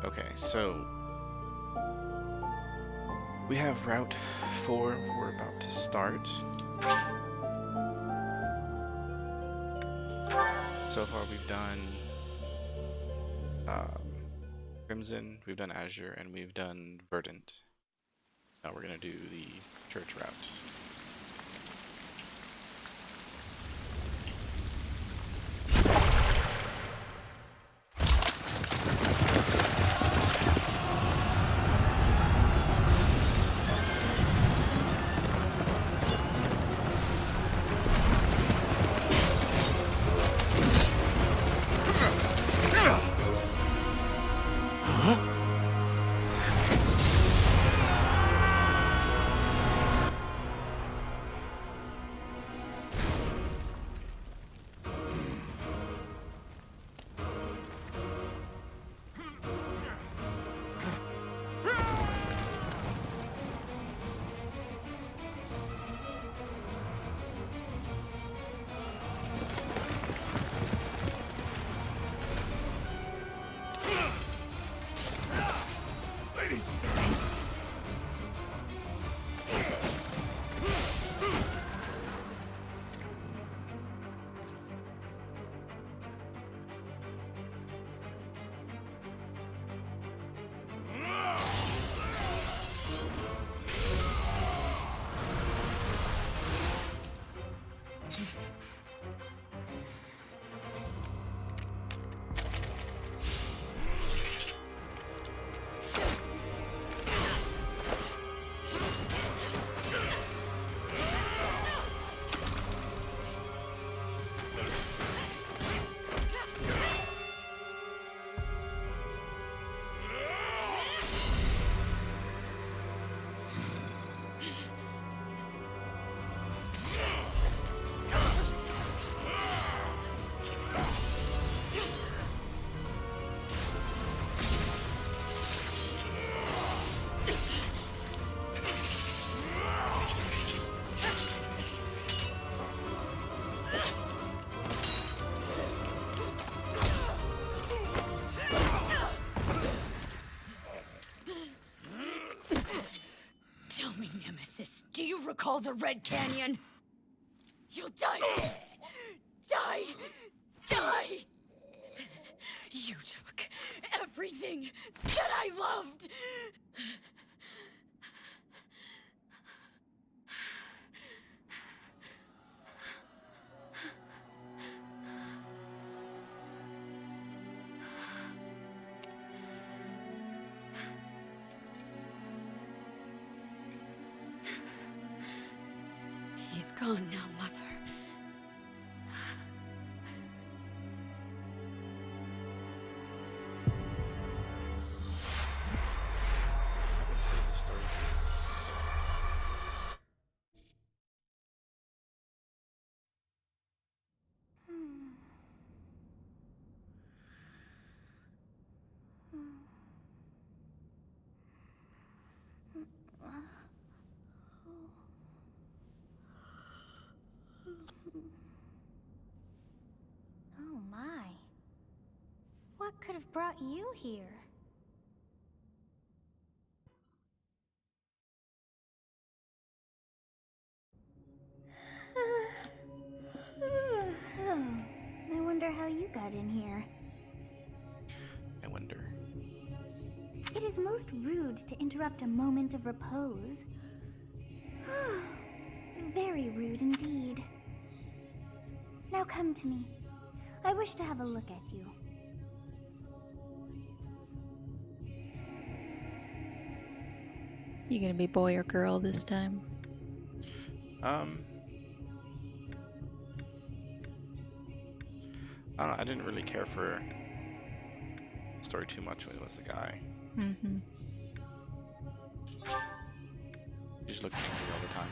Okay, so we have Route 4 we're about to start. So far we've done Crimson, we've done Azure, and we've done Verdant. Now we're going to do the Church route. Do you recall the Red Canyon? You'll die in it! Die! Die! You took everything that I loved! He's gone now, Mother. Oh my. What could have brought you here? I wonder how you got in here. I wonder. It is most rude to interrupt a moment of repose. Very rude indeed. Now come to me. I wish to have a look at you. You gonna be boy or girl this time? I don't know, I didn't really care for the story too much when it was the guy. Mm-hmm. He just looked angry all the time.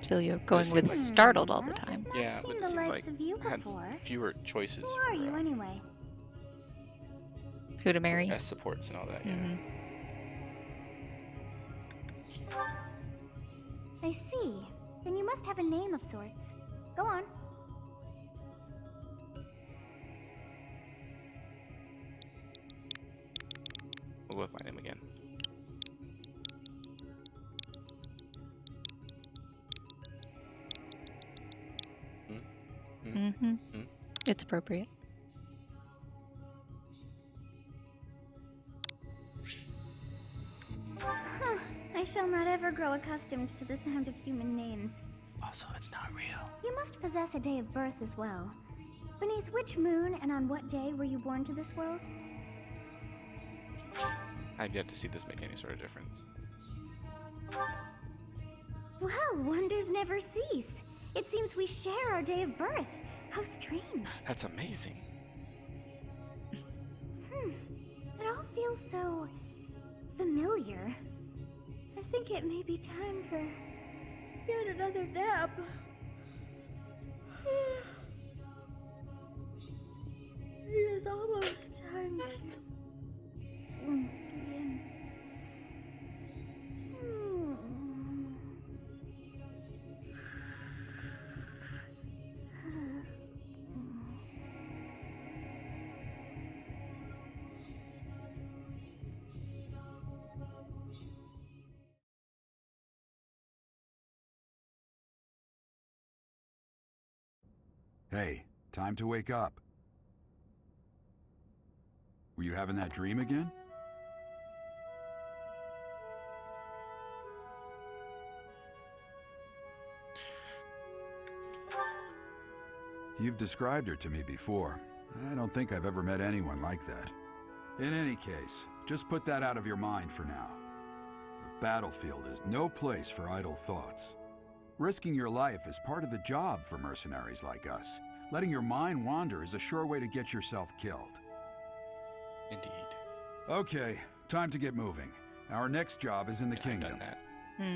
So you're going with like- startled all the time. I've Yeah, seen but it the seemed likes like of you I had before. fewer choices Who are for, you anyway? Who to marry? S supports and all that, yeah. Mm-hmm. I see. Then you must have a name of sorts. Go on. We'll go find him again. It's appropriate. Huh. I shall not ever grow accustomed to the sound of human names. Also, it's not real. You must possess a day of birth as well. Beneath which moon and on what day were you born to this world? I've yet to see this make any sort of difference. Well, wonders never cease. It seems we share our day of birth. How strange. That's amazing. It all feels so familiar. I think it may be time for yet another nap. It is almost time to begin. Hey, time to wake up. Were you having that dream again? You've described her to me before. I don't think I've ever met anyone like that. In any case, just put that out of your mind for now. The battlefield is no place for idle thoughts. Risking your life is part of the job for mercenaries like us. Letting your mind wander is a sure way to get yourself killed. Indeed. Okay, time to get moving. Our next job is in the I've kingdom. done that.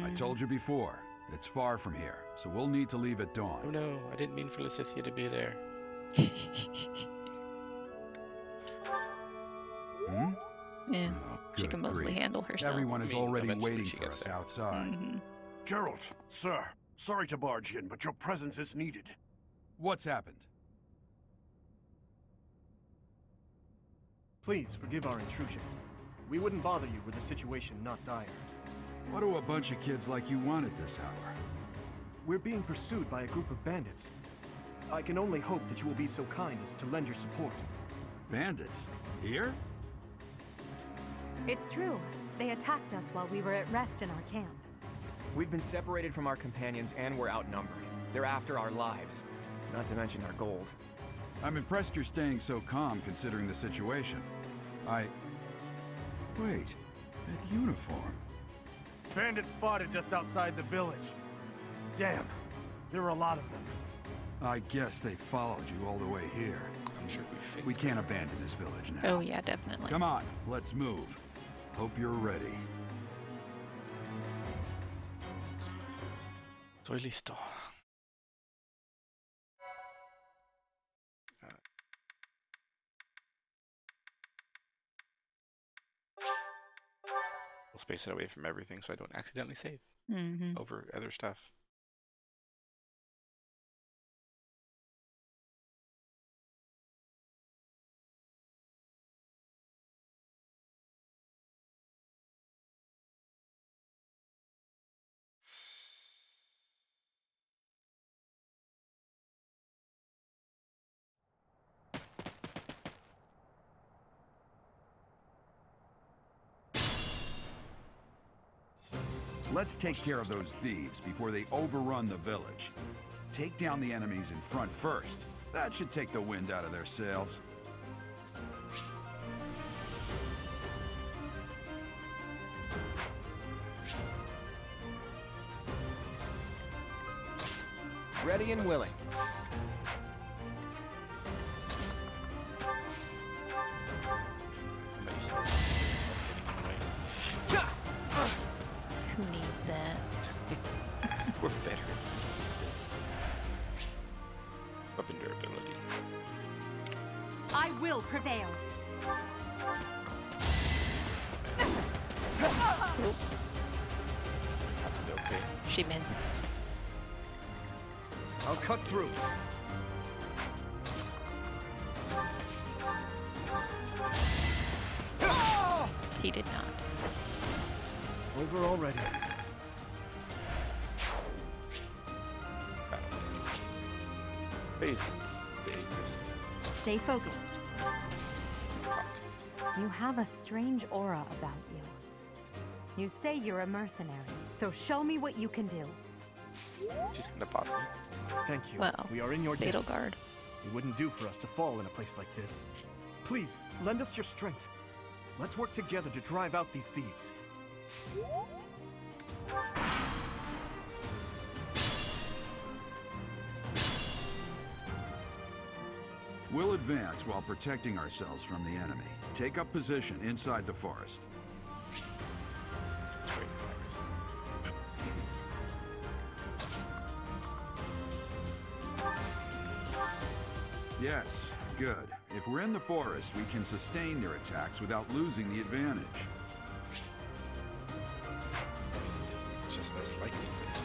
I told you before, it's far from here, so we'll need to leave at Oh dawn. no, I didn't mean for Lysithea to be there. Hmm? Yeah, Oh, she good can mostly grief. handle herself. Everyone is I mean, already eventually waiting she for gets us there. outside. Gerald, sir, sorry to barge in, but your presence is needed. What's happened? Please forgive our intrusion. We wouldn't bother you with a situation not dire. What do a bunch of kids like you want at this hour? We're being pursued by a group of bandits. I can only hope that you will be so kind as to lend your support. Bandits? Here? It's true. They attacked us while we were at rest in our camp. We've been separated from our companions and we're outnumbered. They're after our lives, not to mention our gold. I'm impressed you're staying so calm considering the situation. Wait, that uniform. Bandits spotted just outside the village. Damn, there are a lot of them. I guess they followed you all the way here. I'm sure we fixed We it. can't abandon this village now. Oh yeah, definitely. Come on, let's move. Hope you're ready. Estoy listo. We'll space it away from everything so I don't accidentally save over other stuff. Let's take care of those thieves before they overrun the village. Take down the enemies in front first. That should take the wind out of their sails. Ready and willing. Somebody stop getting in the way. Who needs that? We're veterans. We need this. Weapon durability. I will prevail. Oh, Okay. she missed. I'll cut through. He did not. Over already. Phases. They exist. Stay focused. You have a strange aura about you. You say you're a mercenary, so show me what you can do. She's gonna boss me. Thank you. Well, We are in your Fatal debt. Guard. It wouldn't do for us to fall in a place like this. Please, lend us your strength. Let's work together to drive out these thieves. We'll advance while protecting ourselves from the enemy. Take up position inside the forest. Great, thanks. Yes, good. If we're in the forest, we can sustain their attacks without losing the advantage. It's just less likely for them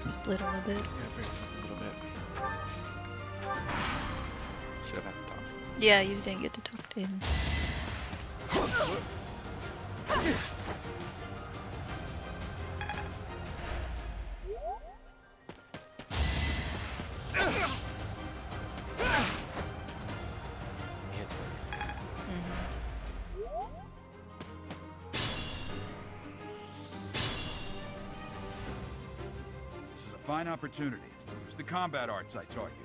to. Split him a bit. Yeah, break them up a little bit. Should have had the top. Yeah, you didn't get to talk to him. He hits her. This is a fine opportunity. Use the combat arts I taught you.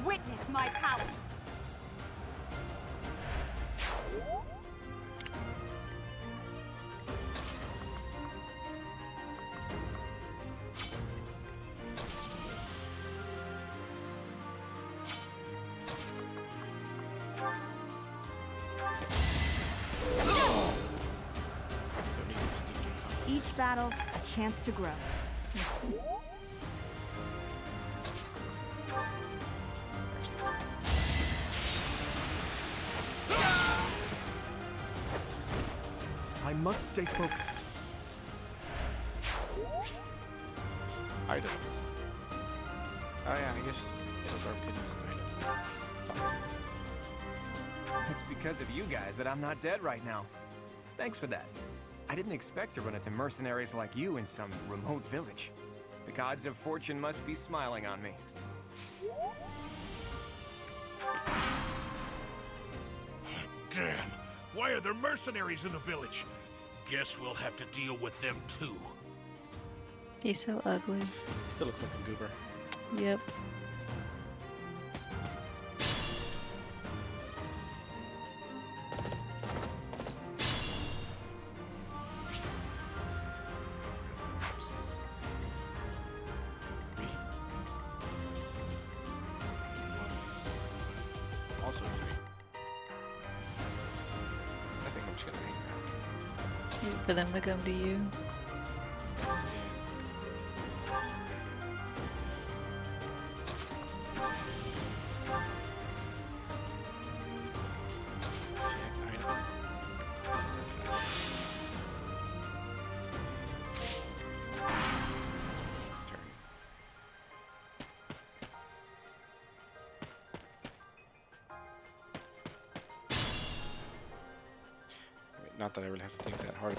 Witness my power. Don't need to sneak in combat. Each battle, a chance to grow. I must stay focused. Items. Oh yeah, I guess Fatal could use an item. It's because of you guys that I'm not dead right now. Thanks for that. I didn't expect to run into mercenaries like you in some remote village. The gods of fortune must be smiling on me. Damn! Why are there mercenaries in the village? Guess we'll have to deal with them too. He's so ugly. Still looks like a goober. Yep. Three. One. Also three. I think I'm just gonna hang around. Wait for them to come to you. Not that I really have to think that hard.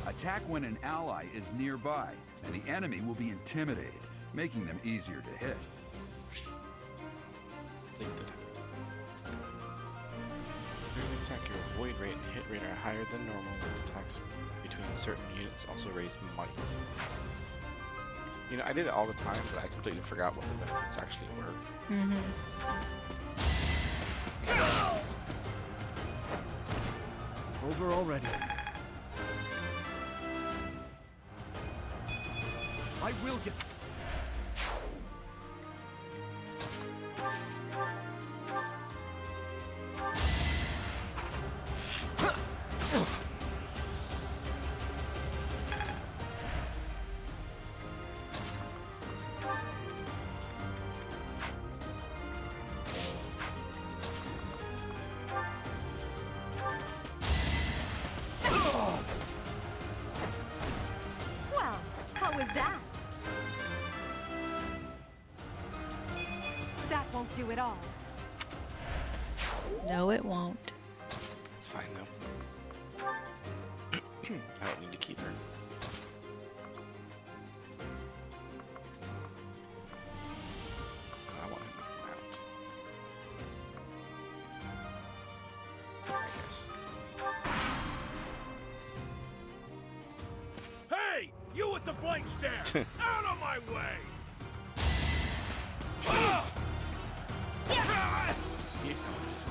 Attack when an ally is nearby, and the enemy will be intimidated, making them easier to hit. Think the attack. During an attack, your avoid rate and hit rate are higher than normal, but attacks between certain units also raise might. You know, I did it all the time, but I completely forgot what the benefits actually were. Over already. I will get... do it all. No, it won't. It's fine though. I don't need to keep her. I want him to come out. Hey! You with the blank stare! Out of my way! Ah! Ah! Yeah, no, just...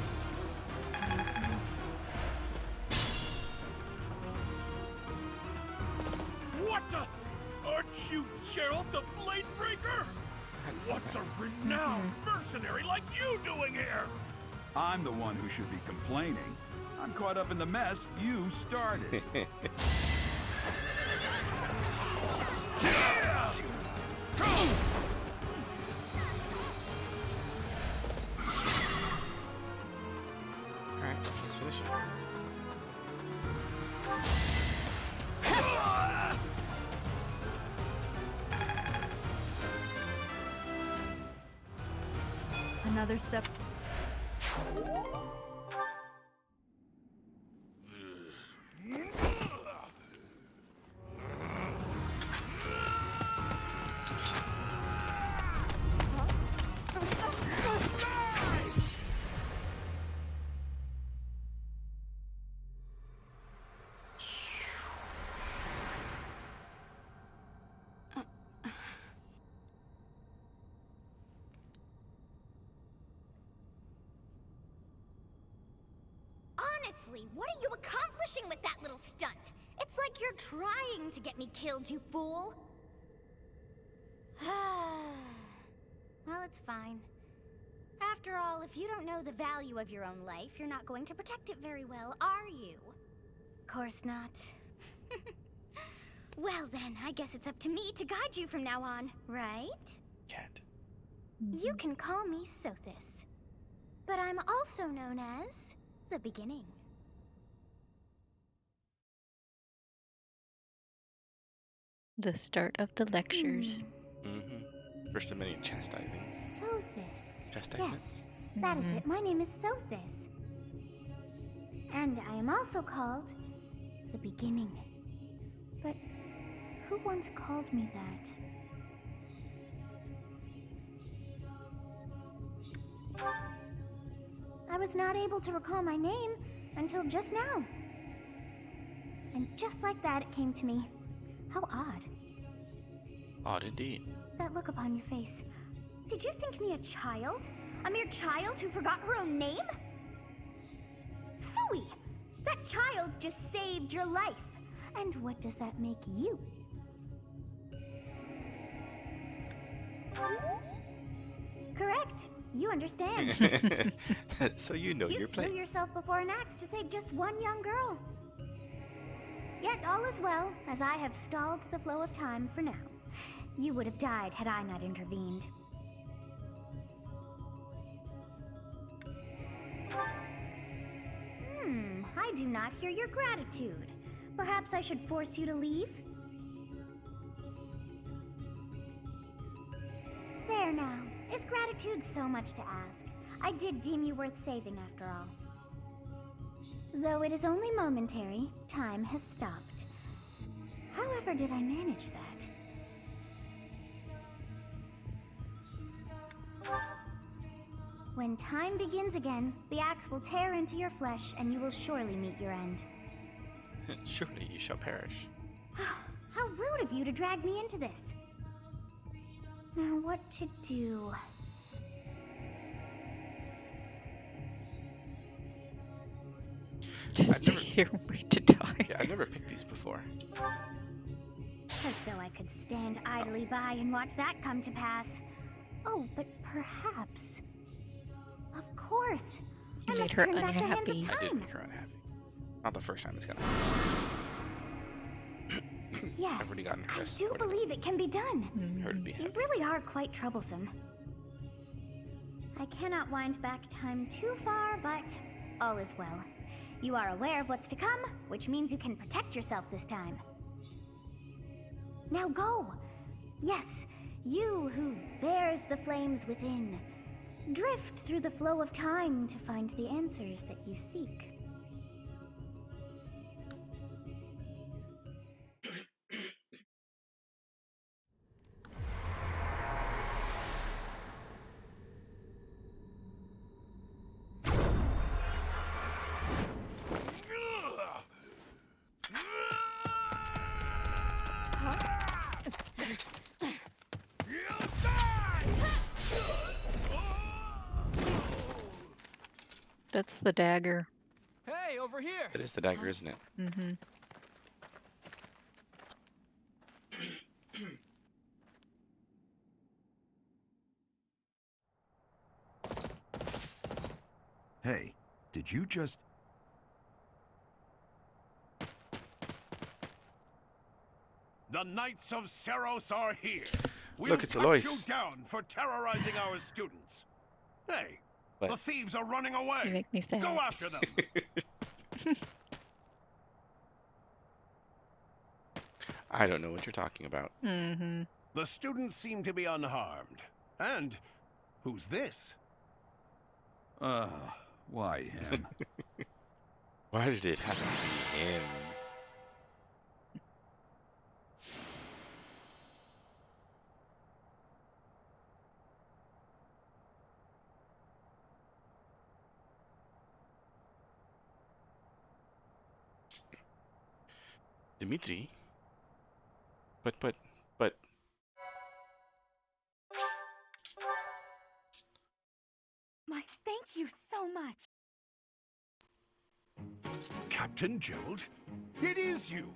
What the? Aren't you Gerald the Blade Breaker? What's a renowned mercenary like you doing here? I'm the one who should be complaining. I'm caught up in the mess you started. Yeah! Come! Alright, let's finish it. Another step. Honestly, what are you accomplishing with that little stunt? It's like you're trying to get me killed, you fool. Well, it's fine. After all, if you don't know the value of your own life, you're not going to protect it very well, are you? Course not. Well then, I guess it's up to me to guide you from now on, right? Cat. You can call me Sothis. But I'm also known as the beginning. The start of the lectures. Mm-hmm. First of many chastising. Sothis. Chastisements? Yes, that is it. My name is Sothis. And I am also called the beginning. But who once called me that? I was not able to recall my name until just now. And just like that, it came to me. How odd. Odd indeed. That look upon your face. Did you think me a child? A mere child who forgot her own name? Phooey! That child just saved your life. And what does that make you? Correct. You understand. So you know You your threw place. yourself before an axe to save just one young girl. Yet all is well, as I have stalled the flow of time for now. You would have died had I not intervened. I do not hear your gratitude. Perhaps I should force you to leave? There now. Is gratitude so much to ask? I did deem you worth saving after all. Though it is only momentary, time has stopped. However did I manage that? When time begins again, the axe will tear into your flesh and you will surely meet your end. Surely you shall perish. How rude of you to drag me into this. Now what to do? Just to never- hear me to die. Yeah, I've never picked these before. As though I could stand idly by and watch that come to pass. Oh, but perhaps... Of course. You I made must her turn back the hands of unhappy. I did time. make her unhappy. Not the first time it's gonna. Yes, I've already gotten her I rest do quite a bit. believe it can be done. Her to be You happy. really are quite troublesome. I cannot wind back time too far, but all is well. You are aware of what's to come, which means you can protect yourself this time. Now go! Yes, you who bears the flames within. Drift through the flow of time to find the answers that you seek. That's the dagger. Hey, over here! That is the dagger, isn't it? Mm-hmm. Hey, did you just... The Knights of Seiros are here. We'll Look, it's cut Alois. you down for terrorizing our students. Hey, What? the thieves are running away. You make me sad. Go after them. I don't know what you're talking about. Mm-hmm. The students seem to be unharmed. And who's this? Why him? Why did it have to be him? Dimitri? But... My thank you so much. Captain Gerald? It is you.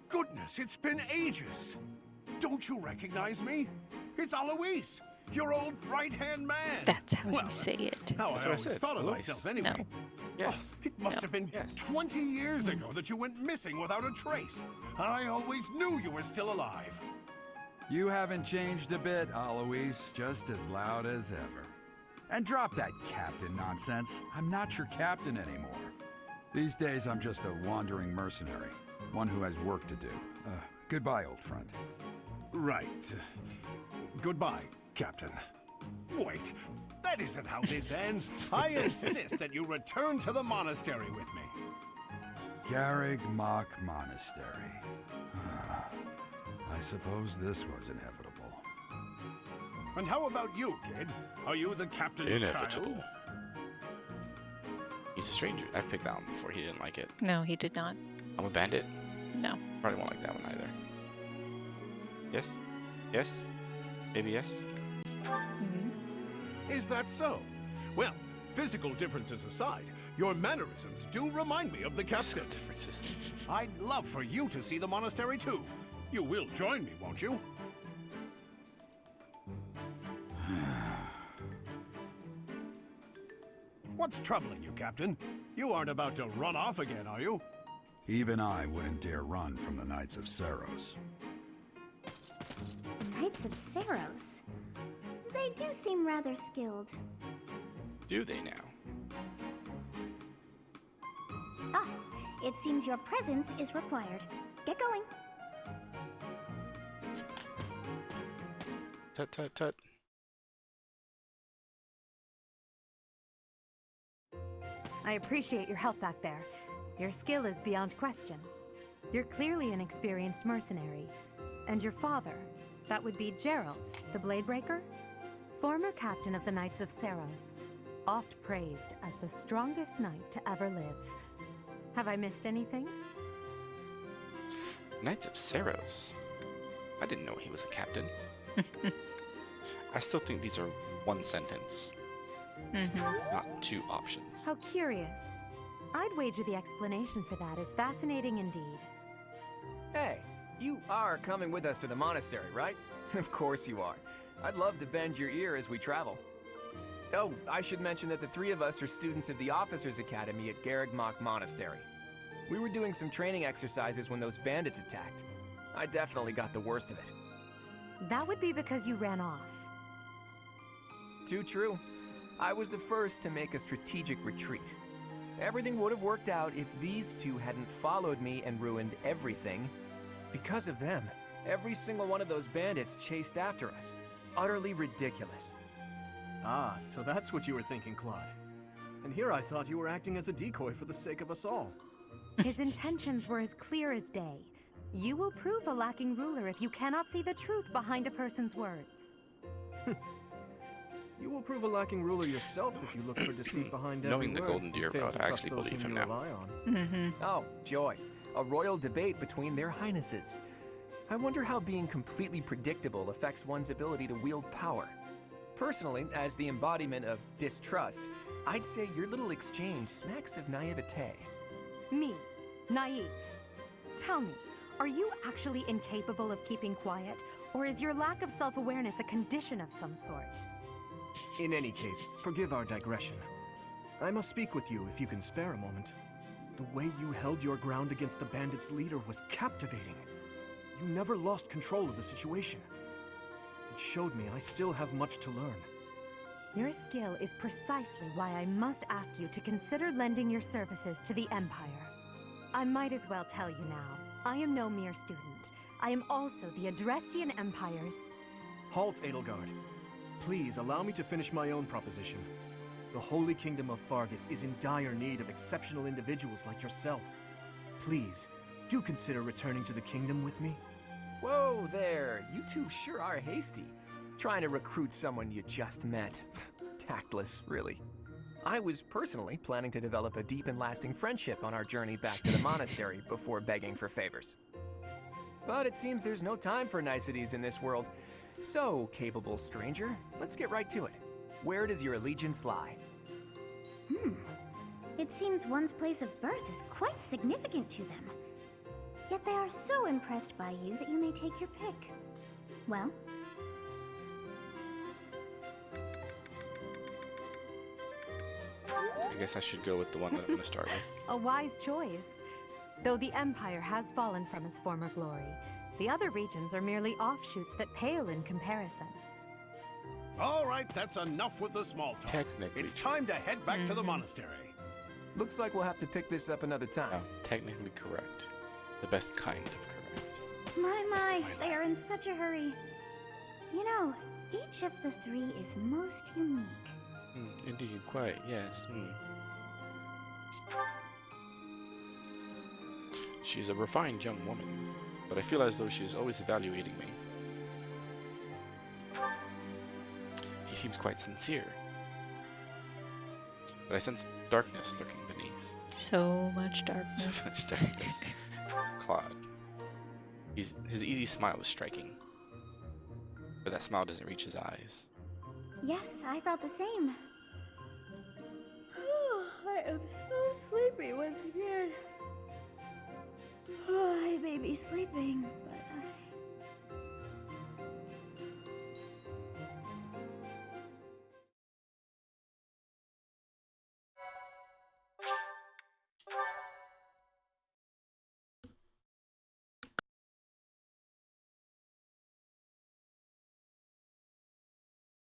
Goodness, it's been ages. Don't you recognize me? It's Alois, your old right-hand man. That's how Well, you say that's it. How That's I what I always said, thought of Alois. myself anyway. No. Yes. Oh, it must No. have been Yes. 20 years ago that you went missing without a trace. I always knew you were still alive. You haven't changed a bit, Alois. Just as loud as ever. And drop that captain nonsense. I'm not your captain anymore. These days, I'm just a wandering mercenary. One who has work to do. Goodbye, old friend. Right. Goodbye, Captain. Wait, that isn't how this ends. I insist that you return to the monastery with me. Garreg Mach Monastery. I suppose this was inevitable. And how about you, kid? Are you the captain's Inevitable. child? He's a stranger. I picked that one before. He didn't like it. No, he did not. I'm a bandit. No. Probably won't like that one either. Yes? Yes? Maybe yes? Mm-hmm. Is that so? Well, physical differences aside, your mannerisms do remind me of the captain. Physical differences. I'd love for you to see the monastery too. You will join me, won't you? What's troubling you, Captain? You aren't about to run off again, are you? Even I wouldn't dare run from the Knights of Seiros. Knights of Seiros. They do seem rather skilled. Do they now? Ah, it seems your presence is required. Get going. Tut tut tut. I appreciate your help back there. Your skill is beyond question. You're clearly an experienced mercenary. And your father, that would be Gerald, the Bladebreaker? Former captain of the Knights of Seiros, oft praised as the strongest knight to ever live. Have I missed anything? Knights of Seiros. I didn't know he was a captain. I still think these are one sentence, Mm-hmm. not two options. How curious. I'd wager the explanation for that is fascinating indeed. Hey, you are coming with us to the monastery, right? Of course you are. I'd love to bend your ear as we travel. Oh, I should mention that the three of us are students of the Officers' Academy at Garreg Mach Monastery. We were doing some training exercises when those bandits attacked. I definitely got the worst of it. That would be because you ran off. Too true. I was the first to make a strategic retreat. Everything would have worked out if these two hadn't followed me and ruined everything. Because of them, every single one of those bandits chased after us. Utterly ridiculous. Ah, so that's what you were thinking, Claude. And here I thought you were acting as a decoy for the sake of us all. His intentions were as clear as day. You will prove a lacking ruler if you cannot see the truth behind a person's words. You will prove a lacking ruler yourself if you look for deceit behind every Knowing the word Golden Deer and fail Rod, to I trust actually those believe whom him you now. rely on. Oh, joy. A royal debate between their highnesses. I wonder how being completely predictable affects one's ability to wield power. Personally, as the embodiment of distrust, I'd say your little exchange smacks of naivete. Me, naive. Tell me, are you actually incapable of keeping quiet, or is your lack of self-awareness a condition of some sort? In any case, forgive our digression. I must speak with you if you can spare a moment. The way you held your ground against the bandits' leader was captivating. You never lost control of the situation. It showed me I still have much to learn. Your skill is precisely why I must ask you to consider lending your services to the Empire. I might as well tell you now, I am no mere student. I am also the Adrestian Empire's... Halt, Edelgard. Please allow me to finish my own proposition. The Holy Kingdom of Fargus is in dire need of exceptional individuals like yourself. Please, do consider returning to the kingdom with me. Whoa there, you two sure are hasty. Trying to recruit someone you just met. Tactless, really. I was personally planning to develop a deep and lasting friendship on our journey back to the monastery before begging for favors. But it seems there's no time for niceties in this world. So, capable stranger, let's get right to it. Where does your allegiance lie? It seems one's place of birth is quite significant to them. Yet they are so impressed by you that you may take your pick. Well, I guess I should go with the one that I'm going to start with. A wise choice. Though the Empire has fallen from its former glory, the other regions are merely offshoots that pale in comparison. All right, that's enough with the small talk. Technically It's true. time to head back to the monastery. Looks like we'll have to pick this up another time. Oh, technically correct. The best kind of correct. my, they are in such a hurry. You know, each of the three is most unique. Indeed, quite, yes. She's a refined young woman, but I feel as though she is always evaluating me. He seems quite sincere, but I sense darkness lurking beneath. So much darkness. Much darkness. Claude. His easy smile is striking, but that smile doesn't reach his eyes. Yes, I thought the same. I am so sleepy once again. I may be sleeping, but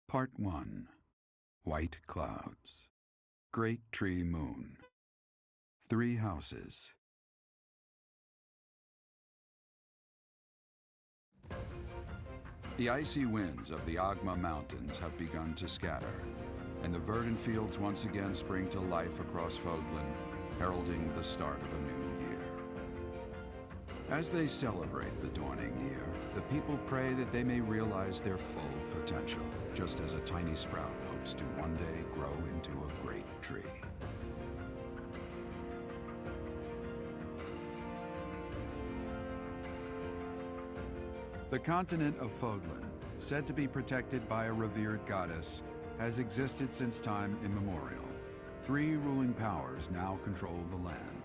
Part 1. White Clouds. Great Tree Moon. 3 houses. The icy winds of the Agma Mountains have begun to scatter, and the verdant fields once again spring to life across Fodlan, heralding the start of a new year. As they celebrate the dawning year, the people pray that they may realize their full potential, just as a tiny sprout hopes to one day grow into a great tree. The continent of Fodlan, said to be protected by a revered goddess, has existed since time immemorial. 3 ruling powers now control the land.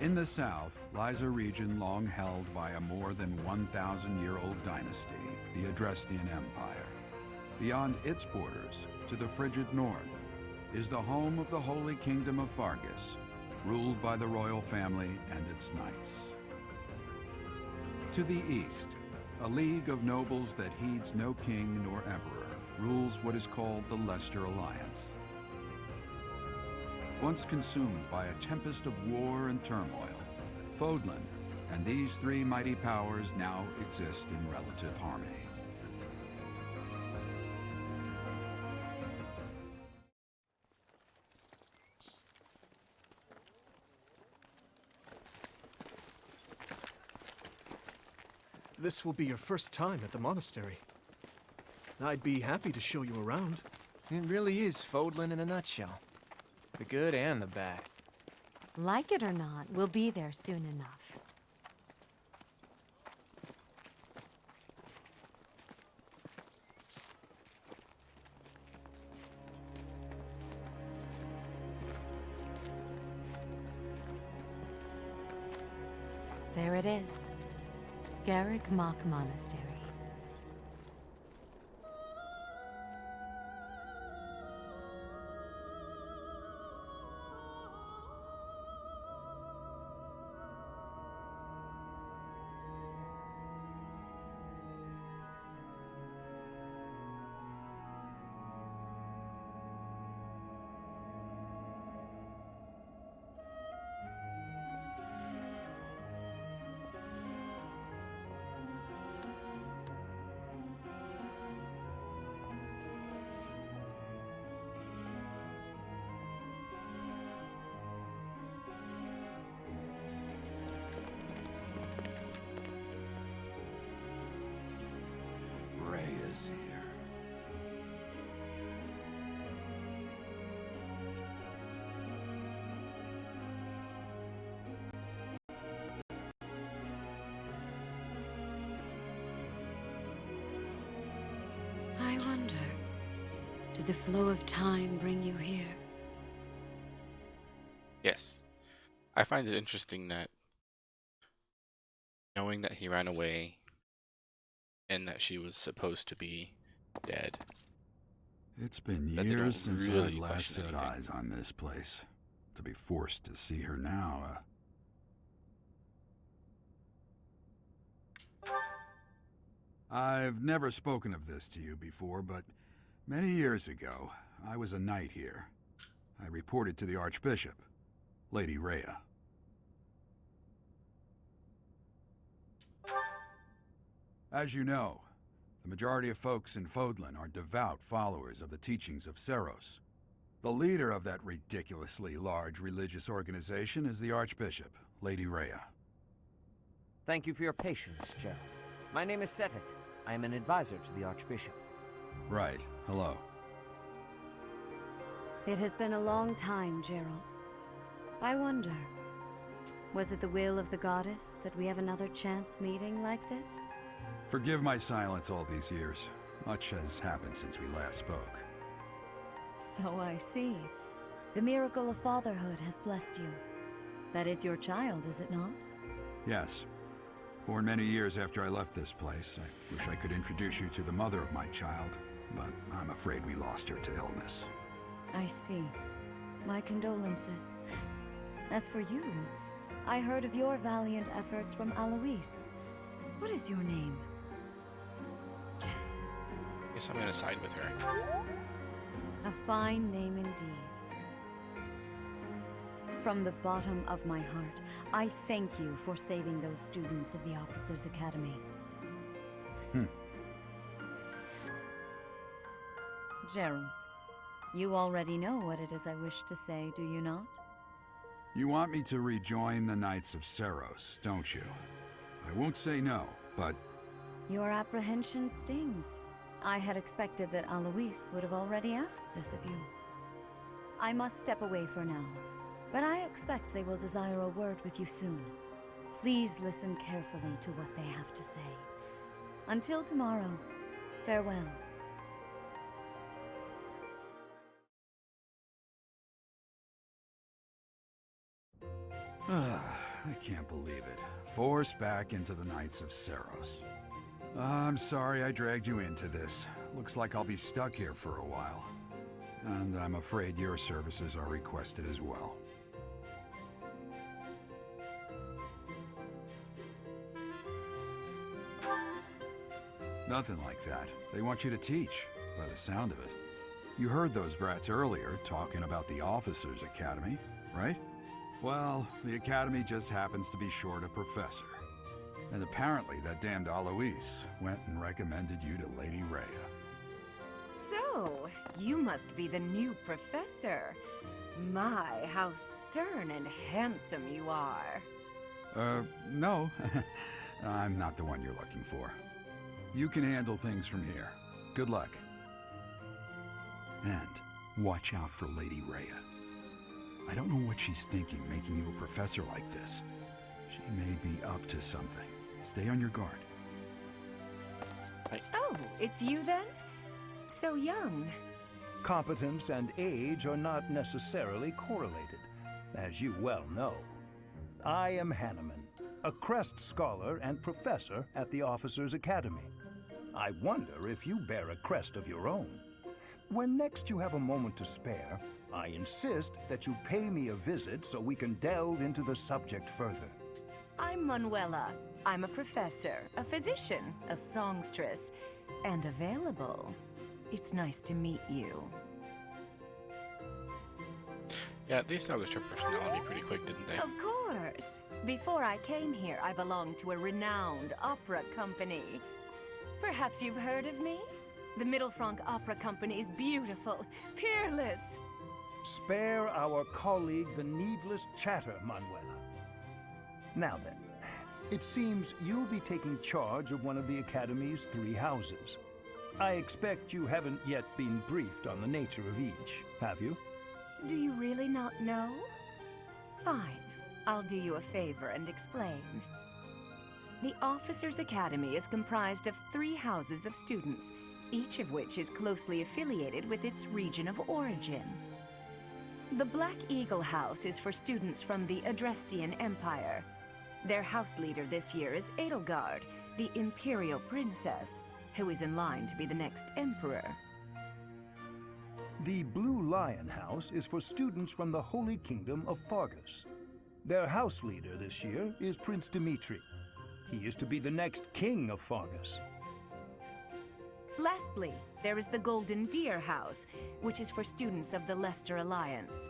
In the south lies a region long held by a more than 1,000-year-old dynasty, the Adrestian Empire. Beyond its borders, to the frigid north, is the home of the Holy Kingdom of Fargus, ruled by the royal family and its knights. To the east, a league of nobles that heeds no king nor emperor rules what is called the Leicester Alliance. Once consumed by a tempest of war and turmoil, Fodlan and these 3 mighty powers now exist in relative harmony. this will be your first time at the monastery. I'd be happy to show you around. It really is Fodlan in a nutshell. The good and the bad. Like it or not, we'll be there soon enough. There it is. Garreg Mach Monastery. Rhea's here. I wonder, did the flow of time bring you here? Yes. I find it interesting that knowing that he ran away and that she was supposed to be dead. It's been That they don't years since really I'd last question set anything. eyes on this place. To be forced to see her now, I've never spoken of this to you before, but many years ago, I was a knight here. I reported to the Archbishop, Lady Rhea. As you know, the majority of folks in Fodlan are devout followers of the teachings of Seiros. The leader of that ridiculously large religious organization is the Archbishop, Lady Rhea. Thank you for your patience, Gerald. My name is Sothis. I am an advisor to the Archbishop. Right. Hello. It has been a long time, Gerald. I wonder, was it the will of the goddess that we have another chance meeting like this? Forgive my silence all these years. Much has happened since we last spoke. So I see. The miracle of fatherhood has blessed you. That is your child, is it not? Yes. Born many years after I left this place, I wish I could introduce you to the mother of my child, but I'm afraid we lost her to illness. I see. My condolences. As for you, I heard of your valiant efforts from Alois. What is your name? Guess I'm gonna side with her. A fine name indeed. From the bottom of my heart, I thank you for saving those students of the Officers' Academy. Gerald, you already know what it is I wish to say, do you not? You want me to rejoin the Knights of Seiros, don't you? I won't say no, but... Your apprehension stings. I had expected that Alois would have already asked this of you. I must step away for now, but I expect they will desire a word with you soon. Please listen carefully to what they have to say. Until tomorrow, farewell. I can't believe it. Forced back into the Knights of Seiros. I'm sorry I dragged you into this. Looks like I'll be stuck here for a while. And I'm afraid your services are requested as well. Nothing like that. They want you to teach, by the sound of it. You heard those brats earlier talking about the Officers' Academy, right? Well, the Academy just happens to be short a professor. And apparently that damned Alois went and recommended you to Lady Rhea. So, you must be the new professor. My, how stern and handsome you are. No. I'm not the one you're looking for. You can handle things from here. Good luck. And watch out for Lady Rhea. I don't know what she's thinking making you a professor like this. She may be up to something. Stay on your guard. Oh, it's you then? So young. Competence and age are not necessarily correlated, as you well know. I am Hanneman, a Crest Scholar and Professor at the Officers' Academy. I wonder if you bear a crest of your own. When next you have a moment to spare, I insist that you pay me a visit so we can delve into the subject further. I'm Manuela. I'm a professor, a physician, a songstress, and available. It's nice to meet you. Yeah, they established her personality pretty quick, didn't they? Of course. Before I came here, I belonged to a renowned opera company. Perhaps you've heard of me? The Middlefranc Opera Company is beautiful, peerless. Spare our colleague the needless chatter, Manuela. Now then, it seems you'll be taking charge of one of the Academy's 3 houses. I expect you haven't yet been briefed on the nature of each, have you? Do you really not know? Fine. I'll do you a favor and explain. The Officers' Academy is comprised of 3 houses of students, each of which is closely affiliated with its region of origin. The Black Eagle House is for students from the Adrestian Empire. Their house leader this year is Edelgard, the Imperial Princess, who is in line to be the next Emperor. The Blue Lion House is for students from the Holy Kingdom of Fargus. Their house leader this year is Prince Dimitri. He is to be the next king of Fargus. Lastly, there is the Golden Deer House, which is for students of the Leicester Alliance.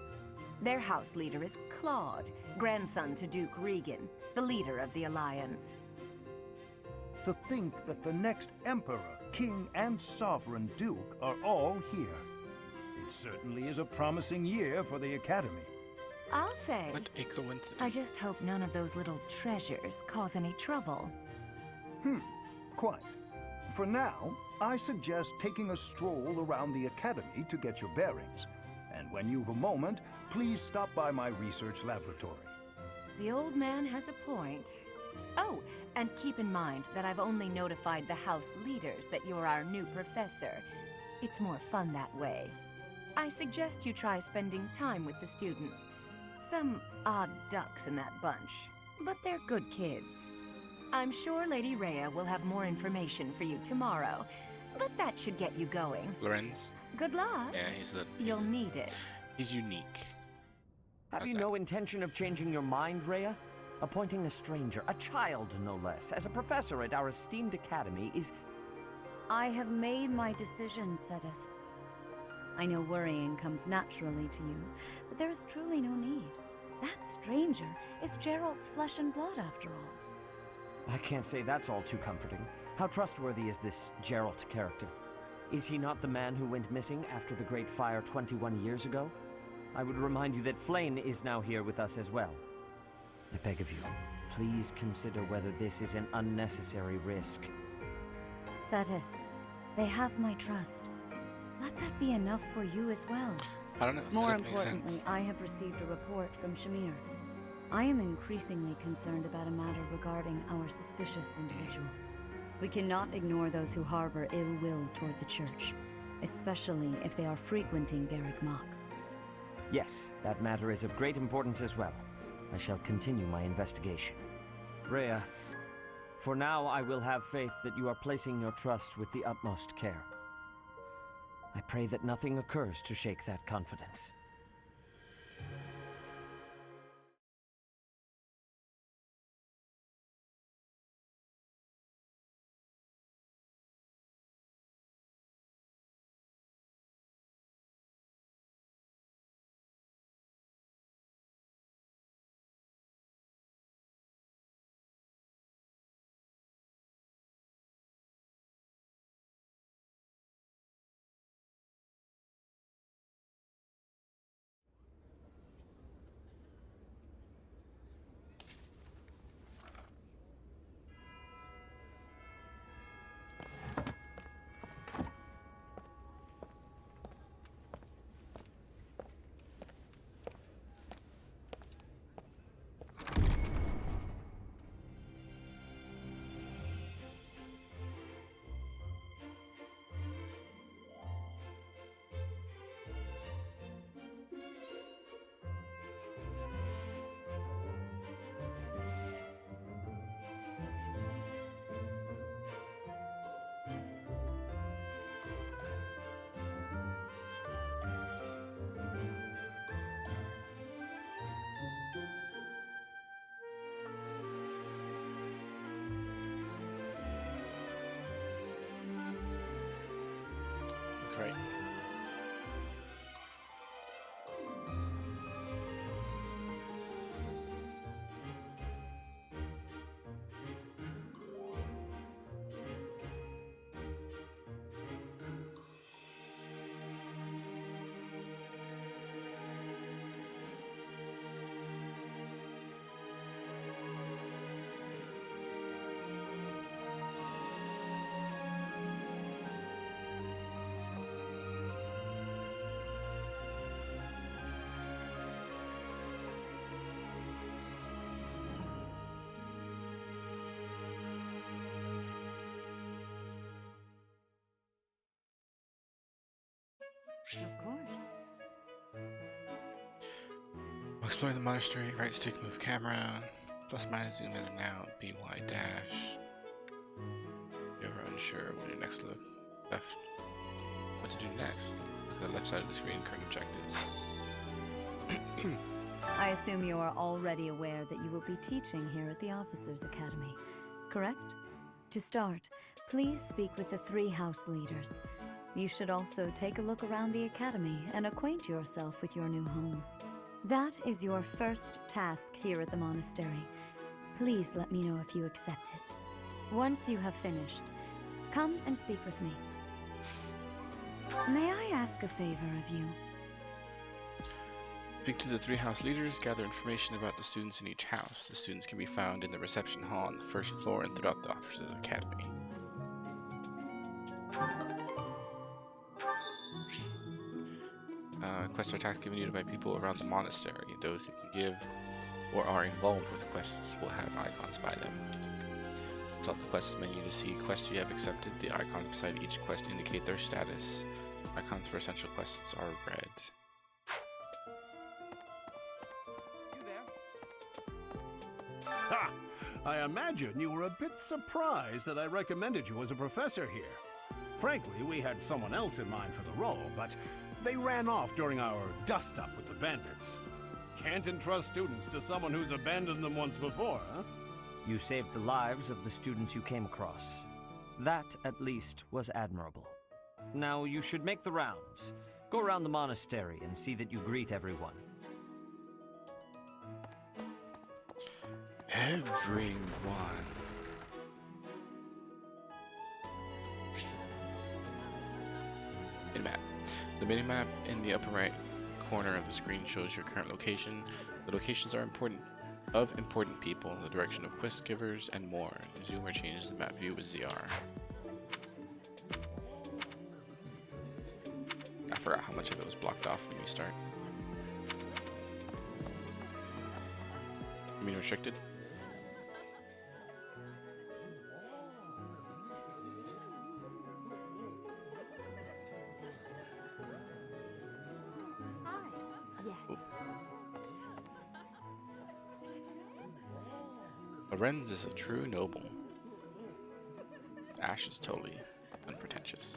Their house leader is Claude, grandson to Duke Regan, the leader of the Alliance. To think that the next Emperor, King, and Sovereign Duke are all here. It certainly is a promising year for the Academy. I'll say. What a coincidence. I just hope none of those little treasures cause any trouble. Quite. For now, I suggest taking a stroll around the Academy to get your bearings. And when you've a moment, please stop by my research laboratory. The old man has a point. Oh, and keep in mind that I've only notified the house leaders that you're our new professor. It's more fun that way. I suggest you try spending time with the students. Some odd ducks in that bunch, but they're good kids. I'm sure Lady Rhea will have more information for you tomorrow, but that should get you going. Lorenz? Good luck. Yeah, You'll need it. He's unique. Have you no intention of changing your mind, Rhea? Appointing a stranger, a child no less, as a professor at our esteemed academy is... I have made my decision, Sothis. I know worrying comes naturally to you, but there is truly no need. That stranger is Gerald's flesh and blood, after all. I can't say that's all too comforting. How trustworthy is this Gerald character? Is he not the man who went missing after the Great Fire 21 years ago? I would remind you that Flame is now here with us as well. I beg of you, please consider whether this is an unnecessary risk. Sothis, they have my trust. Let that be enough for you as well. I don't know. More importantly, I have received a report from Shamir. I am increasingly concerned about a matter regarding our suspicious individual. We cannot ignore those who harbor ill will toward the Church, especially if they are frequenting Garreg Mach. Yes, that matter is of great importance as well. I shall continue my investigation. Rhea, for now I will have faith that you are placing your trust with the utmost care. I pray that nothing occurs to shake that confidence. right. Of course. While exploring the monastery, right stick move camera, plus minus zoom in and out, BY dash. If you're ever unsure when your next look left, what to do next? Look at the left side of the screen, current objectives. I assume you are already aware that you will be teaching here at the Officers' Academy, correct? To start, please speak with the 3 house leaders. You should also take a look around the academy and acquaint yourself with your new home. That is your first task here at the monastery. Please let me know if you accept it. Once you have finished, come and speak with me. May I ask a favor of you? Speak to the 3 house leaders, gather information about the students in each house. The students can be found in the reception hall on the 1st floor and throughout the Officers' Academy. Quests are tasks given you by people around the monastery. Those who can give or are involved with quests will have icons by them. Consult the quests menu to see quests you have accepted. The icons beside each quest indicate their status. Icons for essential quests are red. You there? Ha! I imagine you were a bit surprised that I recommended you as a professor here. Frankly, we had someone else in mind for the role, but they ran off during our dust-up with the bandits. Can't entrust students to someone who's abandoned them once before, huh? You saved the lives of the students you came across. That, at least, was admirable. Now you should make the rounds. Go around the monastery and see that you greet everyone. Everyone. Minimap. The minimap in the upper right corner of the screen shows your current location. The locations are important people, the direction of quest givers, and more. Zoom or change the map view with ZR. I forgot how much of it was blocked off when we start. You mean restricted? Yes. Lorenz is a true noble. Ash is totally unpretentious.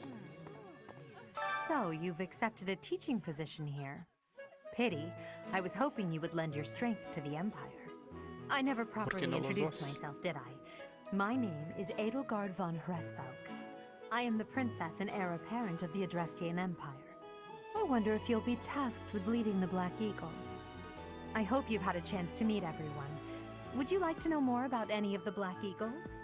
So, you've accepted a teaching position here. Pity. I was hoping you would lend your strength to the Empire. I never properly introduced myself, did I? My name is Edelgard von Hresbalg. I am the princess and heir apparent of the Adrestian Empire. I wonder if you'll be tasked with leading the Black Eagles. I hope you've had a chance to meet everyone. Would you like to know more about any of the Black Eagles?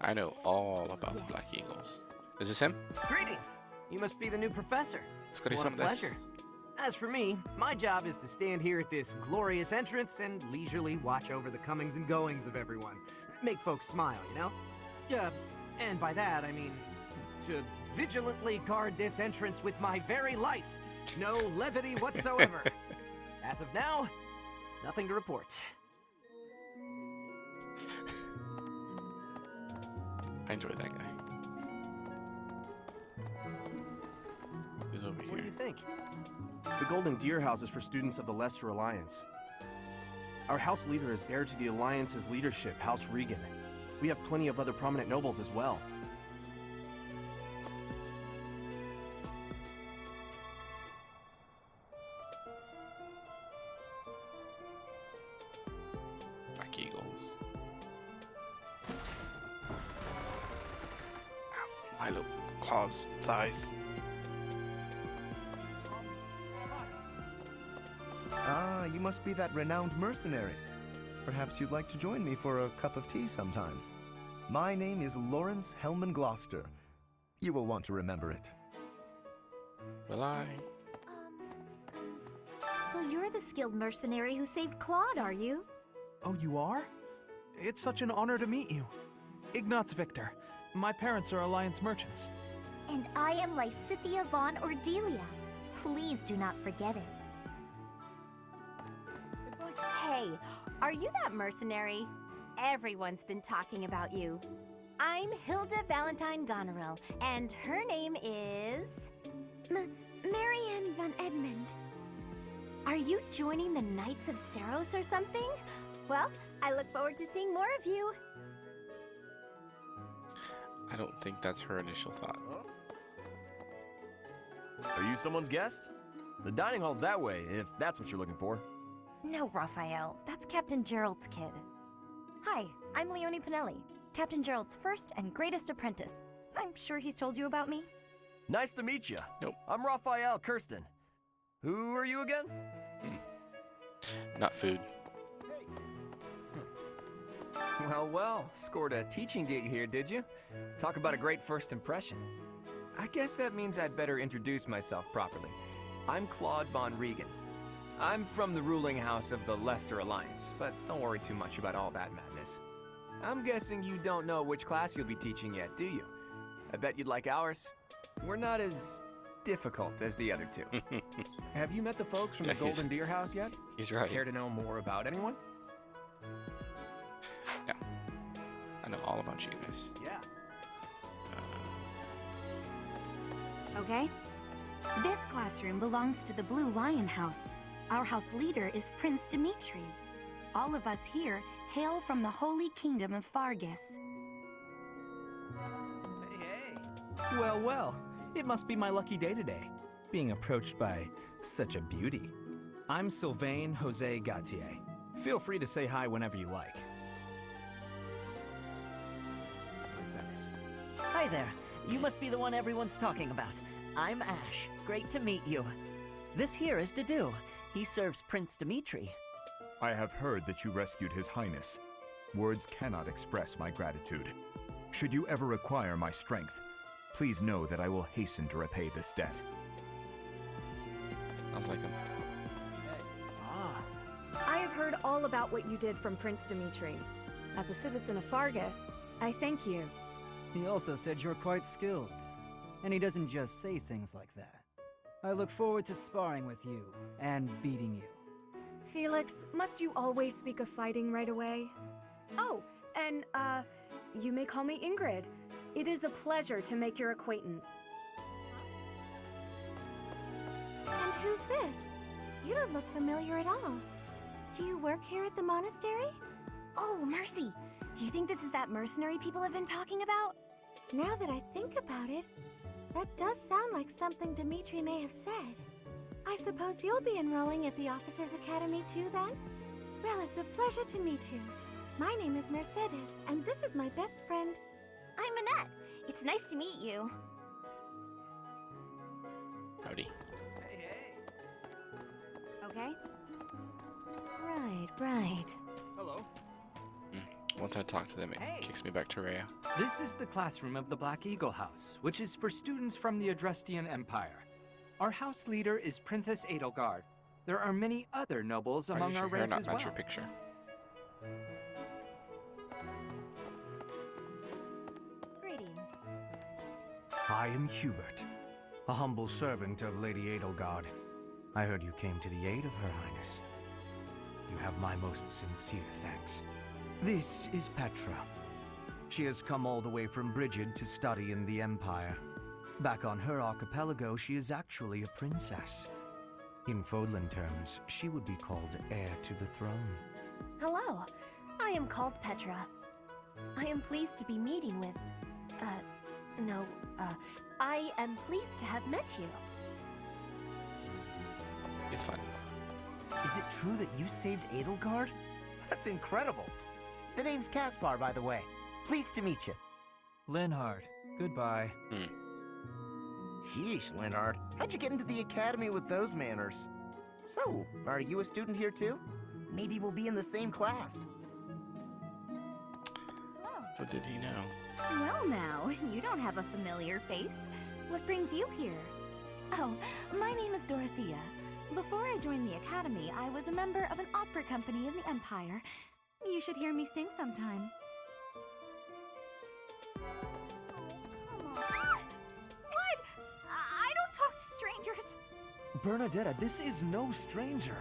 I know all about the Black Eagles. Is this him? Greetings! You must be the new professor. What a pleasure. As for me, my job is to stand here at this glorious entrance and leisurely watch over the comings and goings of everyone. Make folks smile, you know? And by that, I mean to vigilantly guard this entrance with my very life. No levity whatsoever. As of now, nothing to report. I enjoy that guy. Who's over here? What do you think? The Golden Deer House is for students of the Leicester Alliance. Our house leader is heir to the Alliance's leadership, House Regan. We have plenty of other prominent nobles as well. Black Eagles. Ow, Milo claws thighs. Ah, you must be that renowned mercenary. Perhaps you'd like to join me for a cup of tea sometime. My name is Lawrence Hellman Gloucester. You will want to remember it. Will I? So you're the skilled mercenary who saved Claude, are you? Oh, you are? It's such an honor to meet you. Ignatz Victor. My parents are Alliance merchants. And I am Lysithia von Ordelia. Please do not forget it. It's like... Hey, are you that mercenary? Everyone's been talking about you. I'm Hilda Valentine Goneril, and her name is... Marianne von Edmund. Are you joining the Knights of Seiros or something? Well, I look forward to seeing more of you. I don't think that's her initial thought. Are you someone's guest? The dining hall's that way, if that's what you're looking for. No, Raphael. That's Captain Gerald's kid. Hi, I'm Leonie Pinelli, Captain Gerald's first and greatest apprentice. I'm sure he's told you about me. Nice to meet you. Nope. I'm Raphael Kirsten. Who are you again? Not food. Well, scored a teaching gig here, did you? Talk about a great first impression. I guess that means I'd better introduce myself properly. I'm Claude von Regan. I'm from the ruling house of the Leicester Alliance, but don't worry too much about all that madness. I'm guessing you don't know which class you'll be teaching yet, do you? I bet you'd like ours. We're not as difficult as the other two. Have you met the folks from the Golden Deer House yet? He's right. Care to know more about anyone? Yeah. I know all about you guys. Yeah. Okay. This classroom belongs to the Blue Lion House. Our house leader is Prince Dimitri. All of us here hail from the Holy Kingdom of Fargus. Hey. Well, it must be my lucky day today, being approached by such a beauty. I'm Sylvain Jose Gautier. Feel free to say hi whenever you like. Hi there. You must be the one everyone's talking about. I'm Ash. Great to meet you. This here is Dedu. He serves Prince Dimitri. I have heard that you rescued His Highness. Words cannot express my gratitude. Should you ever require my strength, please know that I will hasten to repay this debt. Sounds like him. I have heard all about what you did from Prince Dimitri. As a citizen of Fargus, I thank you. He also said you're quite skilled. And he doesn't just say things like that. I look forward to sparring with you and beating you. Felix, must you always speak of fighting right away? Oh, and, you may call me Ingrid. It is a pleasure to make your acquaintance. And who's this? You don't look familiar at all. Do you work here at the monastery? Oh, Mercy! Do you think this is that mercenary people have been talking about? Now that I think about it, that does sound like something Dimitri may have said. I suppose you'll be enrolling at the Officers' Academy too, then? Well, it's a pleasure to meet you. My name is Mercedes, and this is my best friend. I'm Annette. It's nice to meet you. Howdy. Okay. Right. Hello. Once I talk to them, it kicks me back to Rhea. This is the classroom of the Black Eagle House, which is for students from the Adrestian Empire. Our house leader is Princess Edelgard. There are many other nobles among our ranks as well. Your picture? Greetings. I am Hubert, a humble servant of Lady Edelgard. I heard you came to the aid of Her Highness. You have my most sincere thanks. This is Petra. She has come all the way from Brigid to study in the Empire. Back on her archipelago, she is actually a princess. In Fodlan terms, she would be called heir to the throne. Hello. I am called Petra. I am pleased to be meeting with... I am pleased to have met you. It's fine. Is it true that you saved Edelgard? That's incredible. The name's Caspar, by the way. Pleased to meet you. Linhard, goodbye. Sheesh, Linhard. How'd you get into the academy with those manners? So, are you a student here too? Maybe we'll be in the same class. What did he know? Well now, you don't have a familiar face. What brings you here? Oh, my name is Dorothea. Before I joined the Academy, I was a member of an opera company in the Empire. You should hear me sing sometime. What? I don't talk to strangers. Bernadetta, this is no stranger.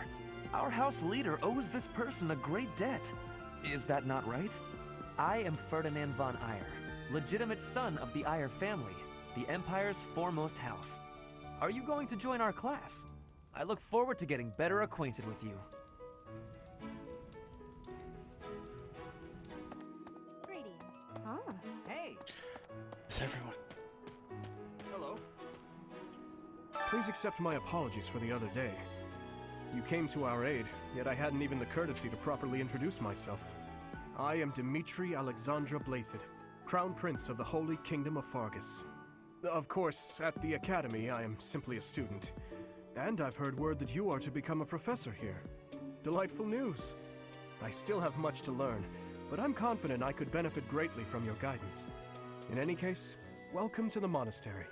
Our house leader owes this person a great debt. Is that not right? I am Ferdinand von Eyre, legitimate son of the Eyre family, the Empire's foremost house. Are you going to join our class? I look forward to getting better acquainted with you. Greetings. Oh. Hey! Is everyone? Hello. Please accept my apologies for the other day. You came to our aid, yet I hadn't even the courtesy to properly introduce myself. I am Dimitri Alexandra Blathid, Crown Prince of the Holy Kingdom of Fargus. Of course, at the Academy, I am simply a student. And I've heard word that you are to become a professor here. Delightful news. I still have much to learn, but I'm confident I could benefit greatly from your guidance. In any case, welcome to the monastery.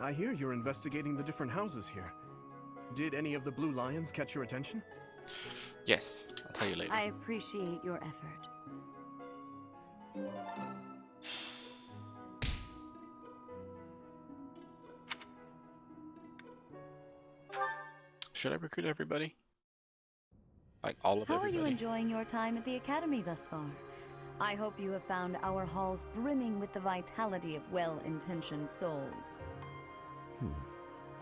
I hear you're investigating the different houses here. Did any of the Blue Lions catch your attention? Yes, I'll tell you later. I appreciate your effort. Should I recruit everybody? Like all of How everybody? are you enjoying your time at the Academy thus far? I hope you have found our halls brimming with the vitality of well-intentioned souls.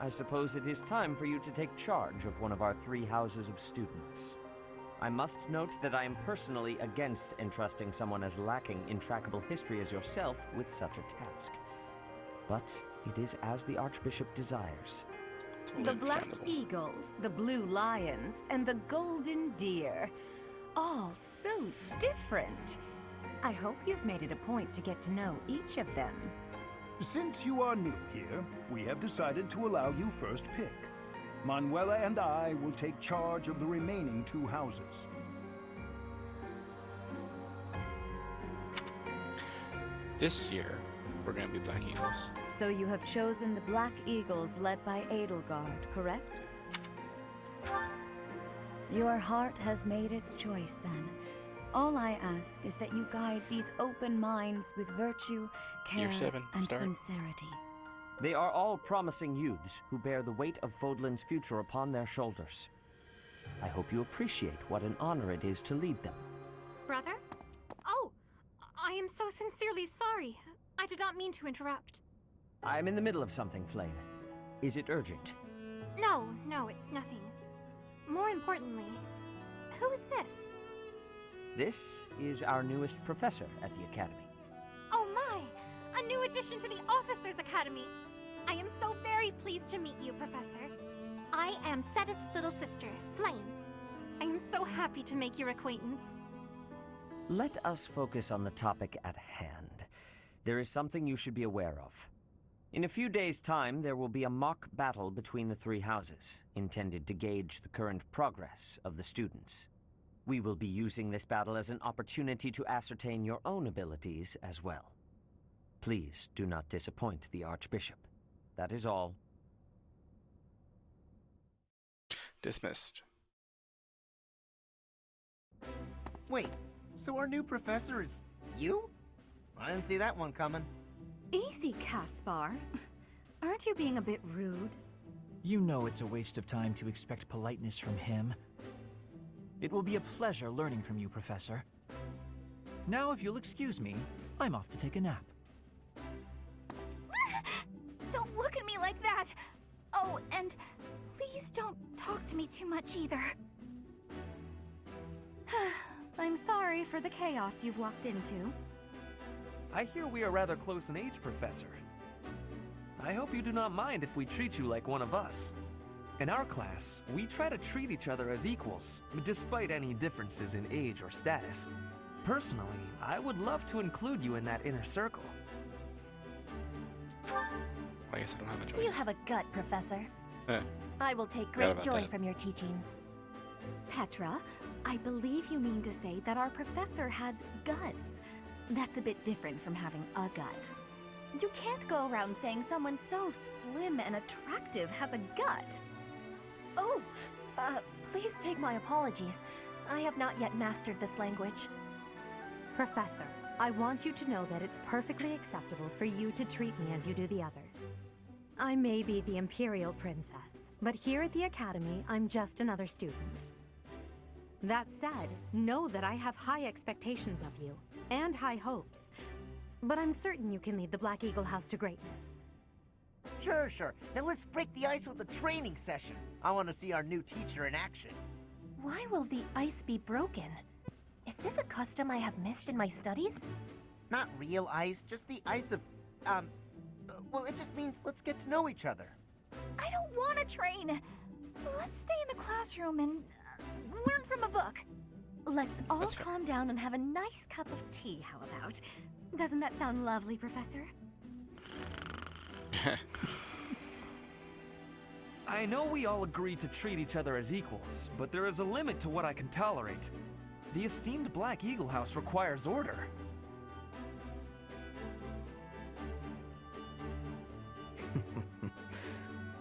I suppose it is time for you to take charge of one of our 3 houses of students. I must note that I am personally against entrusting someone as lacking in trackable history as yourself with such a task. But it is as the Archbishop desires. The Black Eagles, the Blue Lions, and the Golden Deer. All so different. I hope you've made it a point to get to know each of them. Since you are new here, we have decided to allow you first pick. Manuela and I will take charge of the remaining 2 houses. This year, we're gonna be Black Eagles. So you have chosen the Black Eagles led by Edelgard, correct? Your heart has made its choice then. All I ask is that you guide these open minds with virtue, care, and sincerity. They are all promising youths who bear the weight of Fodlan's future upon their shoulders. I hope you appreciate what an honor it is to lead them. Brother? Oh, I am so sincerely sorry. I did not mean to interrupt. I'm in the middle of something, Flame. Is it urgent? No, it's nothing. More importantly, who is this? This is our newest professor at the Academy. Oh my! A new addition to the Officers' Academy! I am so very pleased to meet you, Professor. I am Sedith's little sister, Flame. I am so happy to make your acquaintance. Let us focus on the topic at hand. There is something you should be aware of. In a few days' time, there will be a mock battle between the 3 houses, intended to gauge the current progress of the students. We will be using this battle as an opportunity to ascertain your own abilities as well. Please do not disappoint the Archbishop. That is all. Dismissed. Wait, so our new professor is you? I didn't see that one coming. Easy, Caspar. Aren't you being a bit rude? You know it's a waste of time to expect politeness from him. It will be a pleasure learning from you, Professor. Now, if you'll excuse me, I'm off to take a nap. Don't look at me like that! Oh, and please don't talk to me too much either. I'm sorry for the chaos you've walked into. I hear we are rather close in age, Professor. I hope you do not mind if we treat you like one of us. In our class, we try to treat each other as equals, despite any differences in age or status. Personally, I would love to include you in that inner circle. I guess I don't have a choice. You have a gut, Professor. I will take Forgot great about joy that. from your teachings. Petra, I believe you mean to say that our professor has guts. That's a bit different from having a gut. You can't go around saying someone so slim and attractive has a gut. Oh, please take my apologies. I have not yet mastered this language. Professor, I want you to know that it's perfectly acceptable for you to treat me as you do the others. I may be the Imperial Princess, but here at the Academy, I'm just another student. That said, know that I have high expectations of you, and high hopes. But I'm certain you can lead the Black Eagle House to greatness. Sure. Now let's break the ice with a training session. I want to see our new teacher in action. Why will the ice be broken? Is this a custom I have missed in my studies? Not real ice, just the ice of, well, it just means let's get to know each other. I don't want to train. Let's stay in the classroom and learn from a book. Let's all calm down and have a nice cup of tea, how about? Doesn't that sound lovely, Professor? I know we all agree to treat each other as equals, but there is a limit to what I can tolerate. The esteemed Black Eagle House requires order.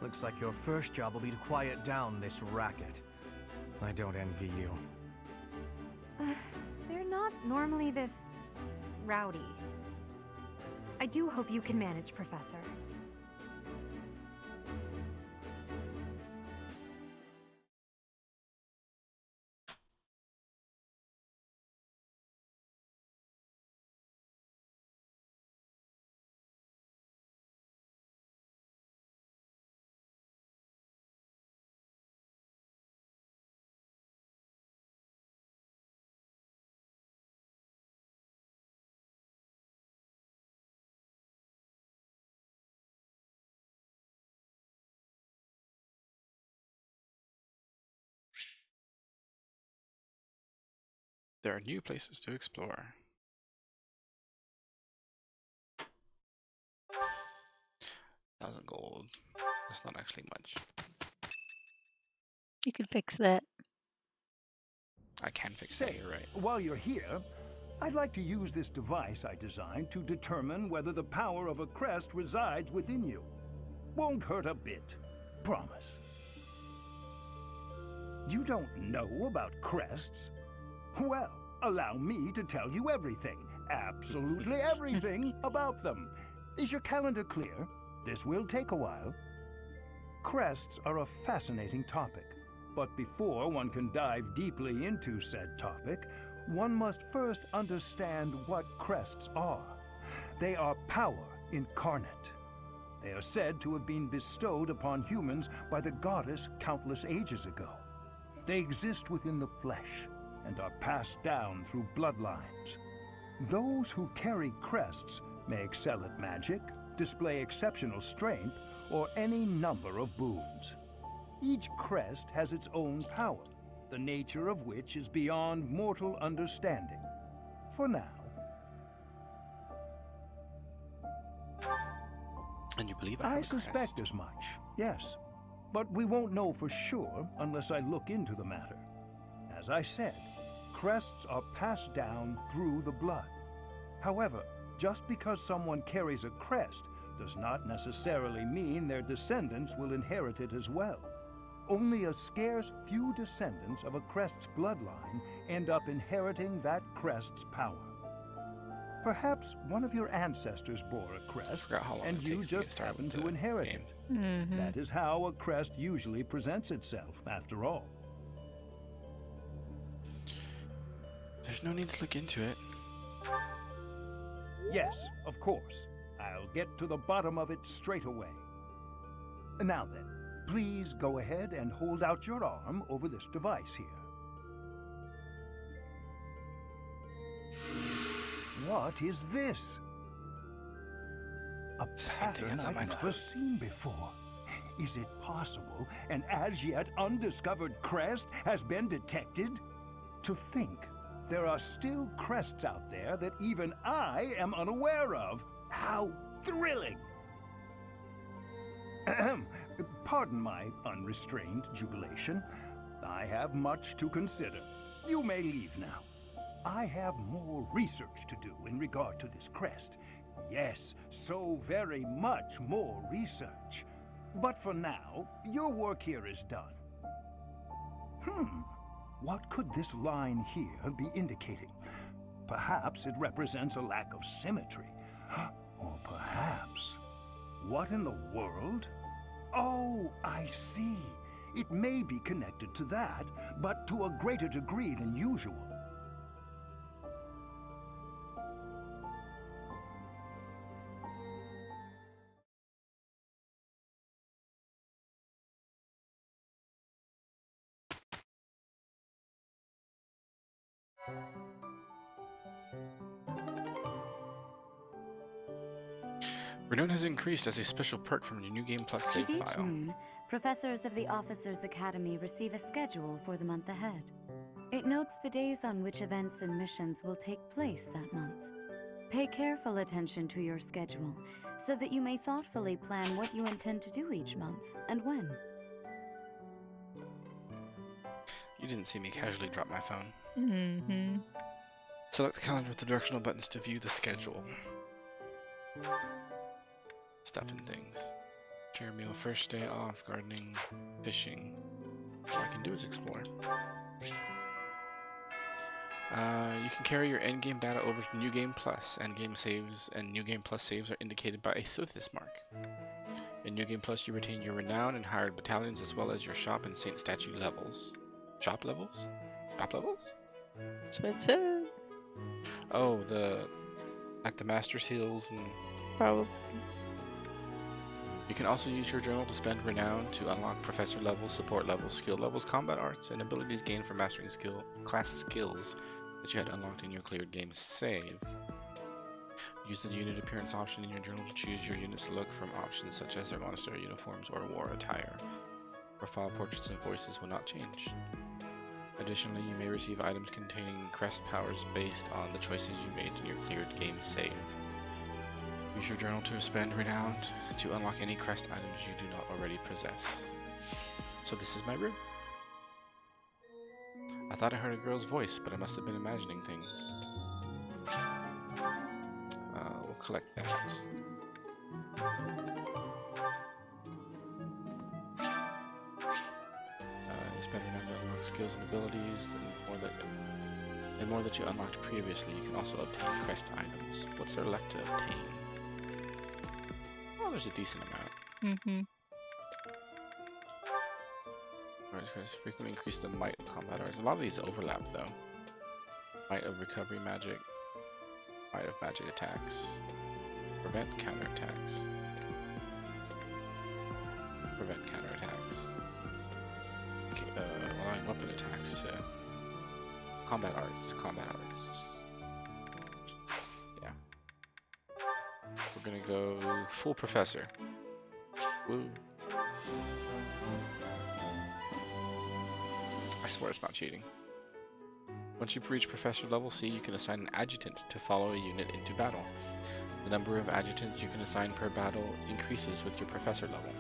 Looks like your first job will be to quiet down this racket. I don't envy you. They're not normally this rowdy. I do hope you can manage, Professor. There are new places to explore. $1,000 gold. That's not actually much. You could fix that. I can fix that, Say, you're right. while you're here, I'd like to use this device I designed to determine whether the power of a crest resides within you. Won't hurt a bit. Promise. You don't know about crests? Well, allow me to tell you everything, absolutely everything about them. Is your calendar clear? This will take a while. Crests are a fascinating topic, but before one can dive deeply into said topic, one must first understand what crests are. They are power incarnate. They are said to have been bestowed upon humans by the goddess countless ages ago. They exist within the flesh and are passed down through bloodlines. Those who carry crests may excel at magic, display exceptional strength, or any number of boons. Each crest has its own power, the nature of which is beyond mortal understanding. For now. And you believe I have a suspect as much, yes. But we won't know for sure unless I look into the matter. As I said, crests are passed down through the blood. However, just because someone carries a crest does not necessarily mean their descendants will inherit it as well. Only a scarce few descendants of a crest's bloodline end up inheriting that crest's power. Perhaps one of your ancestors bore a crest, and you just happen to inherit it. That is how a crest usually presents itself, after all. There's no need to look into it. Yes, of course. I'll get to the bottom of it straight away. Now then, please go ahead and hold out your arm over this device here. What is this? A pattern I've never seen before. Is it possible an as yet undiscovered crest has been detected? To think, There are still crests out there that even I am unaware of. How thrilling! Ahem. Pardon my unrestrained jubilation. I have much to consider. You may leave now. I have more research to do in regard to this crest. Yes, so very much more research. But for now, your work here is done. What could this line here be indicating? Perhaps it represents a lack of symmetry. Or perhaps... What in the world? Oh, I see. It may be connected to that, but to a greater degree than usual. Renown has increased as a special perk from your New Game Plus save With each file. moon, professors of the Officers' Academy receive a schedule for the month ahead. It notes the days on which events and missions will take place that month. Pay careful attention to your schedule, so that you may thoughtfully plan what you intend to do each month, and when. You didn't see me casually drop my phone. Mm-hmm. Select the calendar with the directional buttons to view the schedule. Stuff and things. Share a meal, first day off, gardening, fishing. All I can do is explore. You can carry your endgame data over to New Game Plus. Endgame saves and New Game Plus saves are indicated by a Sothis mark. In New Game Plus, you retain your renown and hired battalions as well as your shop and saint statue levels. Shop levels? Shop levels? Expensive. Oh, like the Master Seals and... Probably. You can also use your journal to spend renown to unlock professor levels, support levels, skill levels, combat arts, and abilities gained from mastering class skills that you had unlocked in your cleared game save. Use the unit appearance option in your journal to choose your unit's look from options such as their monastery uniforms or war attire. Profile portraits and voices will not change. Additionally, you may receive items containing crest powers based on the choices you made in your cleared game save. Use your journal to spend renown to unlock any crest items you do not already possess. So this is my room. I thought I heard a girl's voice, but I must have been imagining things. We'll collect that. Spend renown to unlock skills and abilities, and more that you unlocked previously. You can also obtain crest items. What's there left to obtain? Well, there's a decent amount. Mm-hmm. Frequently increase the might of combat arts. A lot of these overlap though. Might of recovery magic. Might of magic attacks. Prevent counterattacks. Prevent counterattacks. Okay, allowing weapon attacks to combat arts. Combat arts. Yeah. We're gonna go full professor. Woo. I swear it's not cheating. Once you reach professor level C, you can assign an adjutant to follow a unit into battle. The number of adjutants you can assign per battle increases with your professor level.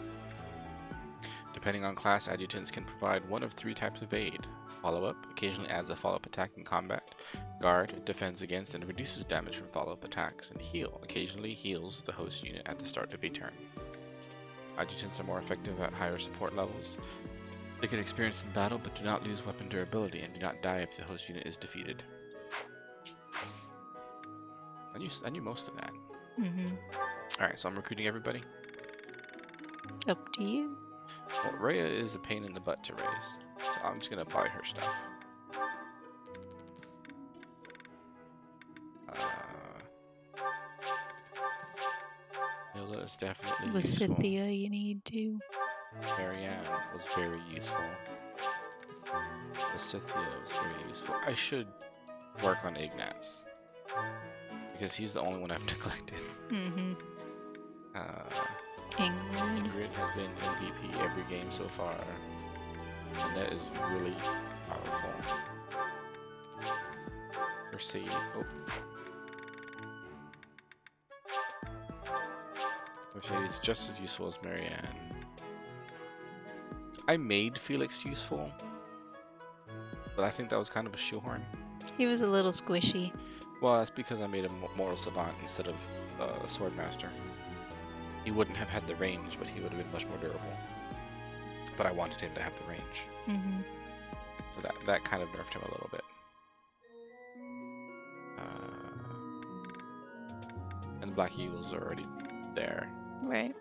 Depending on class, adjutants can provide one of three types of aid. Follow-up occasionally adds a follow-up attack in combat. Guard defends against and reduces damage from follow-up attacks. And heal occasionally heals the host unit at the start of a turn. Adjutants are more effective at higher support levels. They can experience in battle but do not lose weapon durability and do not die if the host unit is defeated. I knew most of that. Mm-hmm. Alright, so I'm recruiting everybody. Up to you. Well, Rhea is a pain in the butt to raise, so I'm just gonna apply her stuff. Hilda is definitely useful. Lysithia, you need to. Marianne was very useful. Lysithia was very useful. I should work on Ignatz, because he's the only one I've neglected. Mm-hmm. Ingrid has been MVP every game so far, and that is really powerful. Mercy. Oh. Mercedes is just as useful as Marianne. I made Felix useful, but I think that was kind of a shoehorn. He was a little squishy. Well, that's because I made him moral savant instead of a sword master. He wouldn't have had the range, but he would have been much more durable. But I wanted him to have the range. Mm-hmm. So that kind of nerfed him a little bit. And the Black Eagles are already there. Right.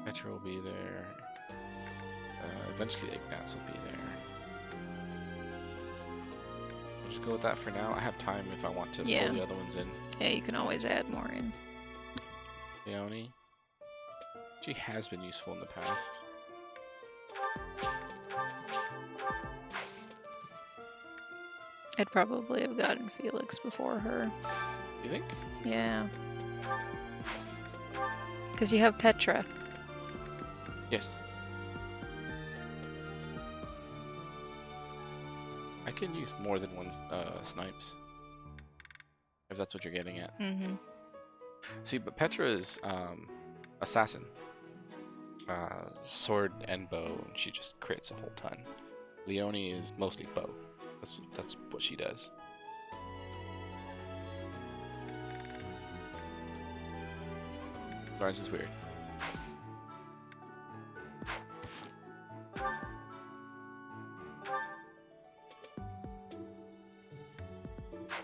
Petra will be there. Eventually Ignatz will be there. I'll just go with that for now. I have time if I want to pull the other ones in. Yeah, you can always add more in. Leonie. She has been useful in the past. I'd probably have gotten Felix before her. You think? Yeah. Because you have Petra. Yes. I can use more than one snipes. If that's what you're getting at. Mm-hmm. See, but Petra is assassin. Sword and bow, and she just crits a whole ton. Leonie is mostly bow. That's what she does. Lawrence is weird.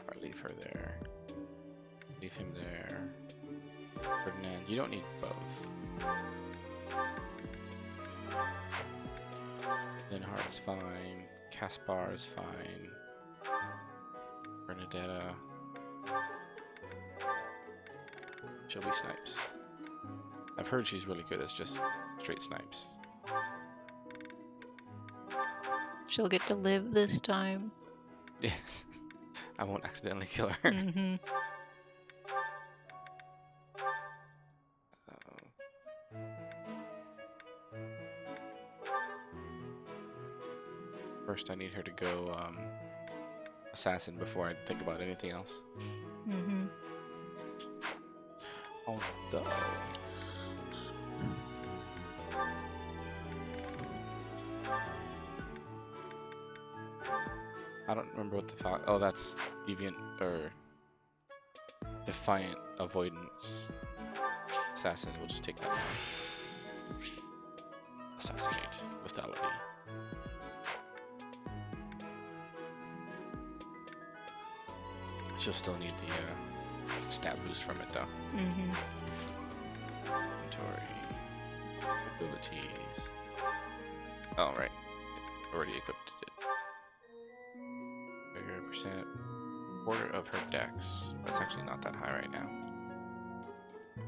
Alright, leave her there. Leave him there. Ferdinand, you don't need both. Linhardt's fine. Caspar is fine. Bernadetta. She'll be snipes. I've heard she's really good as just straight snipes. She'll get to live this time. Yes. I won't accidentally kill her. Mm-hmm. First, I need her to go assassin before I think about anything else. Mm-hmm. Although, I don't remember what the file. Oh, that's deviant or defiant avoidance. Assassin. We'll just take that one. Assassinate lethality. She'll still need the stat boost from it, though. Mm-hmm. Inventory. Abilities. Oh, right. Already equipped it. Bigger percent. Quarter of her dex. That's actually not that high right now.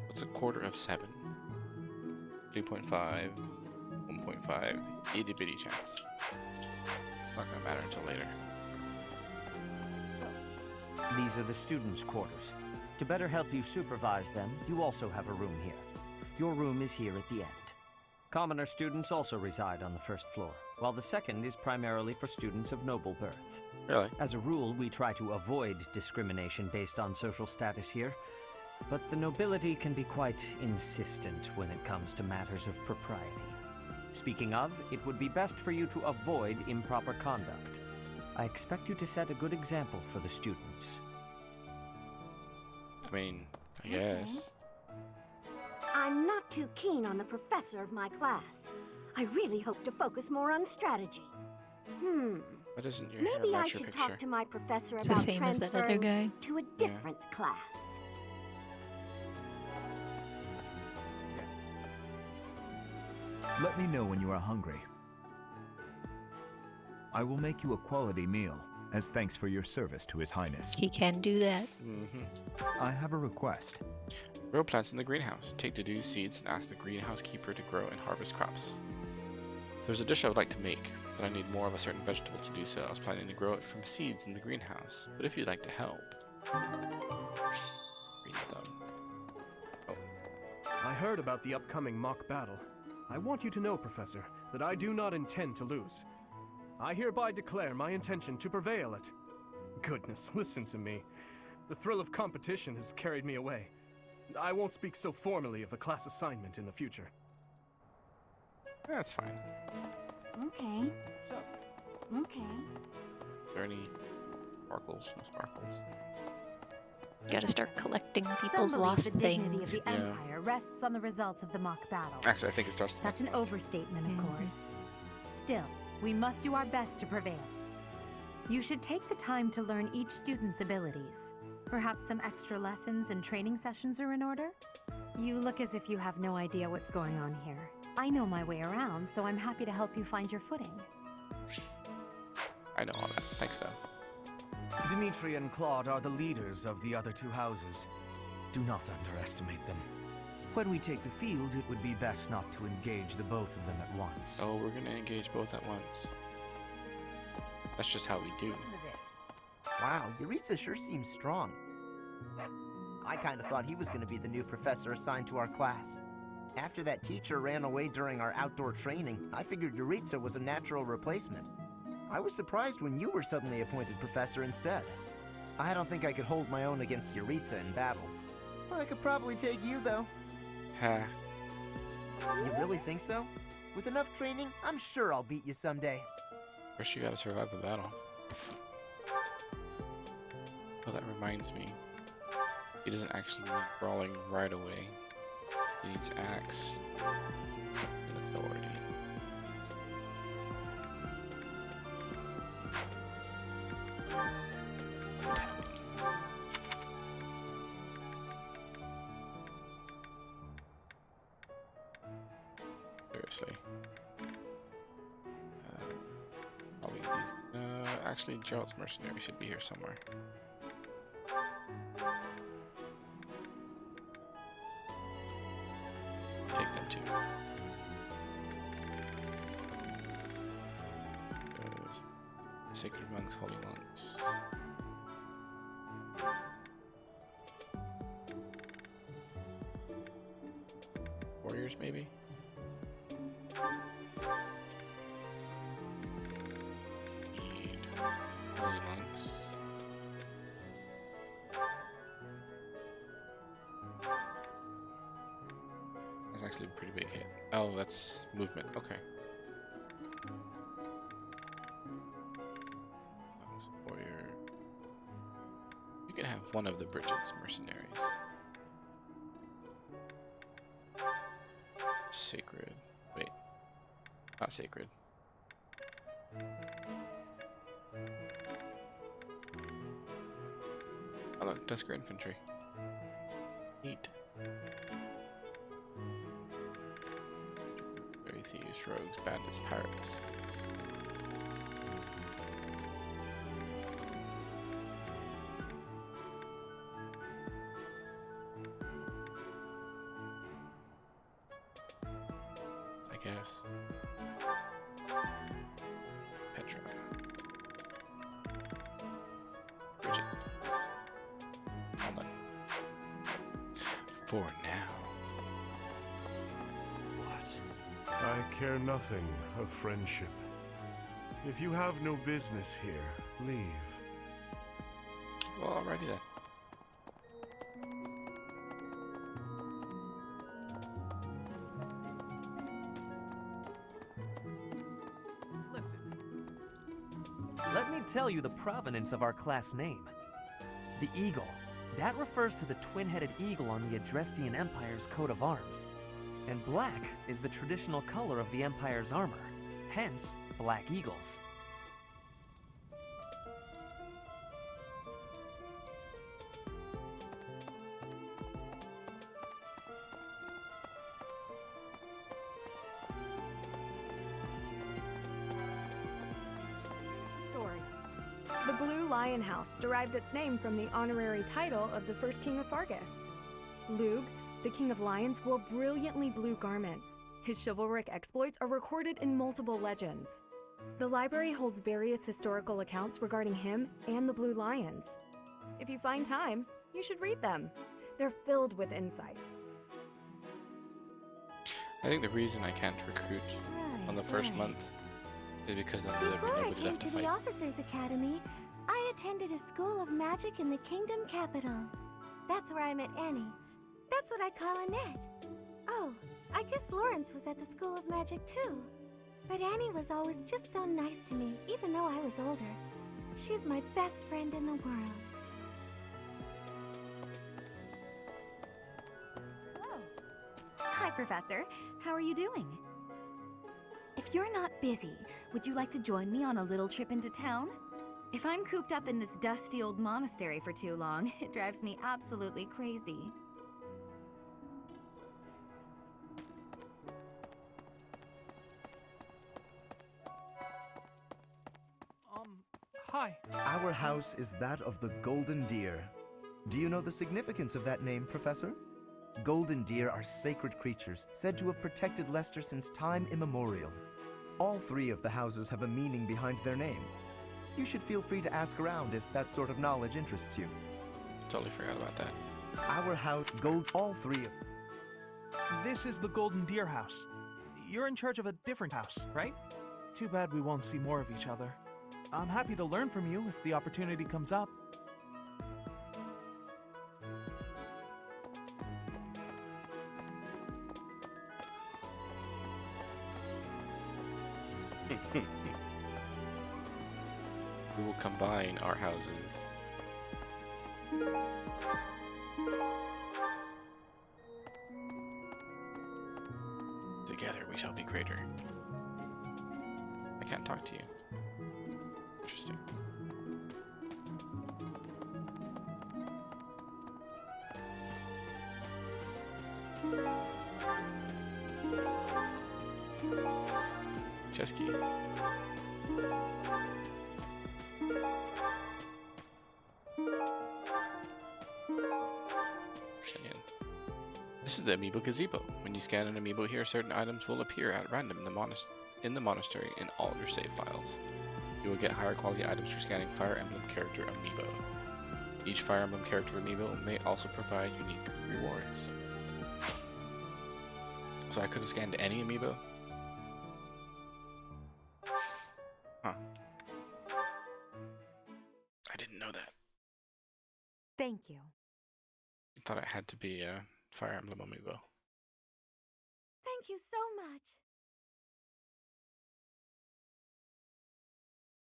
What's a quarter of 7? 3.5. 1.5. Itty bitty chance. It's not gonna matter until later. These are the students' quarters. To better help you supervise them, you also have a room here. Your room is here at the end. Commoner students also reside on the first floor, while the second is primarily for students of noble birth. Really? As a rule, we try to avoid discrimination based on social status here, but the nobility can be quite insistent when it comes to matters of propriety. Speaking of, it would be best for you to avoid improper conduct. I expect you to set a good example for the students. I mean, I guess. I'm not too keen on the professor of my class. I really hope to focus more on strategy. That isn't your Maybe I picture. should talk to my professor It's the about same as that other transferring guy. to a different class. Let me know when you are hungry. I will make you a quality meal, as thanks for your service to His Highness. He can do that. I have a request. Grow plants in the greenhouse. Take deduced seeds and ask the greenhouse keeper to grow and harvest crops. There's a dish I would like to make, but I need more of a certain vegetable to do so. I was planning to grow it from seeds in the greenhouse, but if you'd like to help... Read them. I heard about the upcoming mock battle. I want you to know, Professor, that I do not intend to lose. I hereby declare my intention to prevail at... Goodness, listen to me. The thrill of competition has carried me away. I won't speak so formally of a class assignment in the future. That's fine. Okay. So, Okay. are there any sparkles? No sparkles. Gotta start collecting Some people's believe lost the dignity things. of the Empire rests on the results of the mock battle. Actually, I think it starts. That's an overstatement, of course. Still, we must do our best to prevail. You should take the time to learn each student's abilities. Perhaps some extra lessons and training sessions are in order? You look as if you have no idea what's going on here. I know my way around, so I'm happy to help you find your footing. I know all that. Thanks, though. Dimitri and Claude are the leaders of the other two houses. Do not underestimate them. When we take the field, it would be best not to engage the both of them at once. Oh, we're gonna engage both at once. That's just how we do. Listen to this. Wow, Yuritsa sure seems strong. I kind of thought he was going to be the new professor assigned to our class. After that teacher ran away during our outdoor training, I figured Yuritsa was a natural replacement. I was surprised when you were suddenly appointed professor instead. I don't think I could hold my own against Yuritsa in battle. I could probably take you, though. Ha. You really think so? With enough training, I'm sure I'll beat you someday. First, you gotta survive a battle. Oh, that reminds me. He doesn't actually need brawling right away. He needs axe and authority. Seriously. Probably these. Actually, Gerald's mercenary should be here somewhere. Take them too. Those sacred monks, holy monks. Warriors, maybe? Need holy monks. That's actually a pretty big hit. Oh, that's movement. Okay. Warrior. You can have one of the Bridget's mercenaries. Sacred. Wait. Not sacred. Oh look, Dusker infantry. Neat. Very thieves, rogues, bandits, pirates. I guess. Petra. Bridget. All done. For now. What? I care nothing of friendship. If you have no business here, leave. Well, alrighty then. Listen. Let me tell you the provenance of our class name. The eagle. That refers to the twin-headed eagle on the Adrestian Empire's coat of arms. And black is the traditional color of the Empire's armor. Hence, black eagles. Story. The Blue Lion House derived its name from the honorary title of the first king of Fargus. Lug, the king of lions, wore brilliantly blue garments. His chivalric exploits are recorded in multiple legends. The library holds various historical accounts regarding him and the Blue Lions. If you find time, you should read them. They're filled with insights. I think the reason I can't recruit on the first month Is it because then there'd be Before I nobody came left to to the fight? Officers Academy, I attended a school of magic in the kingdom capital. That's where I met Annie. That's what I call Annette. Oh, I guess Lawrence was at the School of Magic too. But Annie was always just so nice to me, even though I was older. She's my best friend in the world. Hello. Hi, Professor. How are you doing? If you're not busy, would you like to join me on a little trip into town? If I'm cooped up in this dusty old monastery for too long, it drives me absolutely crazy. Hi. Our house is that of the Golden Deer. Do you know the significance of that name, Professor? Golden deer are sacred creatures, said to have protected Leicester since time immemorial. All three of the houses have a meaning behind their name. You should feel free to ask around if that sort of knowledge interests you. Totally forgot about that. Our house, all three of... This is the Golden Deer House. You're in charge of a different house, right? Too bad we won't see more of each other. I'm happy to learn from you if the opportunity comes up. We will combine our houses. Together we shall be greater. I can't talk to you. Interesting. Chess key. This is the amiibo gazebo. When you scan an amiibo here, certain items will appear at random in the monastery in all your save files. You will get higher quality items for scanning Fire Emblem character amiibo. Each Fire Emblem character amiibo may also provide unique rewards. So I could have scanned any amiibo? Huh. I didn't know that. Thank you. I thought it had to be a Fire Emblem amiibo. Thank you so much.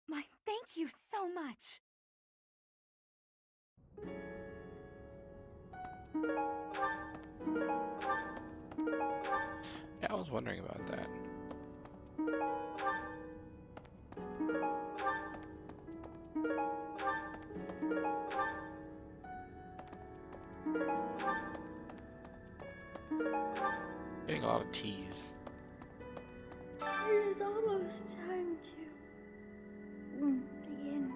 Why, thank you so much. Yeah, I was wondering about that. Getting a lot of T's. It is almost time to begin.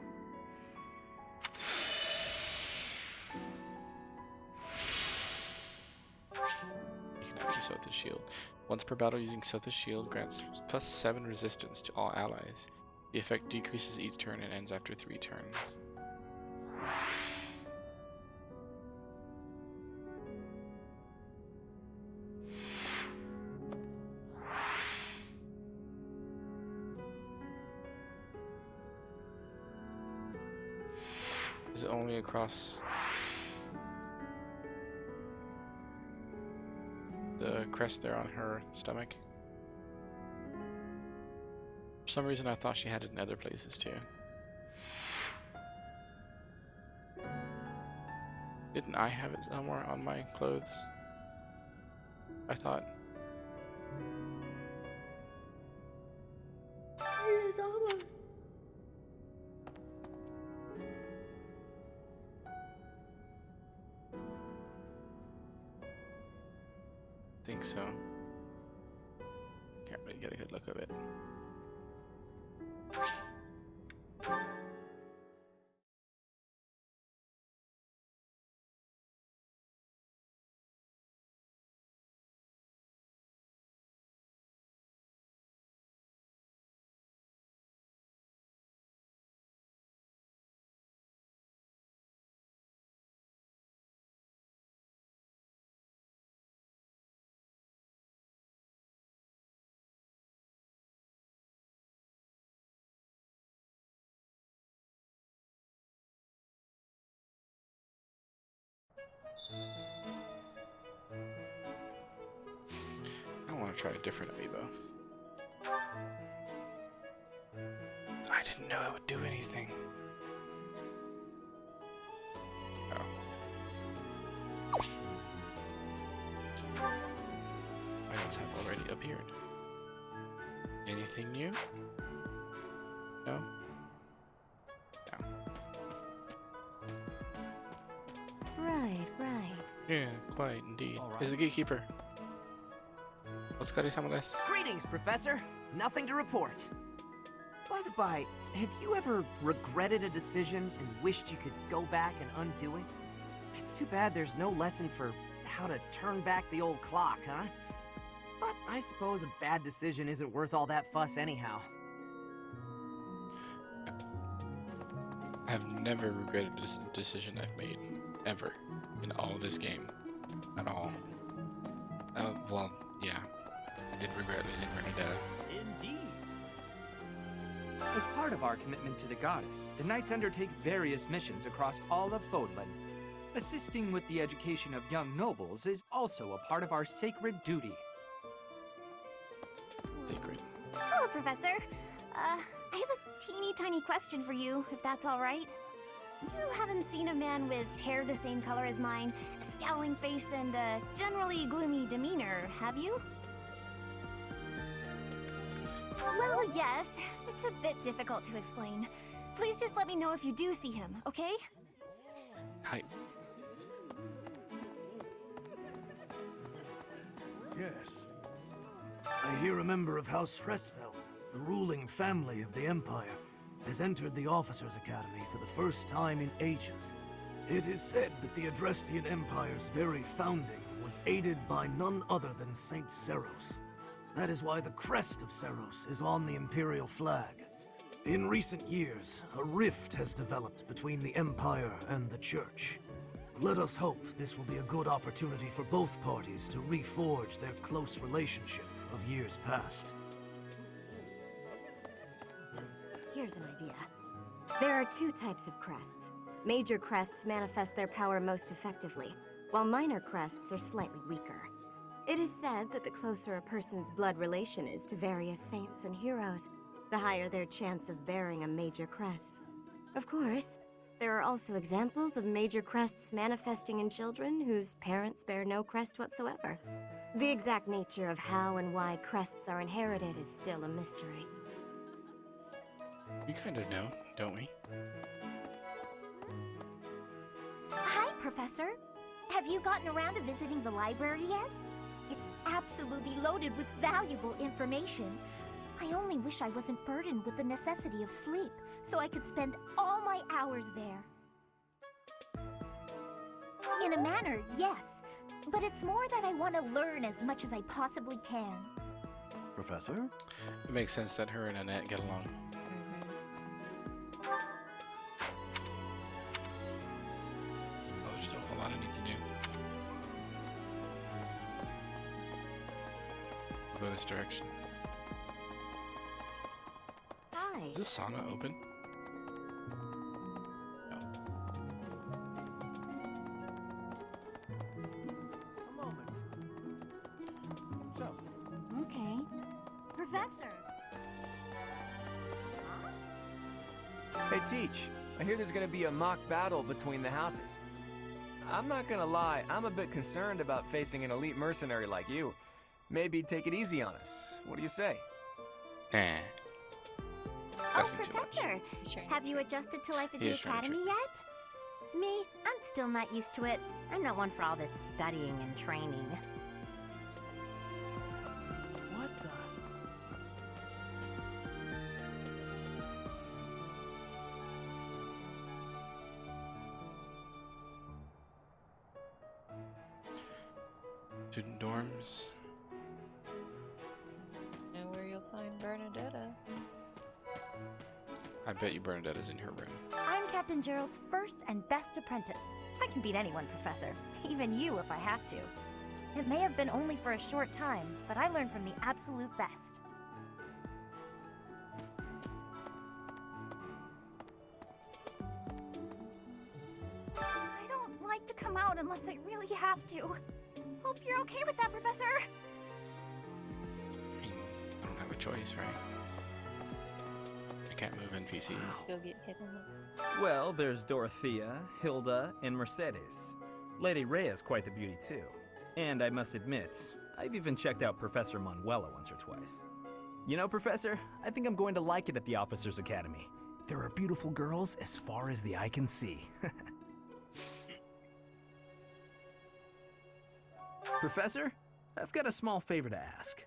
You can now use Sothis shield. Once per battle, using Sothis shield grants +7 resistance to all allies. The effect decreases each turn and ends after 3 turns. Is it only across the crest there on her stomach? For some reason I thought she had it in other places too. Didn't I have it somewhere on my clothes? I thought. It is almost. Think so. Can't really get a good look of it. try a different amiibo. I didn't know it would do anything. Oh. Items have already appeared. Anything new? No? No. Right, right. Yeah, quite indeed. Is the gatekeeper. Greetings, Professor. Nothing to report. By the by, have you ever regretted a decision and wished you could go back and undo it? It's too bad there's no lesson for how to turn back the old clock, huh? But I suppose a bad decision isn't worth all that fuss anyhow. I've never regretted this decision I've made, ever, in all of this game, at all. Well, yeah, I did regret losing Bernadetta. Indeed. As part of our commitment to the goddess, the Knights undertake various missions across all of Fodlan. Assisting with the education of young nobles is also a part of our sacred duty. Sacred. Hello, Professor. I have a teeny tiny question for you, if that's all right. You haven't seen a man with hair the same color as mine, a scowling face, and a generally gloomy demeanor, have you? Well, yes. It's a bit difficult to explain. Please just let me know if you do see him, okay? Hi. Yes. I hear a member of House Fresfeld, the ruling family of the Empire, has entered the Officers' Academy for the first time in ages. It is said that the Adrestian Empire's very founding was aided by none other than Saint Seiros. That is why the crest of Seiros is on the Imperial flag. In recent years, a rift has developed between the Empire and the Church. Let us hope this will be a good opportunity for both parties to reforge their close relationship of years past. Here's an idea. There are two types of crests. Major crests manifest their power most effectively, while minor crests are slightly weaker. It is said that the closer a person's blood relation is to various saints and heroes, the higher their chance of bearing a major crest. Of course, there are also examples of major crests manifesting in children whose parents bear no crest whatsoever. The exact nature of how and why crests are inherited is still a mystery. We kind of know, don't we? Hi, Professor. Have you gotten around to visiting the library yet? It's absolutely loaded with valuable information. I only wish I wasn't burdened with the necessity of sleep, so I could spend all my hours there. In a manner, yes. But it's more that I want to learn as much as I possibly can. Professor? It makes sense that her and Annette get along. Oh, there's still a whole lot I need to do. We'll go this direction. Hi. Is this sauna open? No. A moment. So. Okay. Professor! Hey, Teach. I hear there's gonna be a mock battle between the houses. I'm not gonna lie, I'm a bit concerned about facing an elite mercenary like you. Maybe take it easy on us. What do you say? Oh, Professor! Have you adjusted to life at the Academy yet? Me? I'm still not used to it. I'm not one for all this studying and training. What the? Student dorms. Know where you'll find Bernadetta. I bet you Bernadetta's in her room. I'm Captain Gerald's first and best apprentice. I can beat anyone, Professor. Even you if I have to. It may have been only for a short time, but I learned from the absolute best. I don't like to come out unless I really have to. Hope you're okay with that, Professor. a choice, right? I can't move NPCs. Still get hit in the... Well, there's Dorothea, Hilda, and Mercedes. Lady Rhea's quite the beauty too. And I must admit, I've even checked out Professor Manuela once or twice. You know, Professor, I think I'm going to like it at the Officers' Academy. There are beautiful girls as far as the eye can see. Professor, I've got a small favor to ask.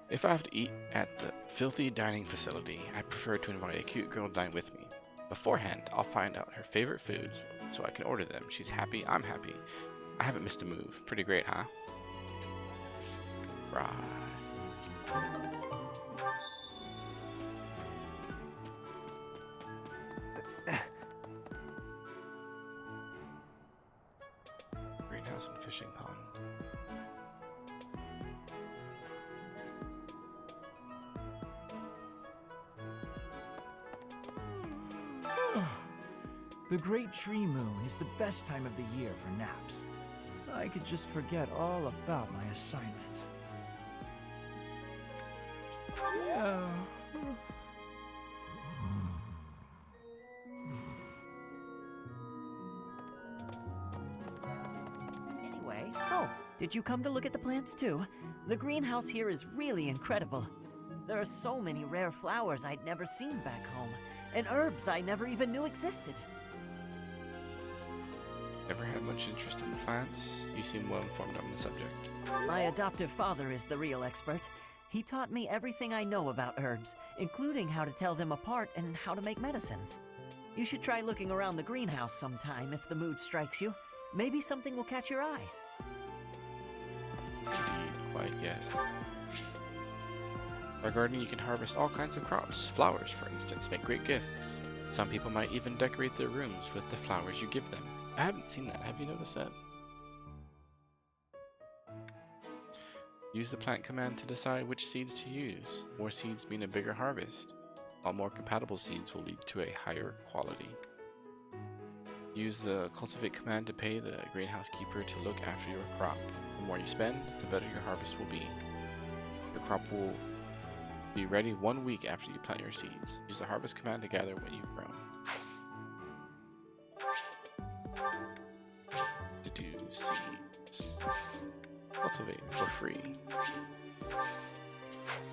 If I have to eat at the filthy dining facility, I prefer to invite a cute girl to dine with me. Beforehand, I'll find out her favorite foods so I can order them. She's happy, I'm happy. I haven't missed a move. Pretty great, huh? Right. Greenhouse and fishing pond. The Great Tree Moon is the best time of the year for naps. I could just forget all about my assignment. Yeah. Anyway, did you come to look at the plants too? The greenhouse here is really incredible. There are so many rare flowers I'd never seen back home, and herbs I never even knew existed. Never had much interest in plants? You seem well informed on the subject. My adoptive father is the real expert. He taught me everything I know about herbs, including how to tell them apart and how to make medicines. You should try looking around the greenhouse sometime if the mood strikes you. Maybe something will catch your eye. Indeed, quite yes. By gardening, you can harvest all kinds of crops. Flowers, for instance, make great gifts. Some people might even decorate their rooms with the flowers you give them. I haven't seen that. Have you noticed that? Use the plant command to decide which seeds to use. More seeds mean a bigger harvest, while more compatible seeds will lead to a higher quality. Use the cultivate command to pay the greenhouse keeper to look after your crop. The more you spend, the better your harvest will be. Your crop will be ready 1 week after you plant your seeds. Use the harvest command to gather what you've grown. To do seeds. Cultivate for free.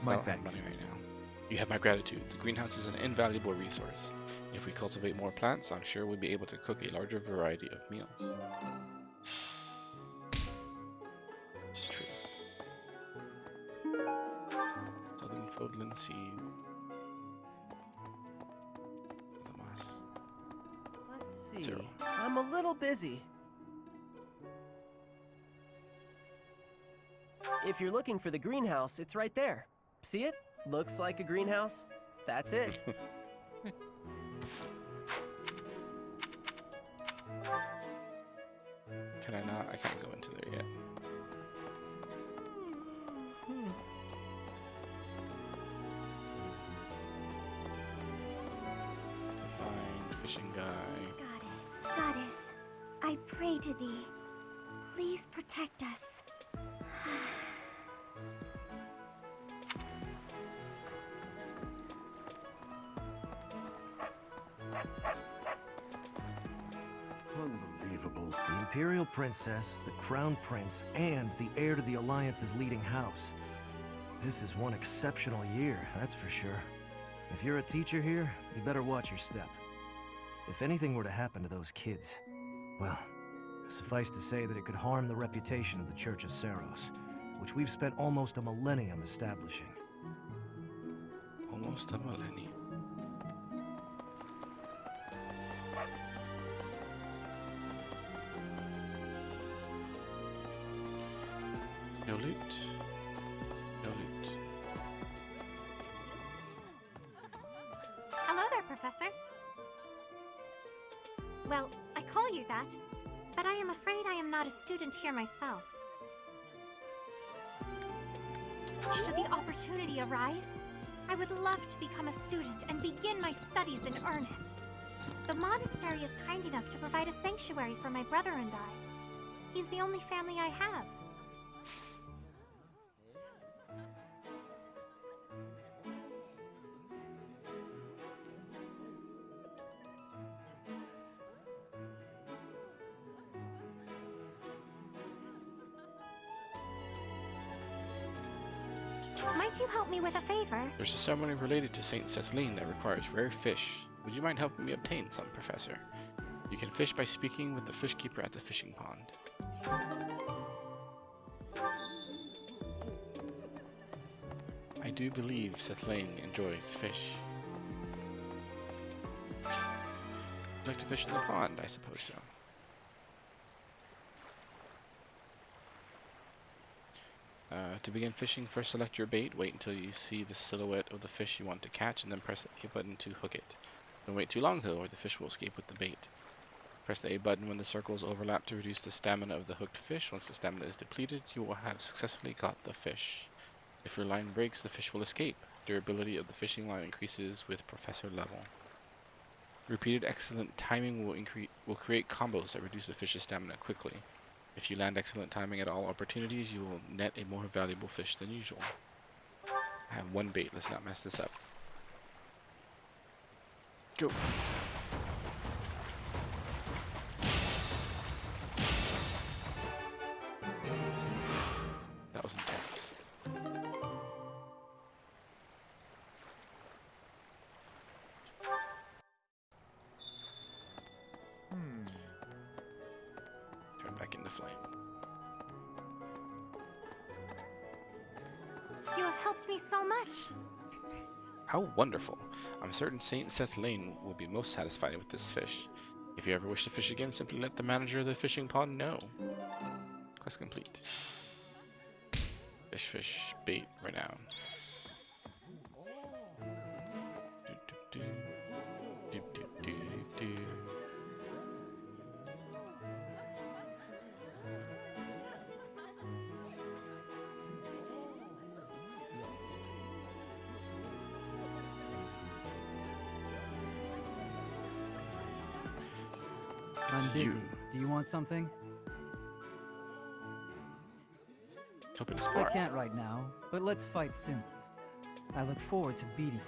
My I don't have thanks. money right now. You have my gratitude. The greenhouse is an invaluable resource. If we cultivate more plants, I'm sure we'll be able to cook a larger variety of meals. It's true. Southern Fodland seed. Let's see. 0. I'm a little busy. If you're looking for the greenhouse, it's right there. See it? Looks like a greenhouse. That's it. Can I not? I can't go into there yet. Define fishing guy. Goddess, I pray to thee. Please protect us. Unbelievable. The Imperial Princess, the Crown Prince, and the heir to the Alliance's leading house. This is one exceptional year, that's for sure. If you're a teacher here, you better watch your step. If anything were to happen to those kids, well, suffice to say that it could harm the reputation of the Church of Seiros, which we've spent almost a millennium establishing. Almost a millennium. No loot. No loot. Hello there, Professor. Well, I call you that, but I am afraid I am not a student here myself. Should the opportunity arise, I would love to become a student and begin my studies in earnest. The monastery is kind enough to provide a sanctuary for my brother and I. He's the only family I have. Might you help me with a favor? There's a ceremony related to Saint Sethlene that requires rare fish. Would you mind helping me obtain some, Professor? You can fish by speaking with the fish keeper at the fishing pond. I do believe Sethlane enjoys fish. Would you like to fish in the pond? I suppose so. To begin fishing, first select your bait, wait until you see the silhouette of the fish you want to catch, and then press the A button to hook it. Don't wait too long though, or the fish will escape with the bait. Press the A button when the circles overlap to reduce the stamina of the hooked fish. Once the stamina is depleted, you will have successfully caught the fish. If your line breaks, the fish will escape. Durability of the fishing line increases with professor level. Repeated excellent timing will create combos that reduce the fish's stamina quickly. If you land excellent timing at all opportunities, you will net a more valuable fish than usual. I have one bait, let's not mess this up. Go! That was intense. Turn back into flame. You have helped me so much. How wonderful! I'm certain Saint Sethlane will be most satisfied with this fish. If you ever wish to fish again, simply let the manager of the fishing pond know. Quest complete. Fish, bait, renown. I'm busy. Do you want something? I can't right now, but let's fight soon. I look forward to beating you.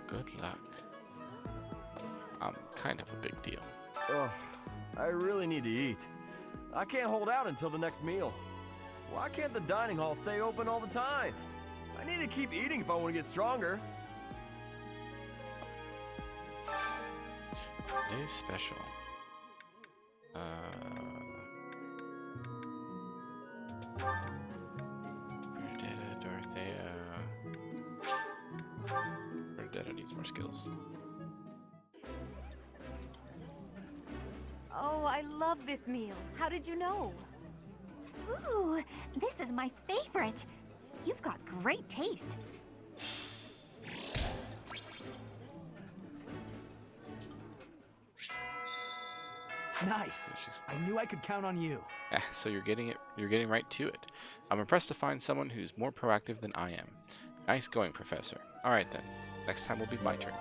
Good luck. I'm kind of a big deal. Ugh, I really need to eat. I can't hold out until the next meal. Why can't the dining hall stay open all the time? I need to keep eating if I want to get stronger. Today's special. Bernadetta needs more skills. Oh, I love this meal. How did you know? Ooh, this is my favorite. You've got great taste. Nice. I knew I could count on you. Yeah, so you're getting right to it. I'm impressed to find someone who's more proactive than I am. Nice going, Professor. Alright then, next time will be my turn.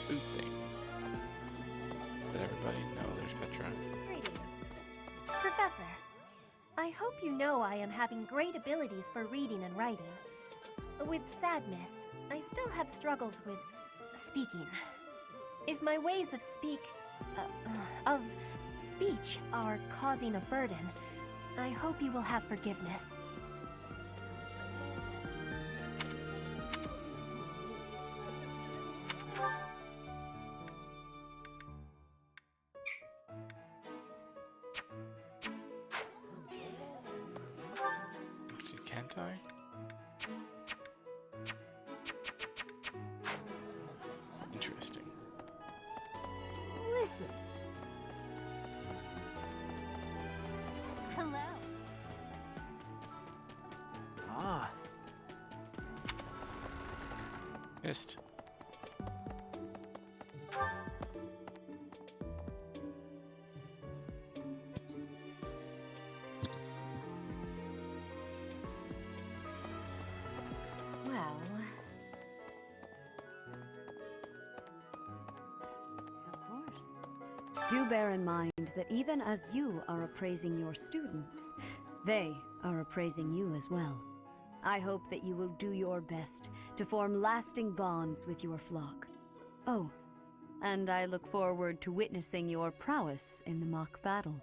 Food things. Let everybody know there's Petra. Greetings. Professor, I hope you know I am having great abilities for reading and writing. With sadness, I still have struggles with speaking. If my ways of speech are causing a burden, I hope you will have forgiveness. Can't I? Interesting. Listen. Hello. Ah. Missed. Well... Of course. Do bear in mind that even as you are appraising your students, they are appraising you as well. I hope that you will do your best to form lasting bonds with your flock. Oh, and I look forward to witnessing your prowess in the mock battle.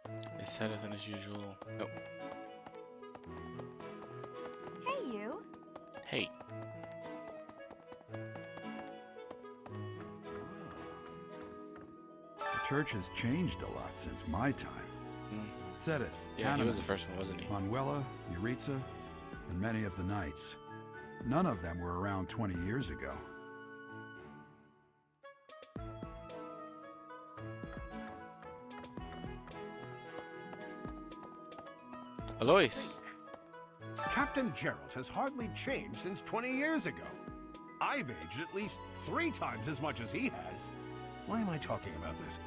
I Sothis than as usual. Nope. Hey, you. Hey. The church has changed a lot since my time. Sothis, Yeah, he Hanneman, was the first one, wasn't he? Manuela, Yuritsa, and many of the knights. None of them were around 20 years ago. Alois! Captain Gerald has hardly changed since 20 years ago. I've aged at least 3 times as much as he has. Why am I talking about this?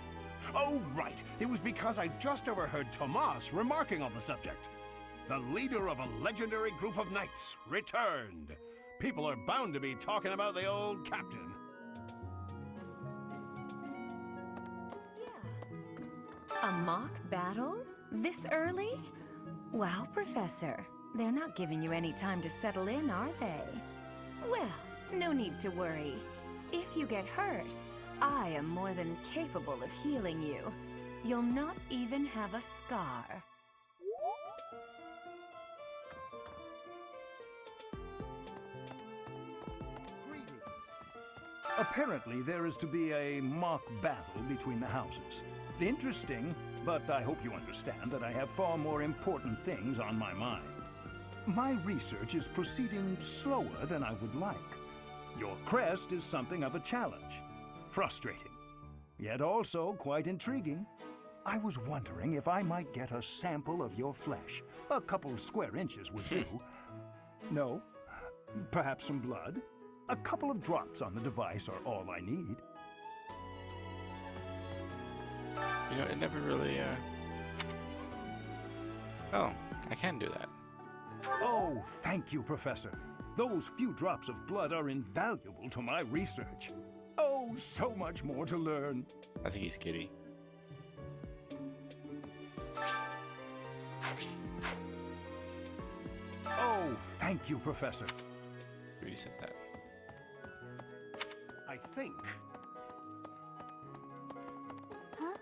Oh, right. It was because I just overheard Tomas remarking on the subject. The leader of a legendary group of knights returned. People are bound to be talking about the old captain. A mock battle? This early? Wow, Professor. They're not giving you any time to settle in, are they? Well, no need to worry. If you get hurt, I am more than capable of healing you. You'll not even have a scar. Apparently, there is to be a mock battle between the houses. Interesting, but I hope you understand that I have far more important things on my mind. My research is proceeding slower than I would like. Your crest is something of a challenge. Frustrating, yet also quite intriguing. I was wondering if I might get a sample of your flesh. A couple square inches would do. No? Perhaps some blood? A couple of drops on the device are all I need. You know, it never really, Oh, I can do that. Oh, thank you, Professor. Those few drops of blood are invaluable to my research. Oh, so much more to learn. I think he's kidding. Oh, thank you, Professor. Reset that. I think. Huh?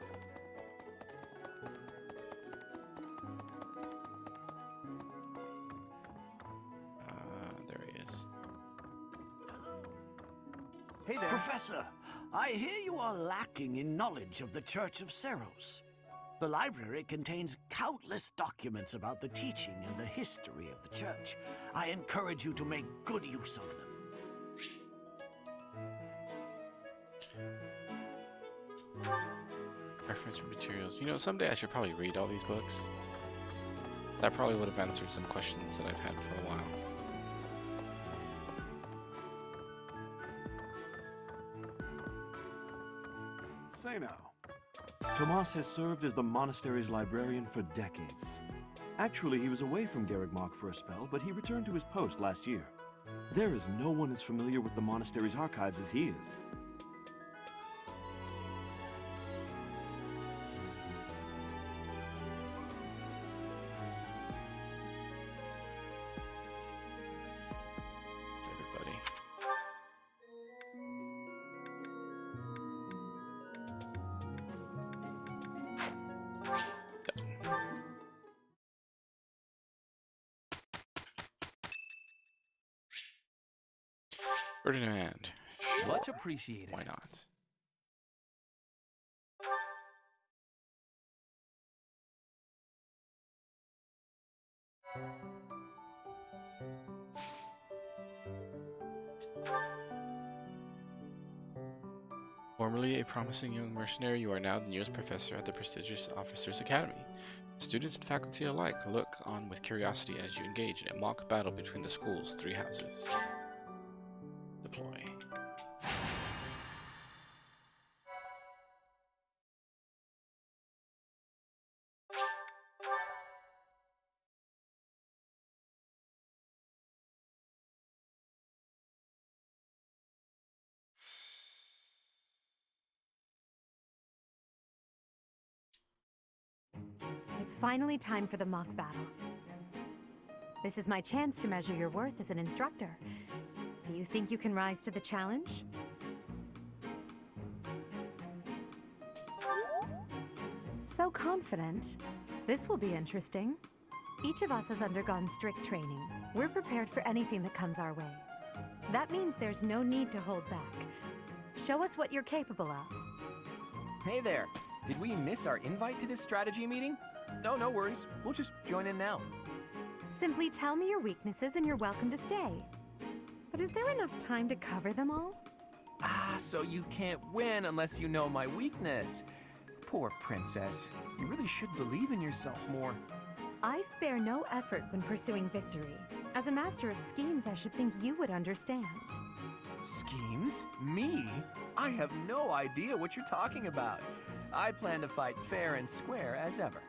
There he is. Hey there. Professor, I hear you are lacking in knowledge of the Church of Seiros. The library contains countless documents about the teaching and the history of the church. I encourage you to make good use of them. Reference for materials. You know, someday I should probably read all these books. That probably would have answered some questions that I've had for a while. Say now, Tomas has served as the monastery's librarian for decades. Actually, he was away from Garreg Mach for a spell, but he returned to his post last year. There is no one as familiar with the monastery's archives as he is. Everybody. Ferdinand. Sure. Much appreciated. Why not? Formerly a promising young mercenary, you are now the newest professor at the prestigious Officers' Academy. Students and faculty alike look on with curiosity as you engage in a mock battle between the school's 3 houses. Deploy. It's finally time for the mock battle. This is my chance to measure your worth as an instructor. Do you think you can rise to the challenge? So confident. This will be interesting. Each of us has undergone strict training. We're prepared for anything that comes our way. That means there's no need to hold back. Show us what you're capable of. Hey there. Did we miss our invite to this strategy meeting? No, no worries. We'll just join in now. Simply tell me your weaknesses and you're welcome to stay. But is there enough time to cover them all? Ah, so you can't win unless you know my weakness. Poor princess. You really should believe in yourself more. I spare no effort when pursuing victory. As a master of schemes, I should think you would understand. Schemes? Me? I have no idea what you're talking about. I plan to fight fair and square as ever.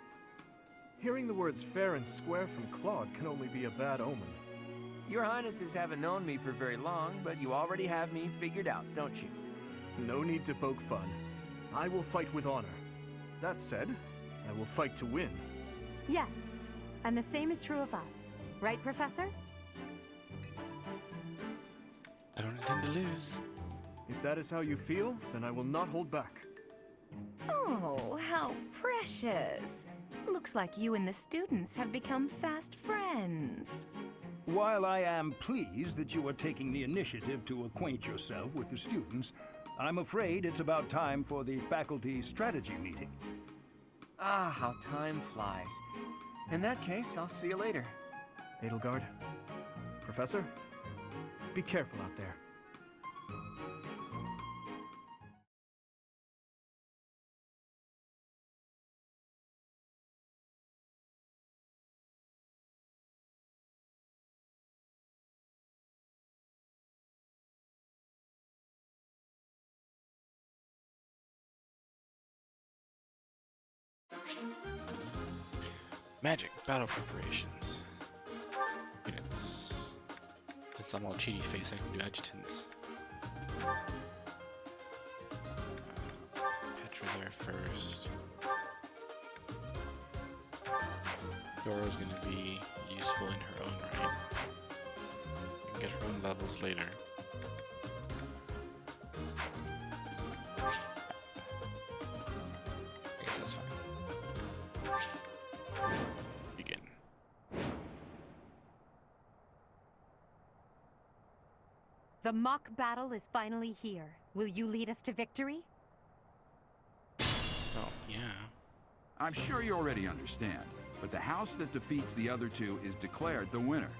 Hearing the words fair and square from Claude can only be a bad omen. Your Highnesses haven't known me for very long, but you already have me figured out, don't you? No need to poke fun. I will fight with honor. That said, I will fight to win. Yes, and the same is true of us. Right, Professor? I don't intend to lose. If that is how you feel, then I will not hold back. Oh, how precious. Looks like you and the students have become fast friends. While I am pleased that you are taking the initiative to acquaint yourself with the students, I'm afraid it's about time for the faculty strategy meeting. Ah, how time flies. In that case, I'll see you later. Edelgard, Professor, be careful out there. Magic battle preparations. Units. Since I'm all cheaty face, I can do adjutants. Petra there first. Doro's gonna be useful in her own right. You can get her own levels later. I guess that's fine. Begin. The mock battle is finally here. Will you lead us to victory? Oh, yeah. I'm sure you already understand, but the house that defeats the other two is declared the winner.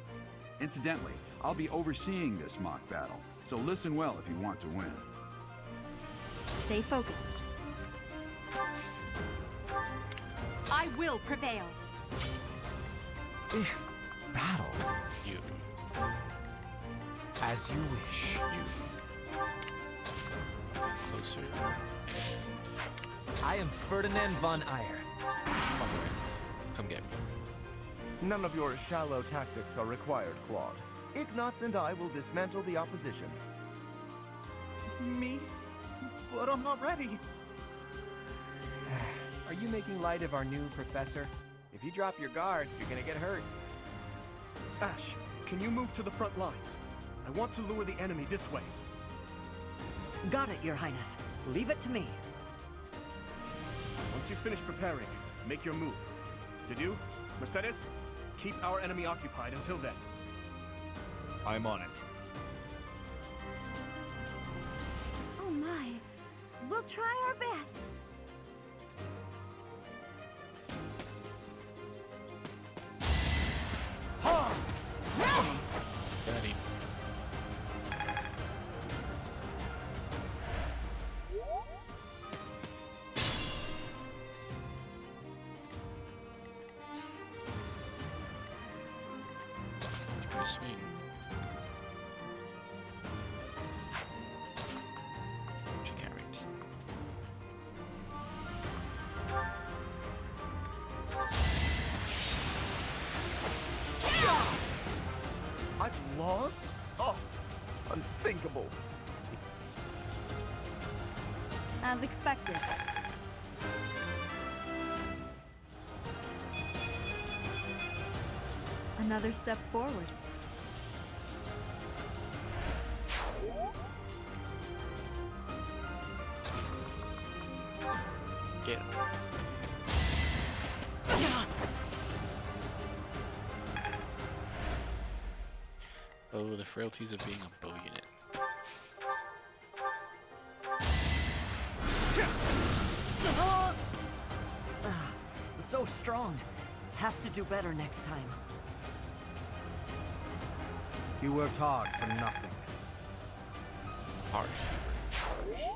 Incidentally, I'll be overseeing this mock battle, so listen well if you want to win. Stay focused. I will prevail. Battle. You. As you wish. You. Closer. I am Ferdinand von Eyre. Come get me. None of your shallow tactics are required, Claude. Ignatz and I will dismantle the opposition. Me? But I'm not ready. Are you making light of our new professor? If you drop your guard, you're gonna get hurt. Ash, can you move to the front lines? I want to lure the enemy this way. Got it, Your Highness. Leave it to me. Once you finish preparing, make your move. Did you, Mercedes? Keep our enemy occupied until then. I'm on it. Oh my. We'll try our best. Daddy. Pretty sweet. She can't reach. I've lost? Oh, unthinkable. As expected. Another step forward. Get him. frailties of being a bow unit. So strong. Have to do better next time. You worked hard for nothing. Harsh. Harsh.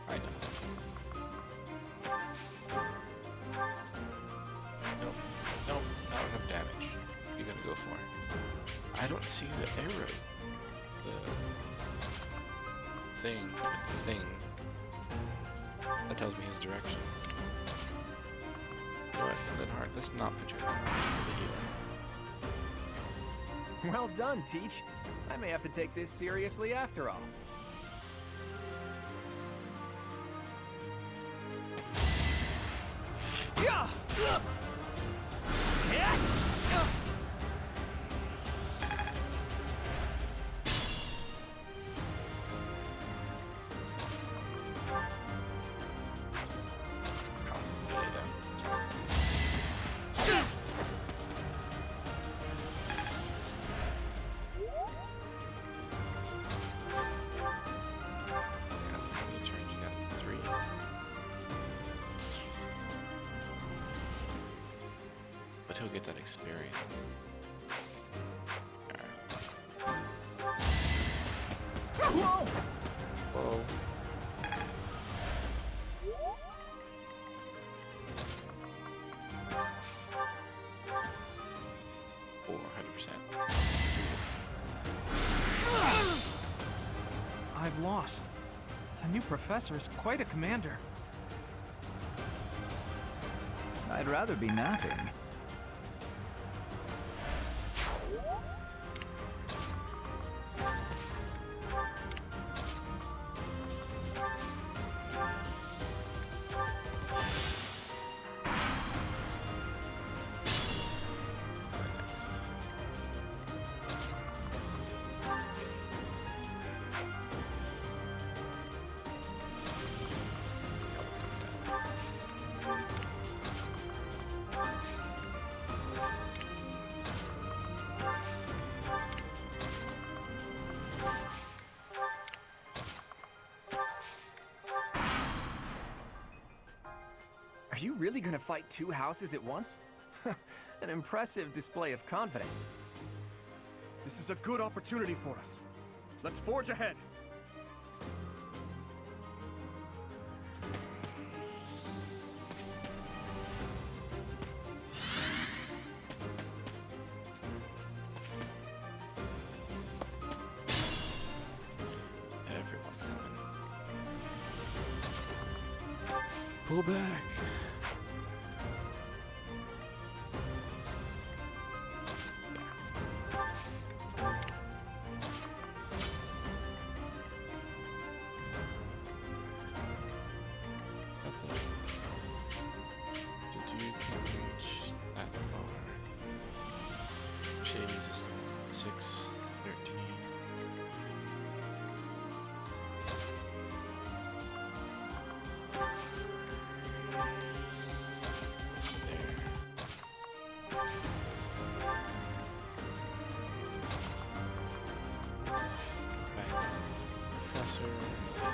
I know. Nope. Nope. Not enough damage. You're gonna go for it. I don't see the arrow. The thing. That tells me his direction. You know what? Then hard. Let's not put your armor for the healer. Well done, Teach. I may have to take this seriously after all. He'll get that experience. Whoa! Whoa. I've lost. The new professor is quite a commander. I'd rather be napping. Are you really gonna fight two houses at once? An impressive display of confidence. This is a good opportunity for us. Let's forge ahead. Everyone's coming. Pull back.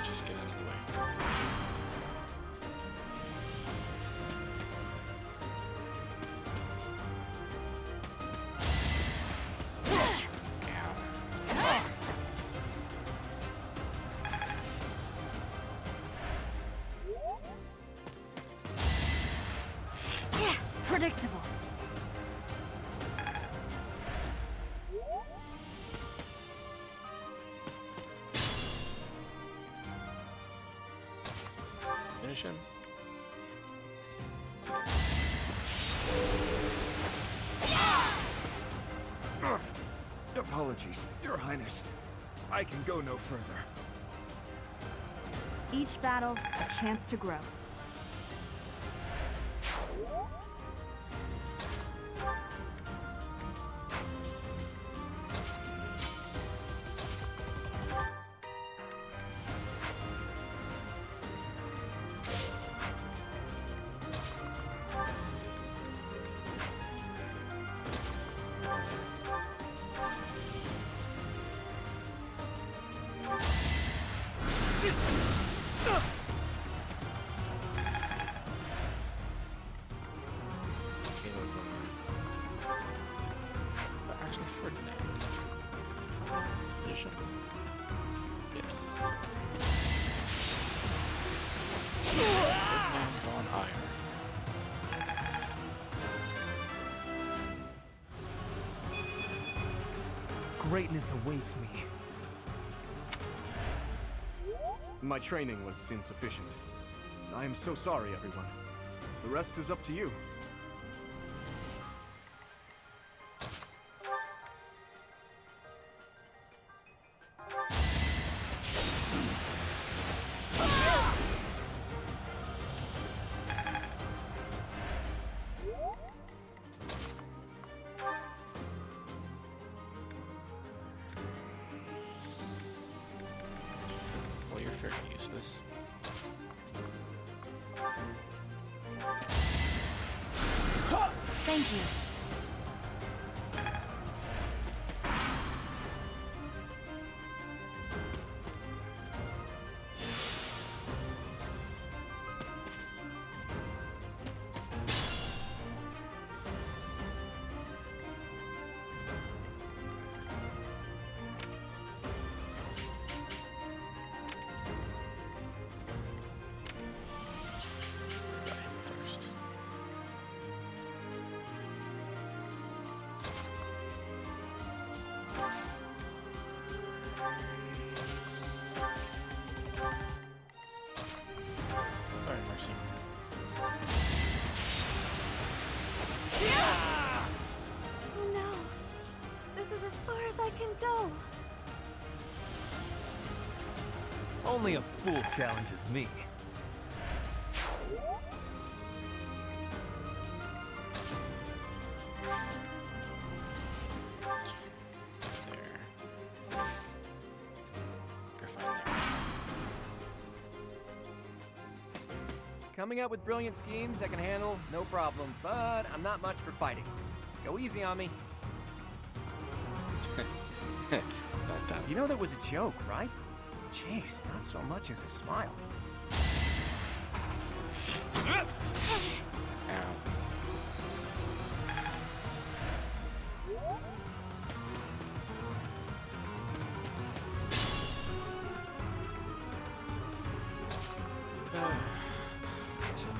Just get out of the way. Predictable. Finish him. Apologies, Your Highness. I can go no further. Each battle, a chance to grow. position? Yes. Woodman von Ire. Greatness awaits me. My training was insufficient. I am so sorry, everyone. The rest is up to you. Well, you're fairly useless. Thank you. Got him first. Sorry, Mercy. Oh no. This is as far as I can go. Only a fool challenges me. There. You're fine there. Coming up with brilliant schemes I can handle, no problem, but I'm not much for fighting. Go easy on me. Not that. You know that was a joke, right? Jeez, not so much as a smile. Ow. So, I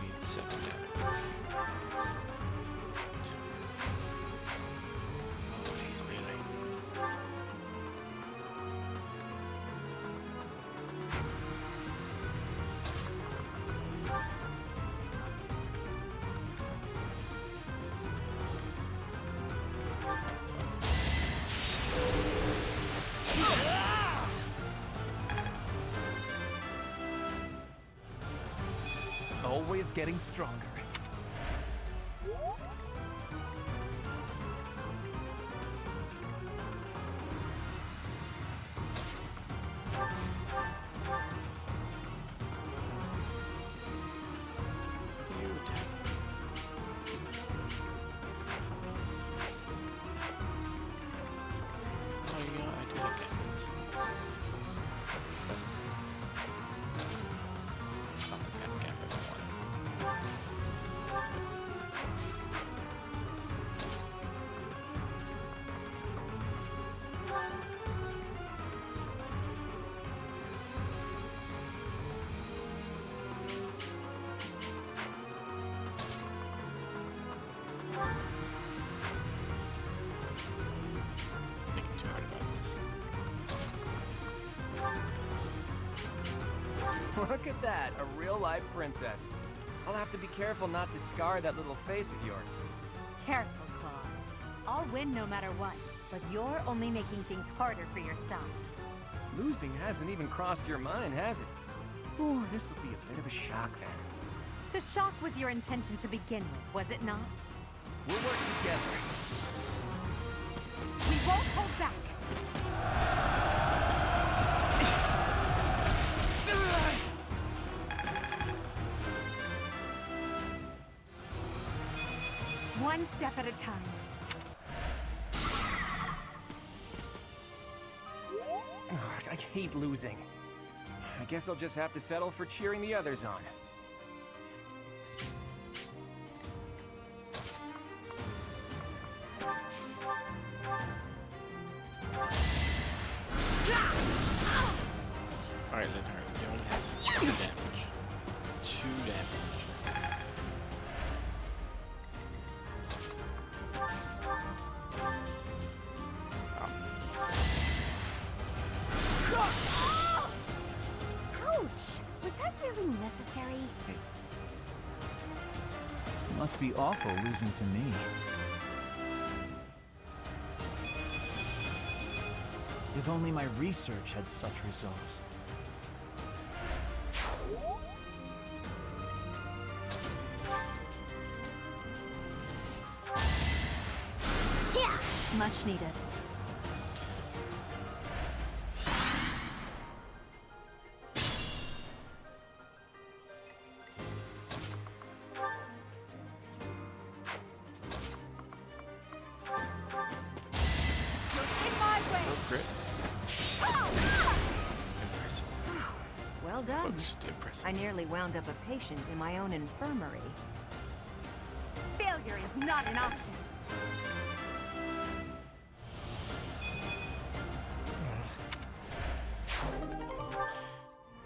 need 7 damage. Oh, he's melee. Always getting stronger. Oh, you know, I do like this. It's not the kind of gambit I want. Thinking too hard about this. Look at that, a real-life princess. I'll have to be careful not to scar that little face of yours. Careful, Claude. I'll win no matter what, but you're only making things harder for yourself. Losing hasn't even crossed your mind, has it? Ooh, this will be a bit of a shock then. To shock was your intention to begin with, was it not? We'll work together. We won't hold back. One step at a time. Ugh, I hate losing. I guess I'll just have to settle for cheering the others on. Alright, Linhart, you only have 2 damage. 2 damage. Ouch! Was that really necessary? Must be awful losing to me. If only my research had such results. Yeah! Much needed. Well done. Most impressive. I nearly wound up a patient in my own infirmary. Failure is not an option.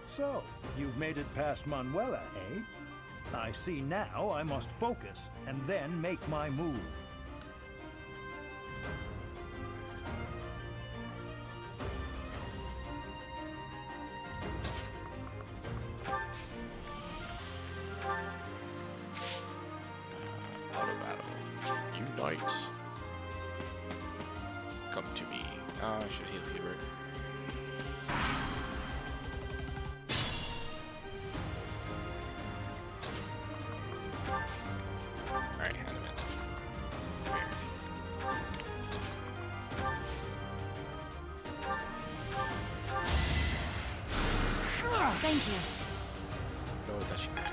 So, you've made it past Manuela, eh? I see now I must focus and then make my move. Auto battle. Unite. Come to me. I should heal Hubert. Alright, hand him in. Come here. Thank you. No, that she knows.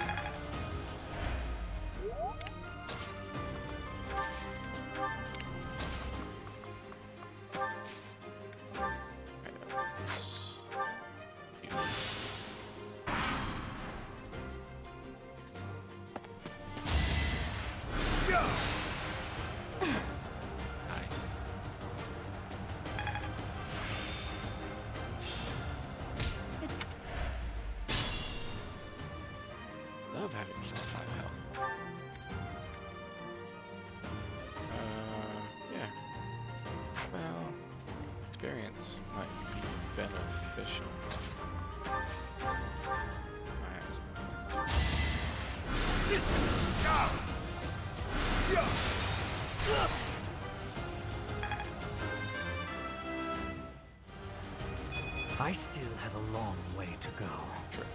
Nice. Love having +5 health. Yeah. Well, experience might be beneficial. I still have a long way to go. Sure.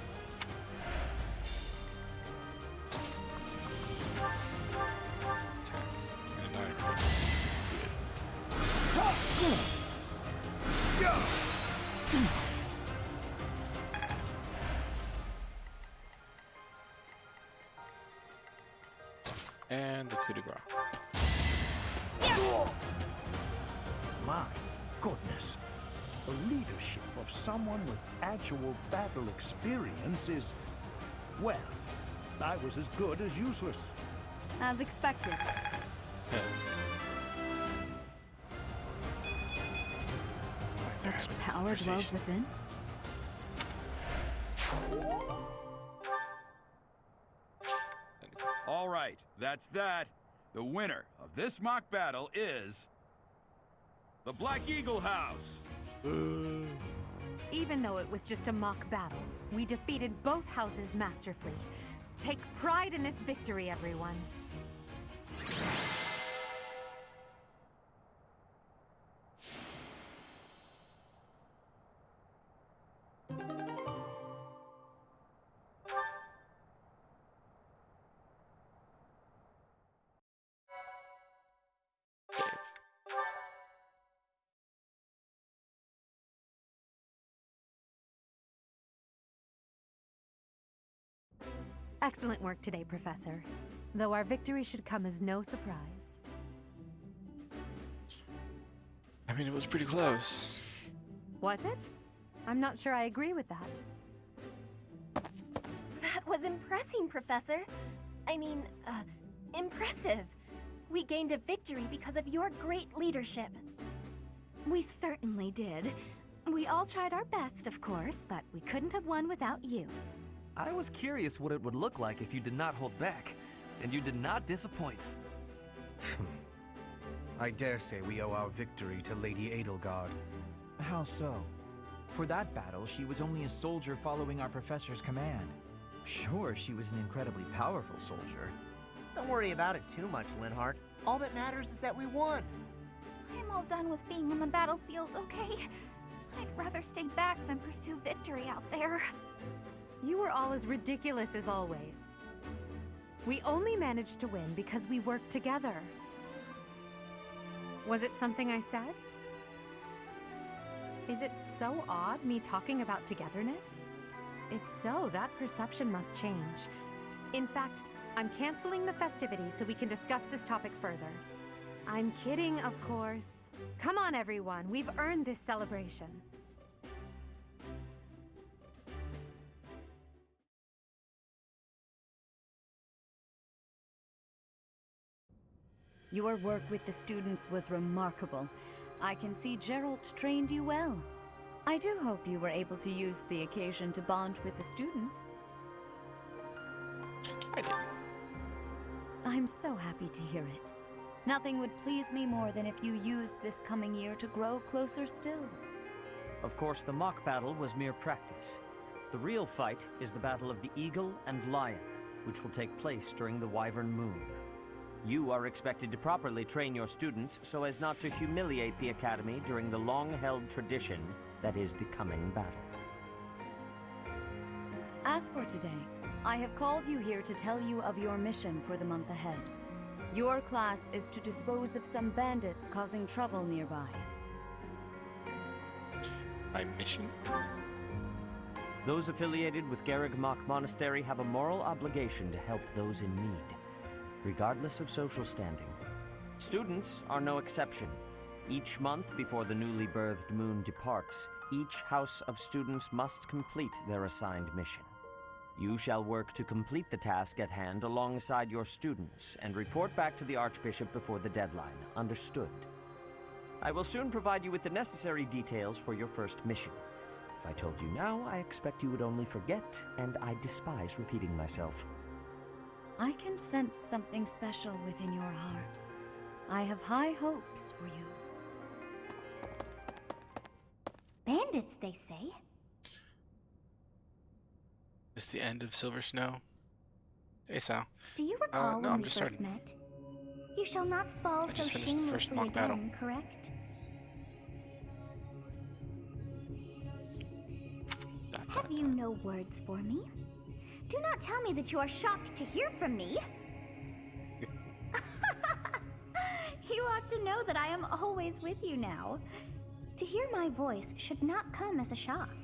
And and the coup de grace. My goodness. The leadership of someone with actual battle experience is, well, I was as good as useless. As expected. Such power dwells within. All right, that's that. The winner of this mock battle is the Black Eagle House. Even though it was just a mock battle, we defeated both houses masterfully. Take pride in this victory, everyone. Excellent work today, Professor. Though our victory should come as no surprise. I mean, it was pretty close. Was it? I'm not sure I agree with that. That was impressive, Professor. I mean, impressive. We gained a victory because of your great leadership. We certainly did. We all tried our best, of course, but we couldn't have won without you. I was curious what it would look like if you did not hold back, and you did not disappoint. I dare say we owe our victory to Lady Edelgard. How so? For that battle, she was only a soldier following our professor's command. Sure, she was an incredibly powerful soldier. Don't worry about it too much, Linhardt. All that matters is that we won. I'm all done with being on the battlefield, okay? I'd rather stay back than pursue victory out there. You were all as ridiculous as always. We only managed to win because we worked together. Was it something I said? Is it so odd, me talking about togetherness? If so, that perception must change. In fact, I'm canceling the festivities so we can discuss this topic further. I'm kidding, of course. Come on, everyone. We've earned this celebration. Your work with the students was remarkable. I can see Geralt trained you well. I do hope you were able to use the occasion to bond with the students. I did. I'm so happy to hear it. Nothing would please me more than if you used this coming year to grow closer still. Of course, the mock battle was mere practice. The real fight is the Battle of the Eagle and Lion, which will take place during the Wyvern Moon. You are expected to properly train your students so as not to humiliate the Academy during the long-held tradition that is the coming battle. As for today, I have called you here to tell you of your mission for the month ahead. Your class is to dispose of some bandits causing trouble nearby. My mission? Those affiliated with Garreg Mach Monastery have a moral obligation to help those in need, regardless of social standing. Students are no exception. Each month before the newly birthed moon departs, each house of students must complete their assigned mission. You shall work to complete the task at hand alongside your students and report back to the Archbishop before the deadline. Understood? I will soon provide you with the necessary details for your first mission. If I told you now, I expect you would only forget, and I despise repeating myself. I can sense something special within your heart. I have high hopes for you. Bandits, they say. It's the end of Silver Snow. Hey, Sal. Do you recall no, when I'm we just first starting. met? You shall not fall so just finished the first shamelessly mock battle. again, correct? Have you no words for me? Do not tell me that you are shocked to hear from me. You ought to know that I am always with you now. To hear my voice should not come as a shock.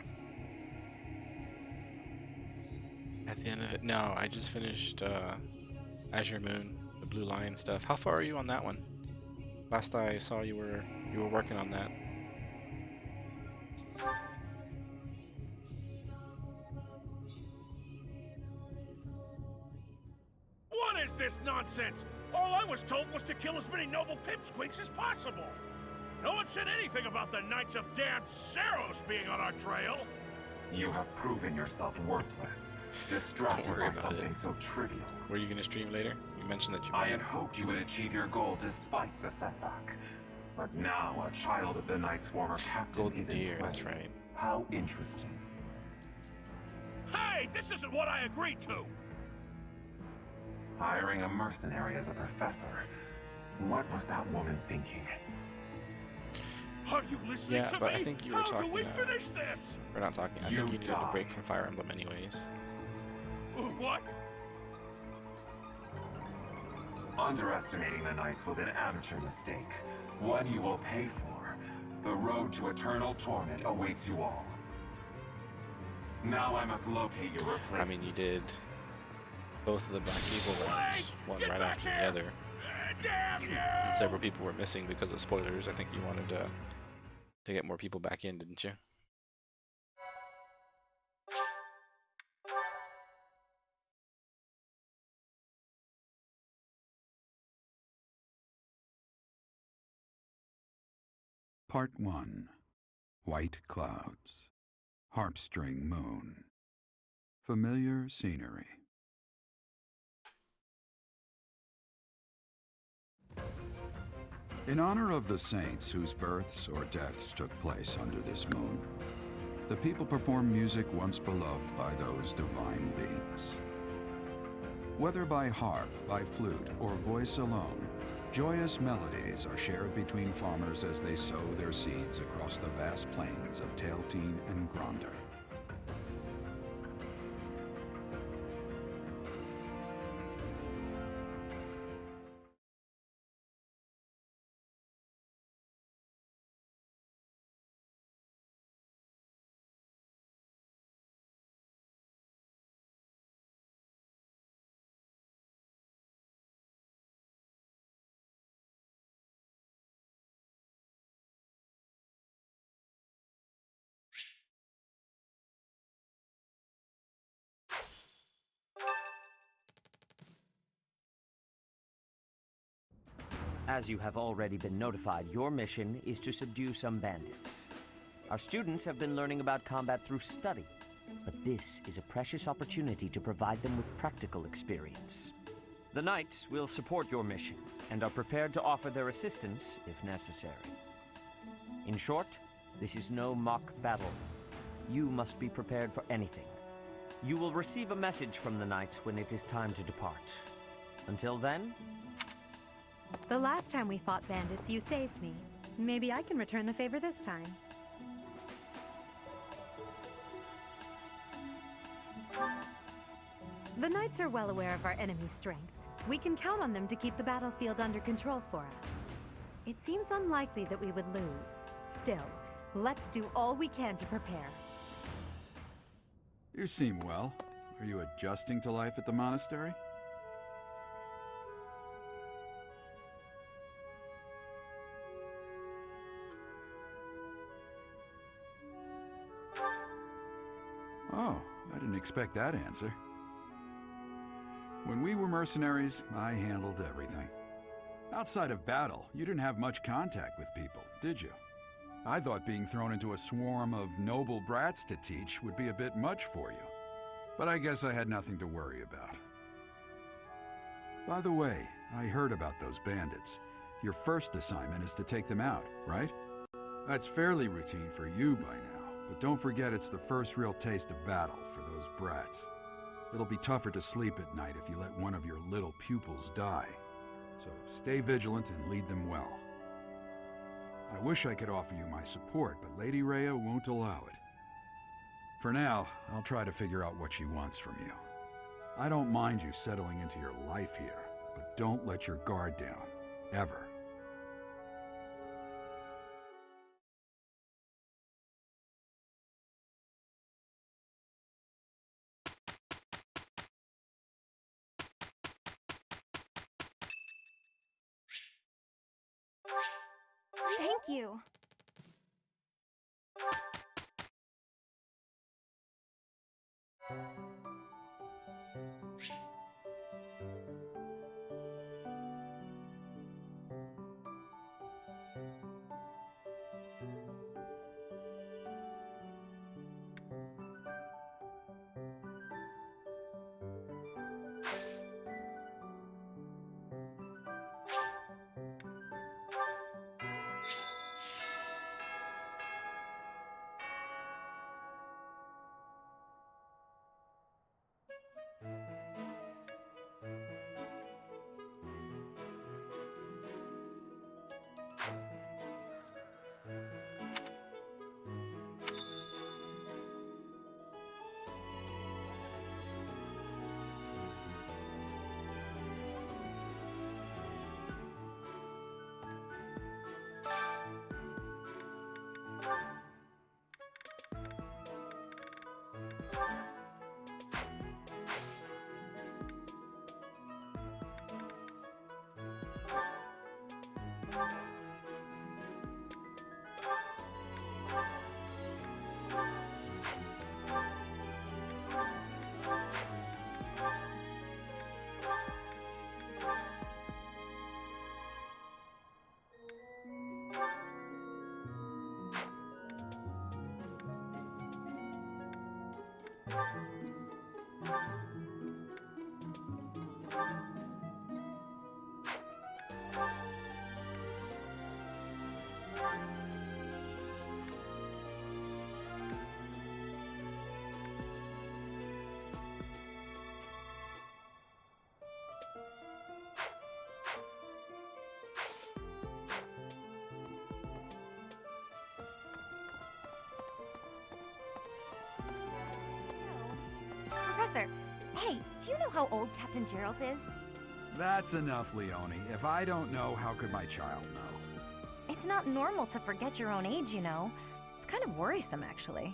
At the end of it, no, I just finished Azure Moon, the Blue Lion stuff. How far are you on that one? Last I saw you were working on that. What is this nonsense? All I was told was to kill as many noble pipsqueaks as possible. No one said anything about the Knights of Damned Seiros being on our trail. You have proven yourself worthless, distracted by something so trivial. Were you going to stream later? You mentioned that you I had hoped you would achieve your goal despite the setback. But now a child of the Knight's former captain Golden is Deer, in play. that's right. How interesting. Hey, this isn't what I agreed to! Hiring a mercenary as a professor. What was that woman thinking? Are you listening to me? I think you were How talking. do we finish this? We're not talking. I think you needed a break from Fire Emblem, anyways. What? Underestimating the Knights was an amateur mistake. One you will pay for. The road to eternal torment awaits you all. Now I must locate your replacement. I mean, you did both of the Black Eagle rounds, one right after the other. Damn you! And several people were missing because of spoilers. I think you wanted to get more people back in, didn't you? Part 1. White clouds. Harpstring moon. Familiar scenery. In honor of the saints whose births or deaths took place under this moon, the people perform music once beloved by those divine beings. Whether by harp, by flute, or voice alone, joyous melodies are shared between farmers as they sow their seeds across the vast plains of Tailteen and Gronder. As you have already been notified, your mission is to subdue some bandits. Our students have been learning about combat through study, but this is a precious opportunity to provide them with practical experience. The Knights will support your mission and are prepared to offer their assistance if necessary. In short, this is no mock battle. You must be prepared for anything. You will receive a message from the Knights when it is time to depart. Until then... The last time we fought bandits, you saved me. Maybe I can return the favor this time. The Knights are well aware of our enemy's strength. We can count on them to keep the battlefield under control for us. It seems unlikely that we would lose. Still, let's do all we can to prepare. You seem well. Are you adjusting to life at the monastery? Oh, I didn't expect that answer. When we were mercenaries, I handled everything. Outside of battle, you didn't have much contact with people, did you? I thought being thrown into a swarm of noble brats to teach would be a bit much for you. But I guess I had nothing to worry about. By the way, I heard about those bandits. Your first assignment is to take them out, right? That's fairly routine for you by now. But don't forget it's the first real taste of battle for those brats. It'll be tougher to sleep at night if you let one of your little pupils die. So stay vigilant and lead them well. I wish I could offer you my support, but Lady Rhea won't allow it. For now, I'll try to figure out what she wants from you. I don't mind you settling into your life here, but don't let your guard down. Ever. Thank you. Professor, hey, do you know how old Captain Gerald is? That's enough, Leone. If I don't know, how could my child know? It's not normal to forget your own age, you know. It's kind of worrisome, actually.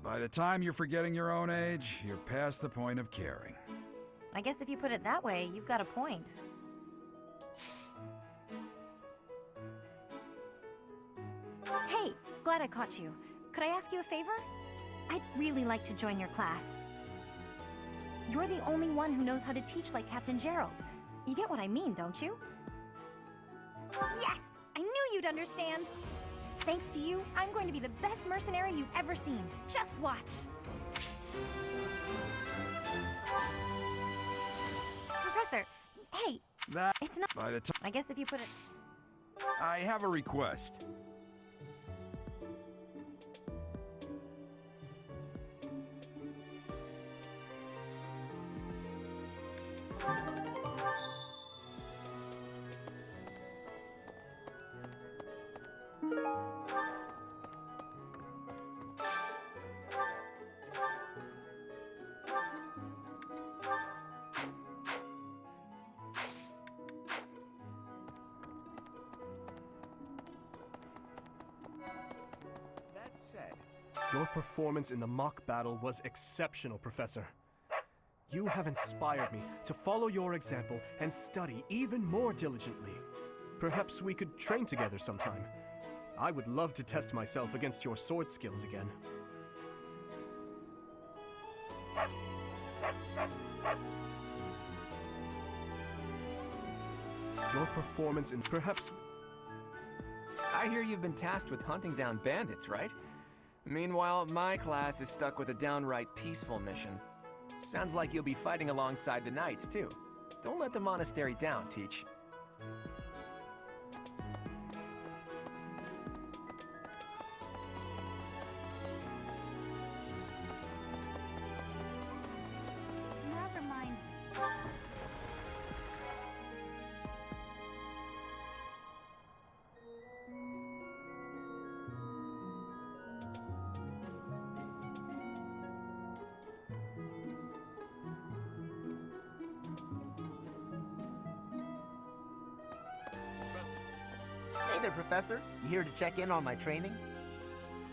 By the time you're forgetting your own age, you're past the point of caring. I guess if you put it that way, you've got a point. Hey, glad I caught you. Could I ask you a favor? I'd really like to join your class. You're the only one who knows how to teach like Captain Gerald. You get what I mean, don't you? Yes! I knew you'd understand! Thanks to you, I'm going to be the best mercenary you've ever seen. Just watch! Professor, hey! It's not— By the time I guess if you put it— I have a request. That said, your performance in the mock battle was exceptional, Professor. You have inspired me to follow your example and study even more diligently. Perhaps we could train together sometime. I would love to test myself against your sword skills again. Your performance in perhaps... I hear you've been tasked with hunting down bandits, right? Meanwhile, my class is stuck with a downright peaceful mission. Sounds like you'll be fighting alongside the knights, too. Don't let the monastery down, Teach. That reminds me. Hey there, Professor. You here to check in on my training?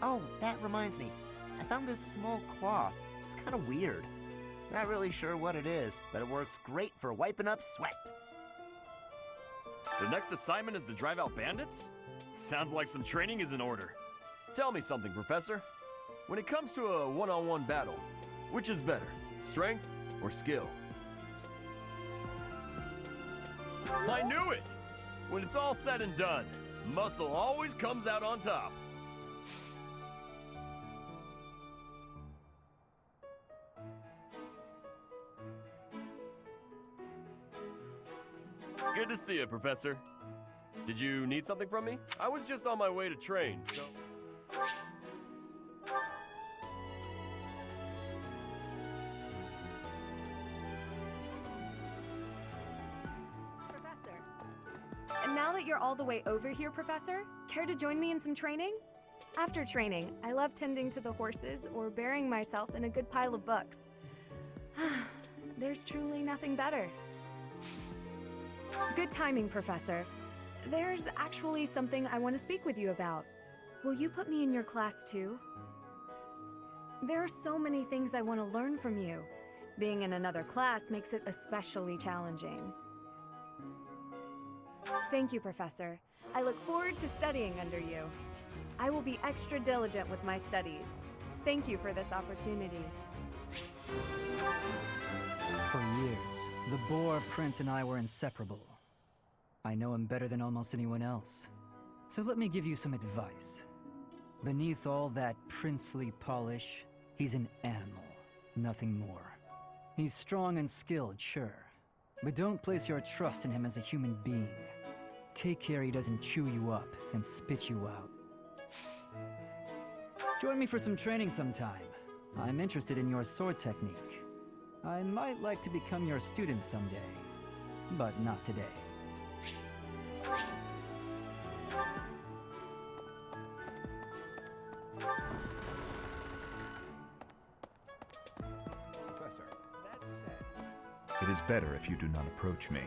Oh, that reminds me. I found this small cloth. It's kind of weird. Not really sure what it is, but it works great for wiping up sweat. The next assignment is to drive out bandits? Sounds like some training is in order. Tell me something, Professor. When it comes to a one-on-one battle, which is better, strength or skill? I knew it! When it's all said and done, muscle always comes out on top. Good to see you, Professor. Did you need something from me? I was just on my way to train, so... And now that you're all the way over here, Professor, care to join me in some training? After training, I love tending to the horses or burying myself in a good pile of books. There's truly nothing better. Good timing, Professor. There's actually something I want to speak with you about. Will you put me in your class too? There are so many things I want to learn from you. Being in another class makes it especially challenging. Thank you, Professor. I look forward to studying under you. I will be extra diligent with my studies. Thank you for this opportunity. For years, the Boar Prince and I were inseparable. I know him better than almost anyone else. So let me give you some advice. Beneath all that princely polish, he's an animal. Nothing more. He's strong and skilled, sure. But don't place your trust in him as a human being. Take care he doesn't chew you up and spit you out. Join me for some training sometime. I'm interested in your sword technique. I might like to become your student someday, but not today. Professor, That said, it is better if you do not approach me.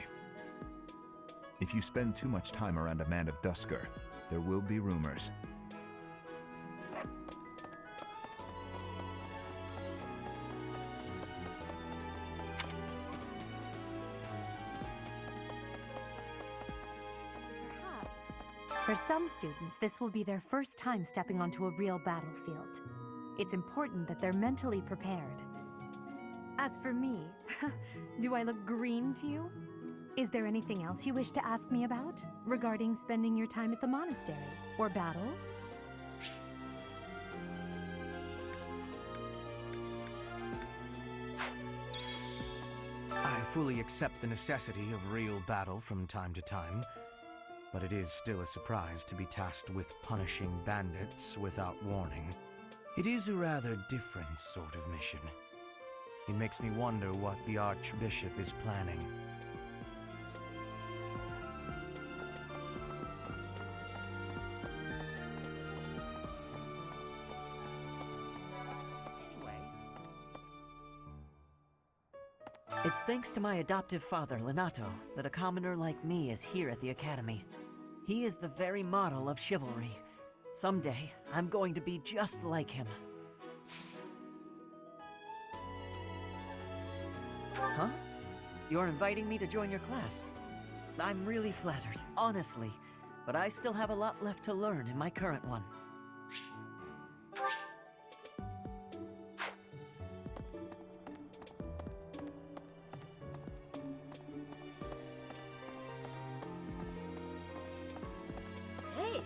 If you spend too much time around a man of Dusker, there will be rumors. Perhaps. For some students, this will be their first time stepping onto a real battlefield. It's important that they're mentally prepared. As for me, do I look green to you? Is there anything else you wish to ask me about regarding spending your time at the monastery or battles? I fully accept the necessity of real battle from time to time, but it is still a surprise to be tasked with punishing bandits without warning. It is a rather different sort of mission. It makes me wonder what the Archbishop is planning. It's thanks to my adoptive father, Lenato, that a commoner like me is here at the Academy. He is the very model of chivalry. Someday, I'm going to be just like him. Huh? You're inviting me to join your class? I'm really flattered, honestly, but I still have a lot left to learn in my current one. Hey!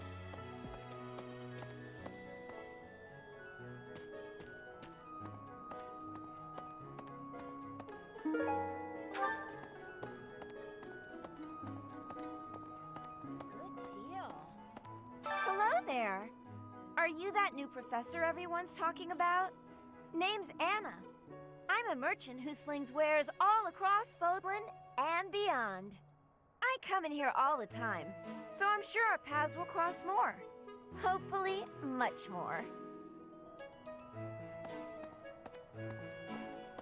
Hello there! Are you that new professor everyone's talking about? Name's Anna. I'm a merchant who slings wares all across Fodlan and beyond. I come in here all the time, so I'm sure our paths will cross more. Hopefully, much more.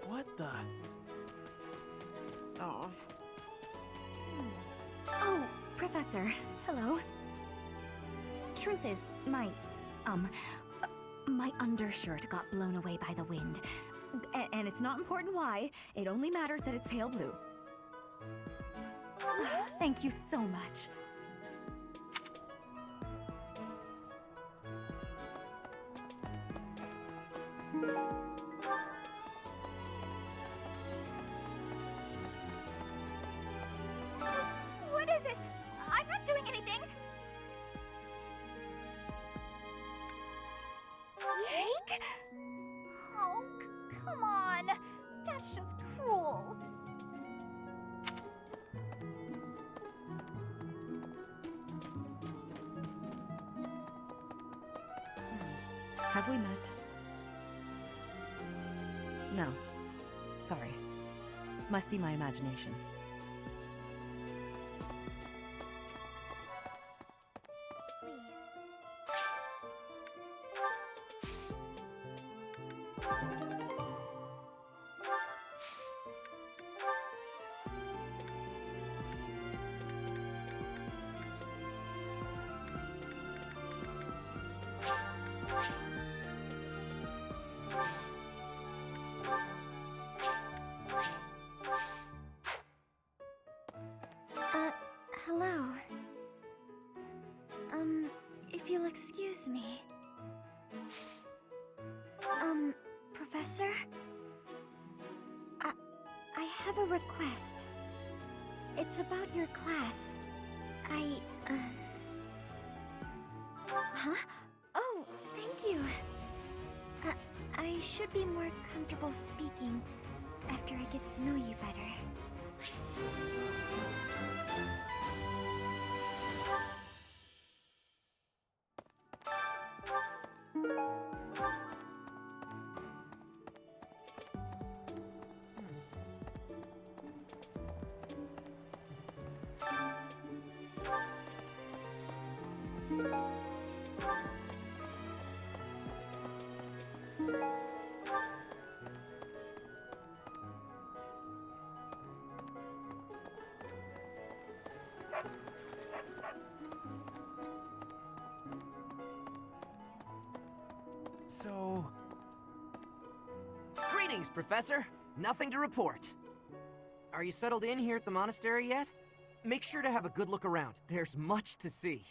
What the? Oh. Oh, Professor. Hello. Truth is, my undershirt got blown away by the wind. And it's not important why, it only matters that it's pale blue. Thank you so much. What is it? I'm not doing anything! Cake? Oh, come on! That's just cruel. Have we met? No. Sorry. Must be my imagination. Hello. If you'll excuse me. Professor? I have a request. It's about your class. Huh? Oh, thank you. I should be more comfortable speaking after I get to know you better. So... Greetings, Professor. Nothing to report. Are you settled in here at the monastery yet? Make sure to have a good look around. There's much to see.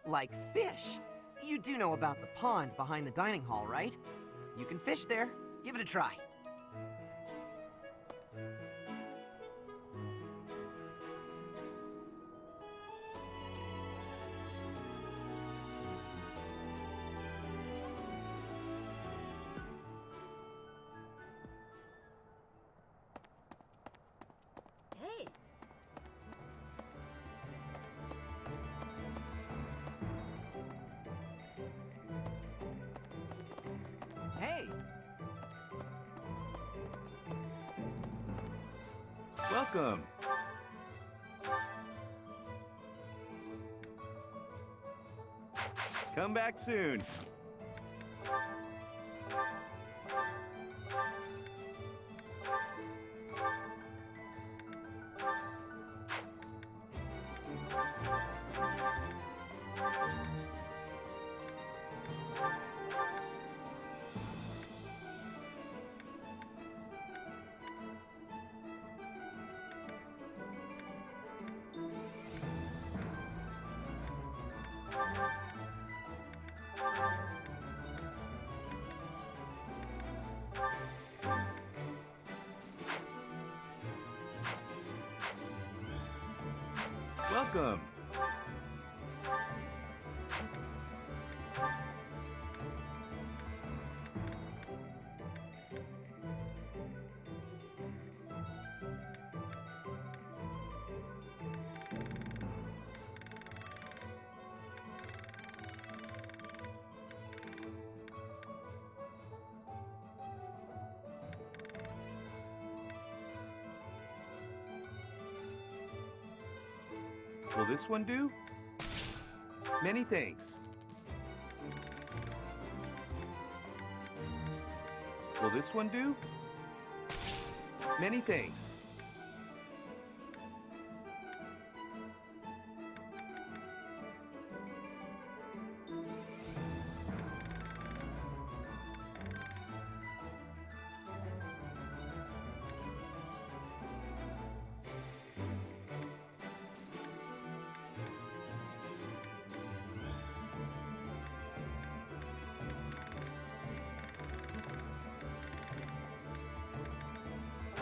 Like fish. You do know about the pond behind the dining hall, right? You can fish there. Give it a try. Hey, Hey! Welcome. Come back soon. Welcome. Will this one do? Many thanks. Will this one do? Many thanks.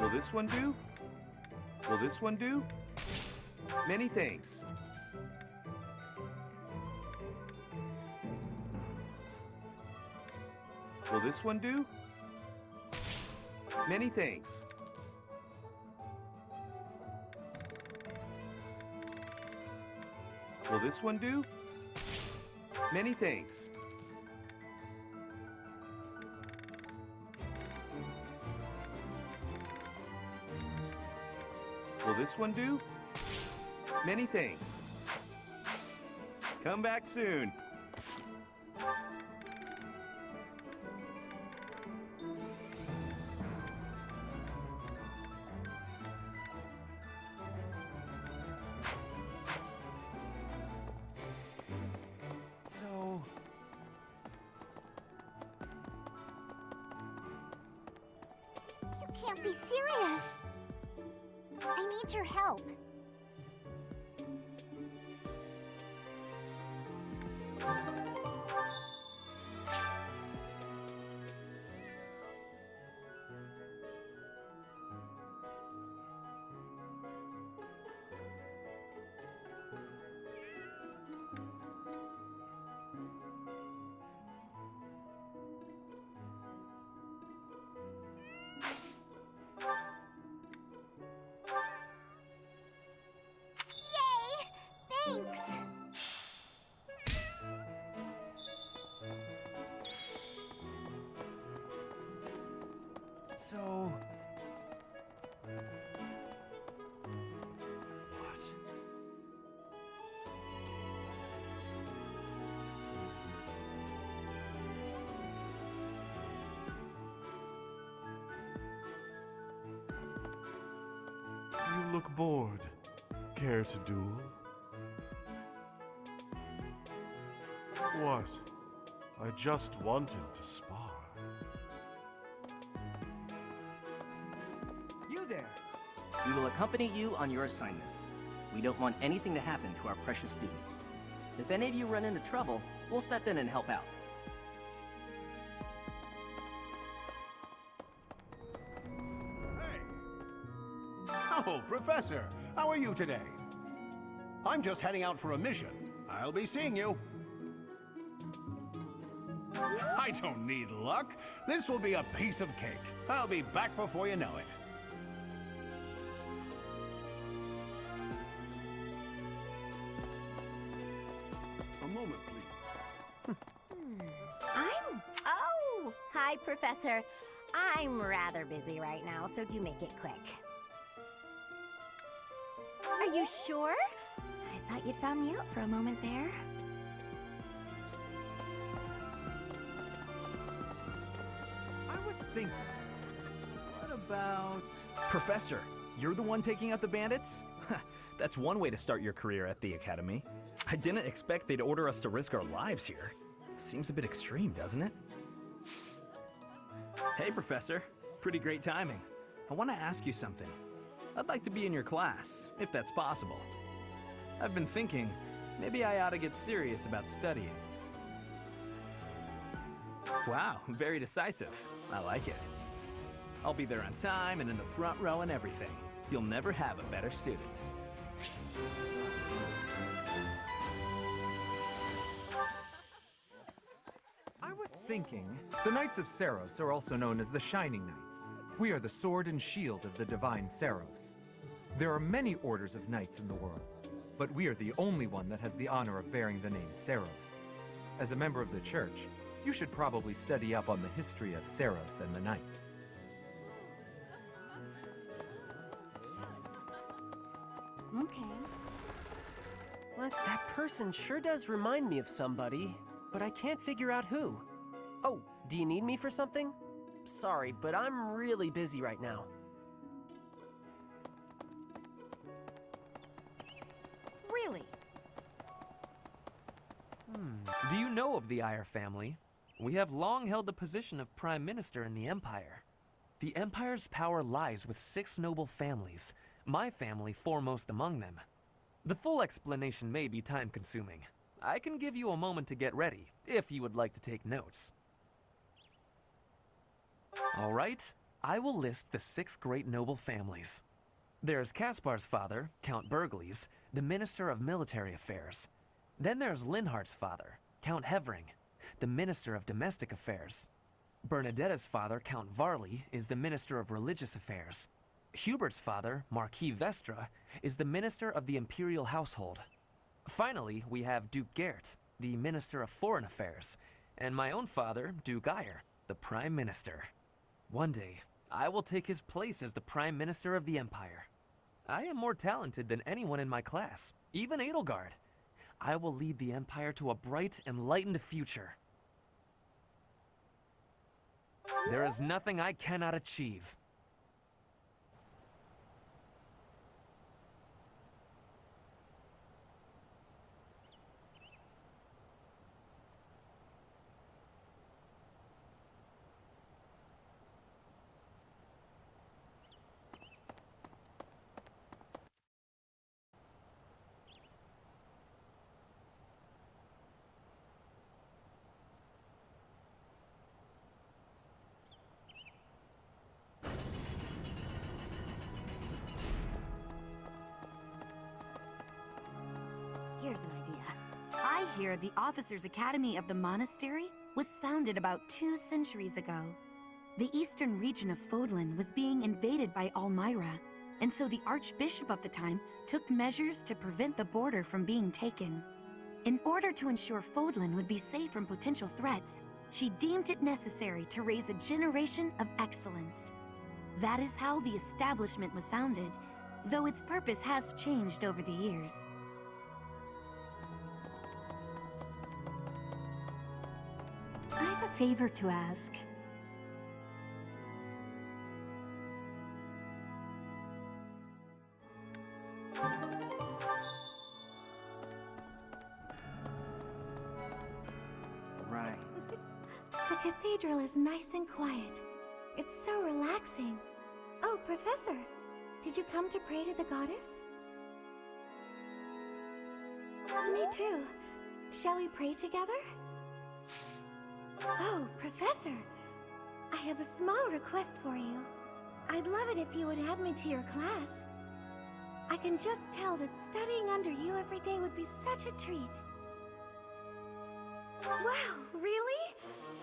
Will this one do? Will this one do? Many thanks. Will this one do? Many thanks. Will this one do? Many thanks. Will this one do? Many thanks. Come back soon. So... You can't be serious! I need your help. So... What? You look bored. Care to duel? What? I just wanted to spar. You there! We will accompany you on your assignment. We don't want anything to happen to our precious students. If any of you run into trouble, we'll step in and help out. Oh, Professor, how are you today? I'm just heading out for a mission. I'll be seeing you. I don't need luck. This will be a piece of cake. I'll be back before you know it. A moment, please. Oh! Hi, Professor. I'm rather busy right now, so do make it quick. Are you sure? I thought you'd found me out for a moment there. I was thinking... What about... Professor, you're the one taking out the bandits? That's one way to start your career at the Academy. I didn't expect they'd order us to risk our lives here. Seems a bit extreme, doesn't it? Hey, Professor. Pretty great timing. I want to ask you something. I'd like to be in your class, if that's possible. I've been thinking, maybe I ought to get serious about studying. Wow, very decisive. I like it. I'll be there on time and in the front row and everything. You'll never have a better student. I was thinking, the Knights of Seiros are also known as the Shining Knights. We are the sword and shield of the divine Seiros. There are many orders of knights in the world, but we are the only one that has the honor of bearing the name Seiros. As a member of the church, you should probably study up on the history of Seiros and the knights. Okay. What? That person sure does remind me of somebody, but I can't figure out who. Oh, do you need me for something? Sorry, but I'm really busy right now. Really? Do you know of the Eyre family? We have long held the position of Prime Minister in the Empire. The Empire's power lies with 6 noble families, my family foremost among them. The full explanation may be time-consuming. I can give you a moment to get ready, if you would like to take notes. All right, I will list the 6 great noble families. There's Caspar's father, Count Burgles, the Minister of Military Affairs. Then there's Linhardt's father, Count Hevering, the Minister of Domestic Affairs. Bernadetta's father, Count Varley, is the Minister of Religious Affairs. Hubert's father, Marquis Vestra, is the Minister of the Imperial Household. Finally, we have Duke Gert, the Minister of Foreign Affairs, and my own father, Duke Eyre, the Prime Minister. One day, I will take his place as the Prime Minister of the Empire. I am more talented than anyone in my class, even Edelgard. I will lead the Empire to a bright, enlightened future. There is nothing I cannot achieve. Here's an idea. I hear the Officers' Academy of the Monastery was founded about 2 centuries ago. The eastern region of Fodlan was being invaded by Almyra, and so the Archbishop of the time took measures to prevent the border from being taken. In order to ensure Fodlan would be safe from potential threats, she deemed it necessary to raise a generation of excellence. That is how the establishment was founded, though its purpose has changed over the years. I have a favor to ask. Right. The cathedral is nice and quiet. It's so relaxing. Oh, Professor, did you come to pray to the goddess? Me too. Shall we pray together? Oh, Professor, I have a small request for you. I'd love it if you would add me to your class. I can just tell that studying under you every day would be such a treat. Wow, really?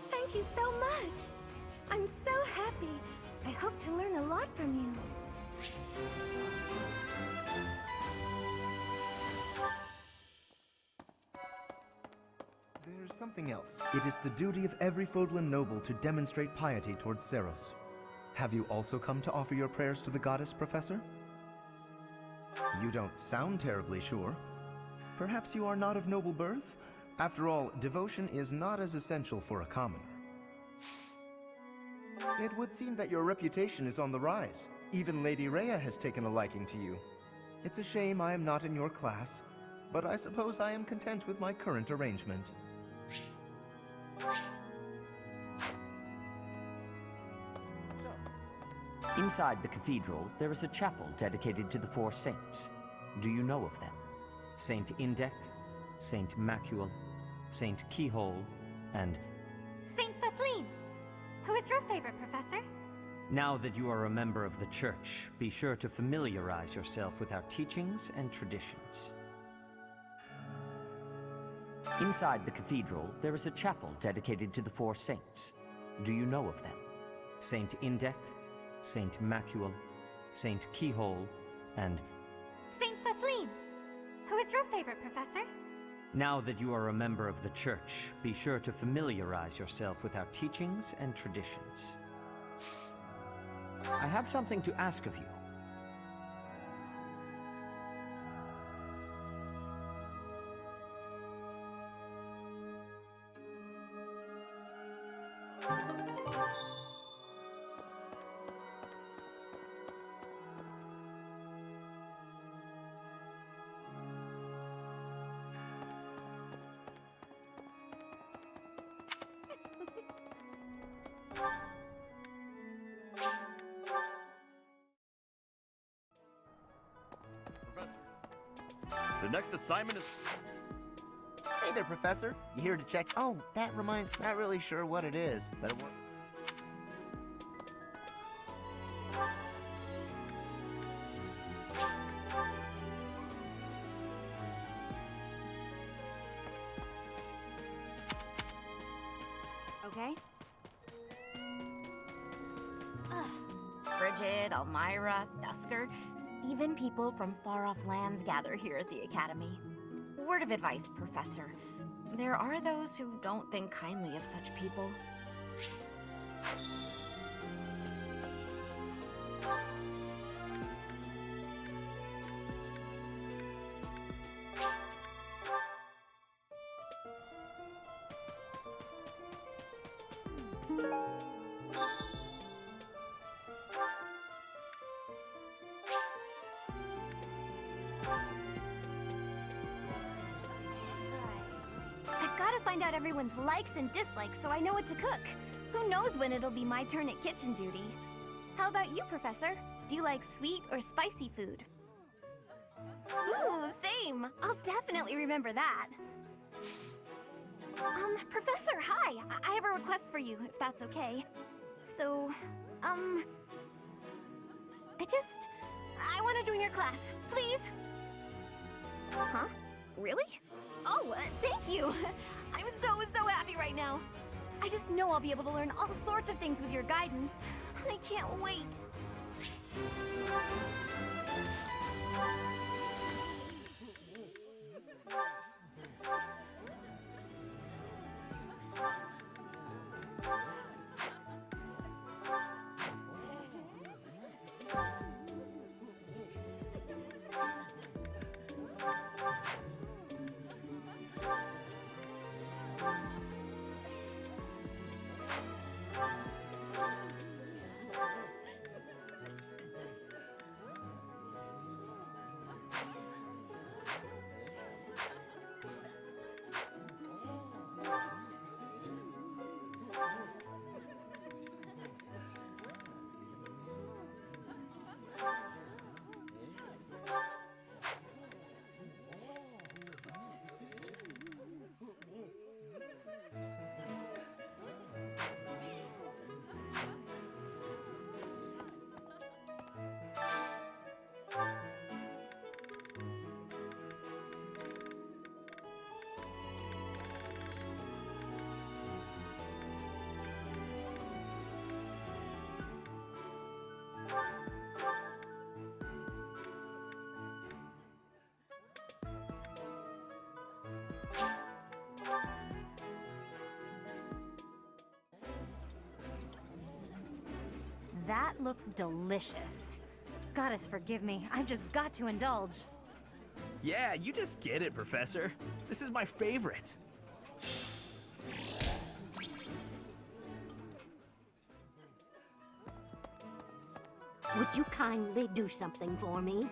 Thank you so much. I'm so happy. I hope to learn a lot from you. There's something else. It is the duty of every Fodlan noble to demonstrate piety towards Seiros. Have you also come to offer your prayers to the goddess, Professor? You don't sound terribly sure. Perhaps you are not of noble birth? After all, devotion is not as essential for a commoner. It would seem that your reputation is on the rise. Even Lady Rhea has taken a liking to you. It's a shame I am not in your class, but I suppose I am content with my current arrangement. Inside the cathedral, there is a chapel dedicated to the four saints. Do you know of them? Saint Indec, Saint Macuel, Saint Keyhole, and... Saint Sothis! Who is your favorite, Professor? Now that you are a member of the Church, be sure to familiarize yourself with our teachings and traditions. Inside the cathedral, there is a chapel dedicated to the four saints. Do you know of them? Saint Indec, Saint Macuel, Saint Keyhole, and... Saint Sothis! Who is your favorite, Professor? Now that you are a member of the Church, be sure to familiarize yourself with our teachings and traditions. I have something to ask of you. The next assignment is... Hey there, Professor. You here to check? Oh, that reminds me. Not really sure what it is, but it works. Okay. Bridget, Elmira, Dusker, even people from far-off lands gather here at the Academy. Word of advice, Professor. There are those who don't think kindly of such people. I've got to find out everyone's likes and dislikes so I know what to cook. Who knows when it'll be my turn at kitchen duty? How about you, Professor? Do you like sweet or spicy food? Ooh, same! I'll definitely remember that. Professor, hi! I have a request for you, if that's okay. So, I want to join your class, please! Huh? Really? Oh, thank you! I'm so happy right now! I just know I'll be able to learn all sorts of things with your guidance. I can't wait! That looks delicious. Goddess forgive me, I've just got to indulge. Yeah, you just get it, Professor. This is my favorite. Would you kindly do something for me?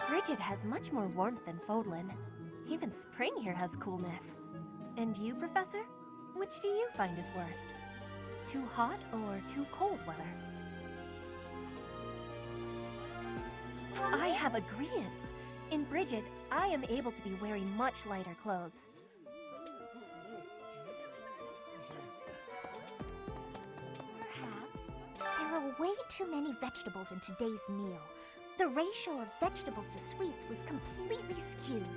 Bridget has much more warmth than Fodlan. Even spring here has coolness. And you, Professor? Which do you find is worst? Too hot or too cold weather? I have agreeance. In Bridget, I am able to be wearing much lighter clothes. Perhaps there are way too many vegetables in today's meal. The ratio of vegetables to sweets was completely skewed.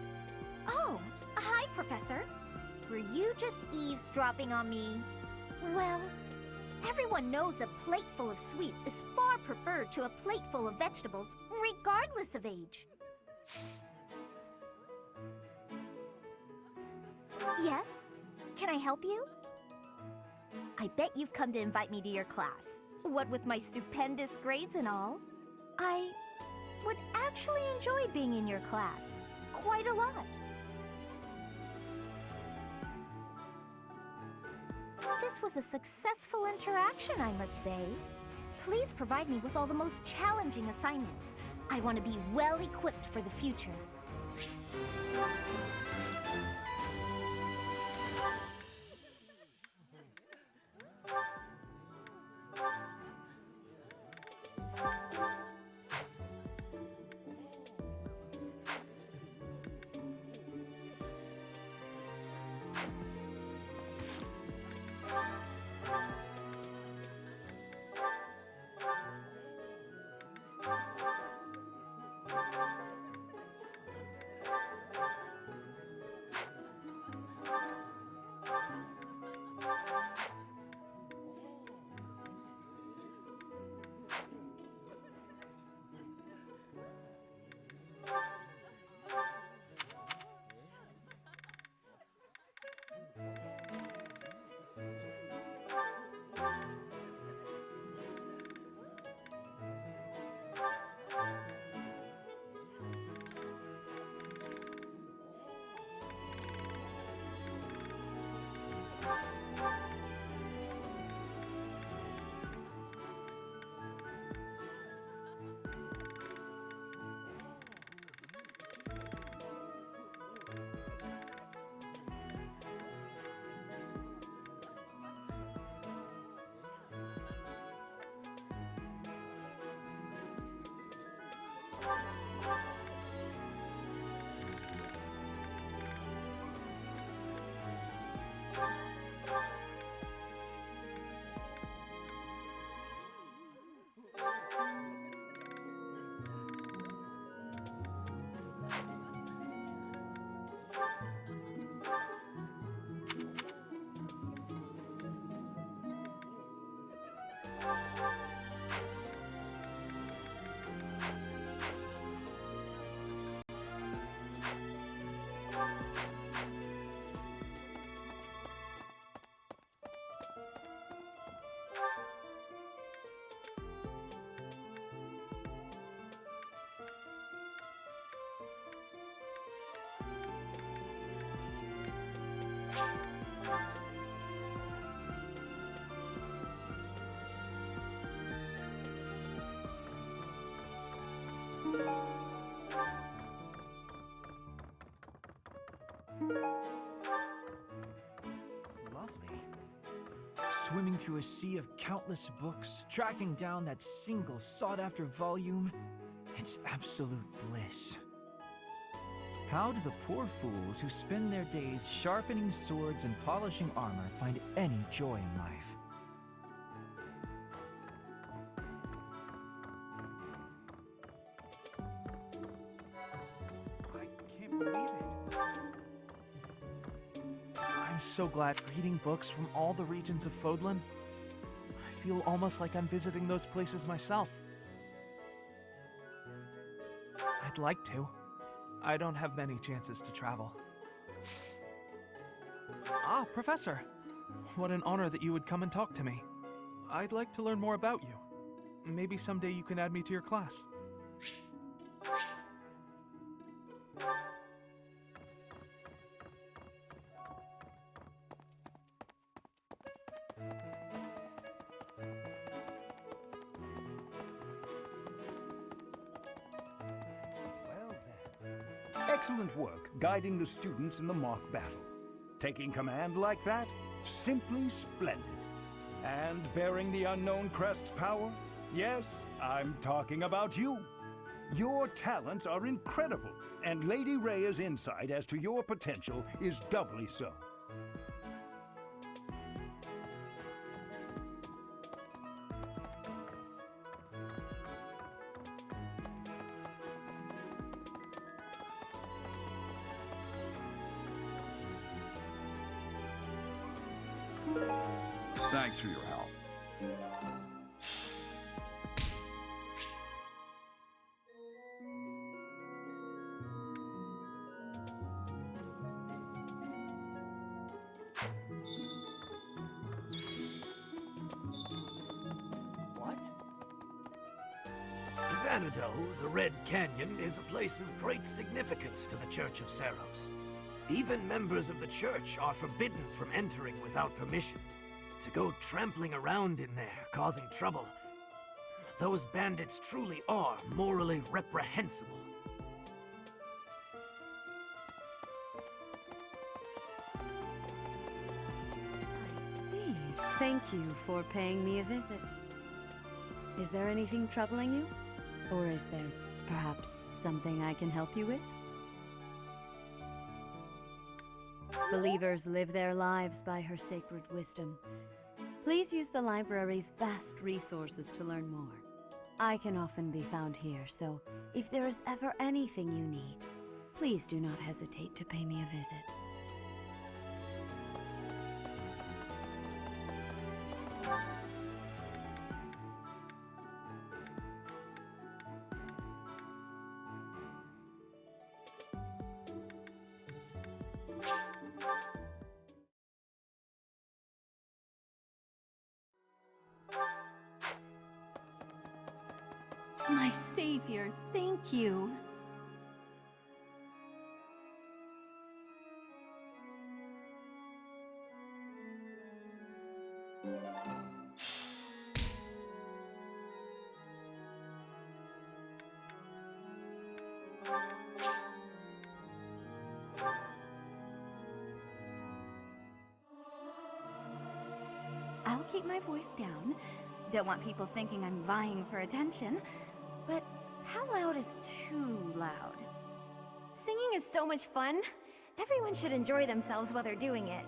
Oh, hi, Professor. Were you just eavesdropping on me? Well, everyone knows a plate full of sweets is far preferred to a plate full of vegetables, regardless of age. Yes? Can I help you? I bet you've come to invite me to your class. What with my stupendous grades and all. I would actually enjoy being in your class. Quite a lot. This was a successful interaction, I must say. Please provide me with all the most challenging assignments. I want to be well equipped for the future. Lovely. Swimming through a sea of countless books, tracking down that single sought-after volume, it's absolute bliss. How do the poor fools who spend their days sharpening swords and polishing armor find any joy in life? so glad reading books from all the regions of Fodlan. I feel almost like I'm visiting those places myself. I'd like to. I don't have many chances to travel. Ah, Professor! What an honor that you would come and talk to me. I'd like to learn more about you. Maybe someday you can add me to your class. Excellent work guiding the students in the mock battle. Taking command like that? Simply splendid. And bearing the unknown crest's power? Yes, I'm talking about you. Your talents are incredible, and Lady Rhea's insight as to your potential is doubly so. Thanks for your help. What? Xanadu, the Red Canyon, is a place of great significance to the Church of Seiros. Even members of the church are forbidden from entering without permission. To go trampling around in there, causing trouble. Those bandits truly are morally reprehensible. I see. Thank you for paying me a visit. Is there anything troubling you? Or is there perhaps something I can help you with? Believers live their lives by her sacred wisdom. Please use the library's vast resources to learn more. I can often be found here, so if there is ever anything you need, please do not hesitate to pay me a visit. My savior, thank you. I'll keep my voice down. Don't want people thinking I'm vying for attention. But how loud is too loud? Singing is so much fun. Everyone should enjoy themselves while they're doing it.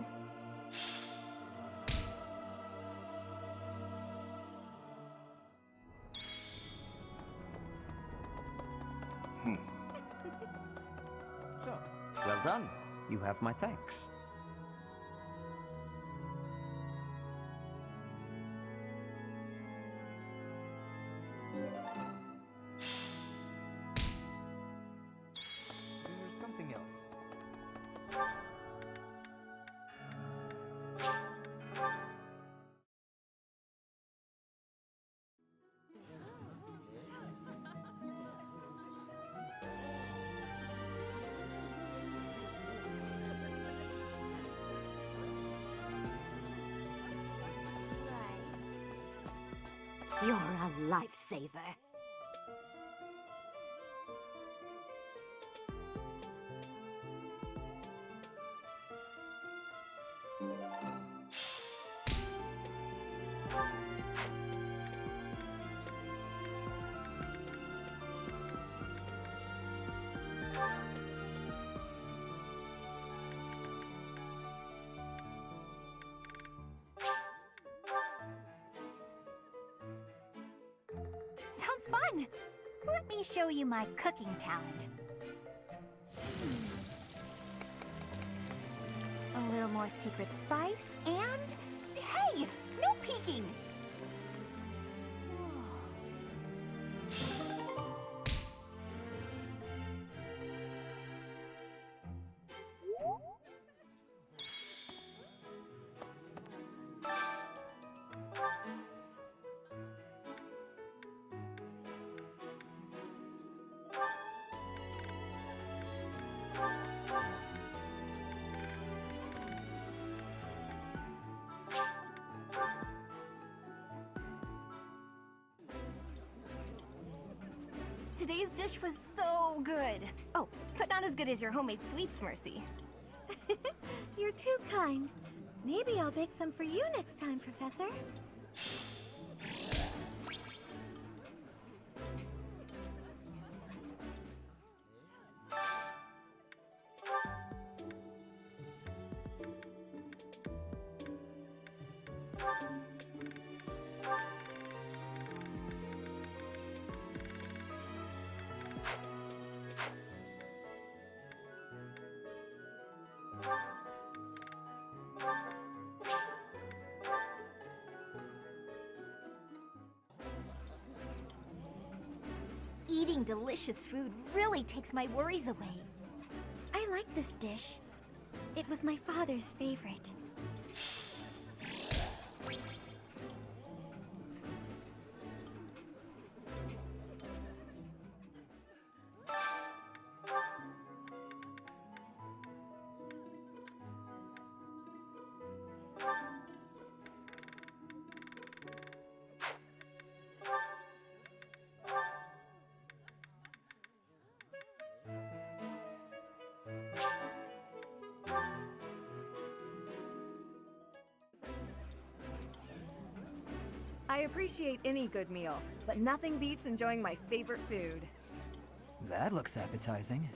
So, well done. You have my thanks. There's something else. You're a lifesaver. Sounds fun! Let me show you my cooking talent. A little more secret spice, and... Hey! No peeking! Today's dish was so good. Oh, but not as good as your homemade sweets, Mercy. You're too kind. Maybe I'll bake some for you next time, Professor. Eating delicious food really takes my worries away. I like this dish. It was my father's favorite. I appreciate any good meal, but nothing beats enjoying my favorite food. That looks appetizing.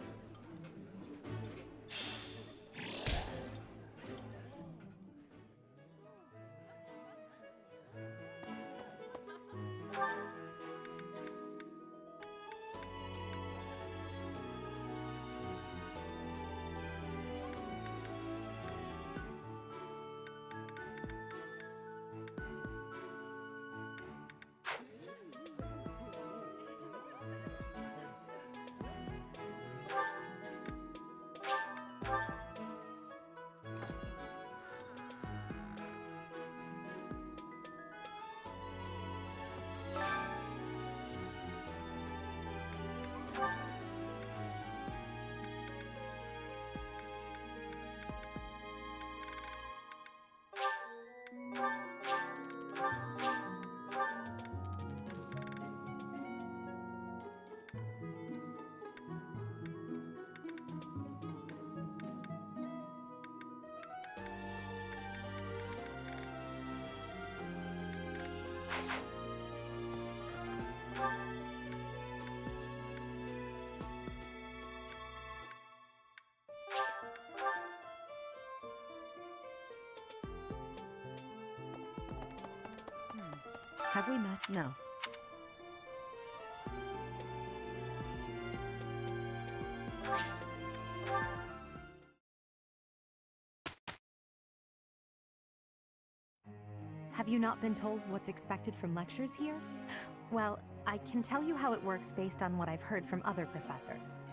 Have we met? No. Have you not been told what's expected from lectures here? Well, I can tell you how it works based on what I've heard from other professors.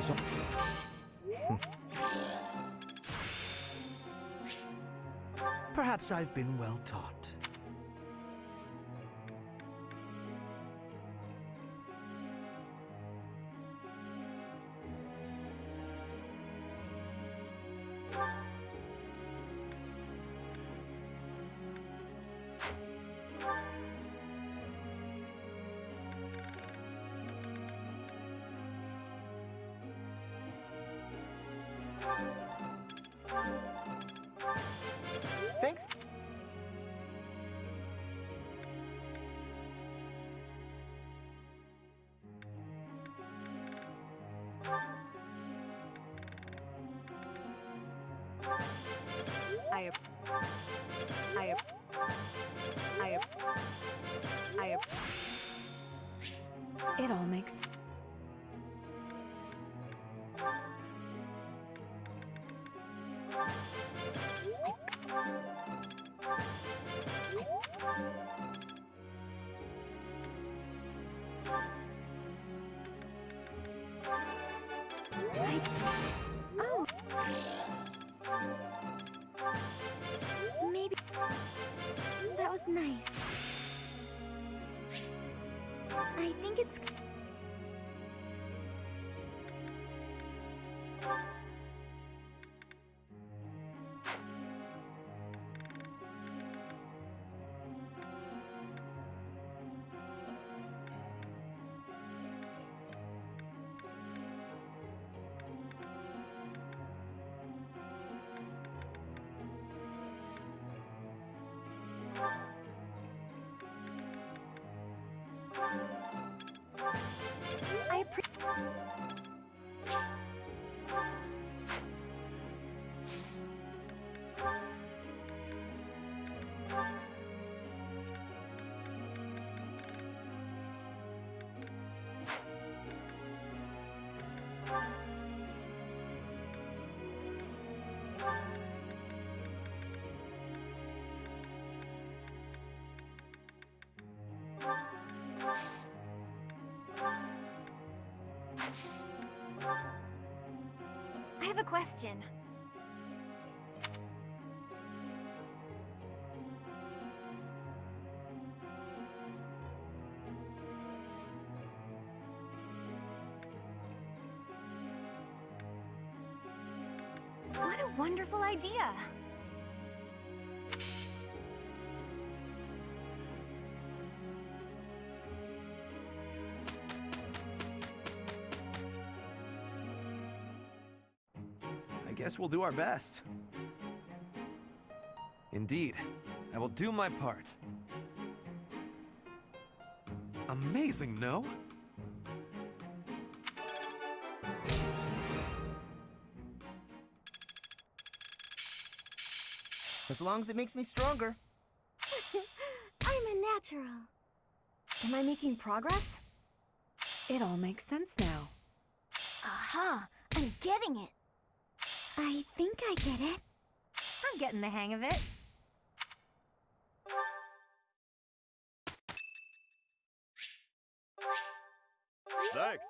So Perhaps I've been well taught. Thanks. It all makes. Oh. Maybe that was nice. I think it's. I have a question. What a wonderful idea! I guess we'll do our best. Indeed, I will do my part. Amazing, no? As long as it makes me stronger. I'm a natural. Am I making progress? It all makes sense now. Aha! I'm getting it! I think I get it. I'm getting the hang of it. Thanks.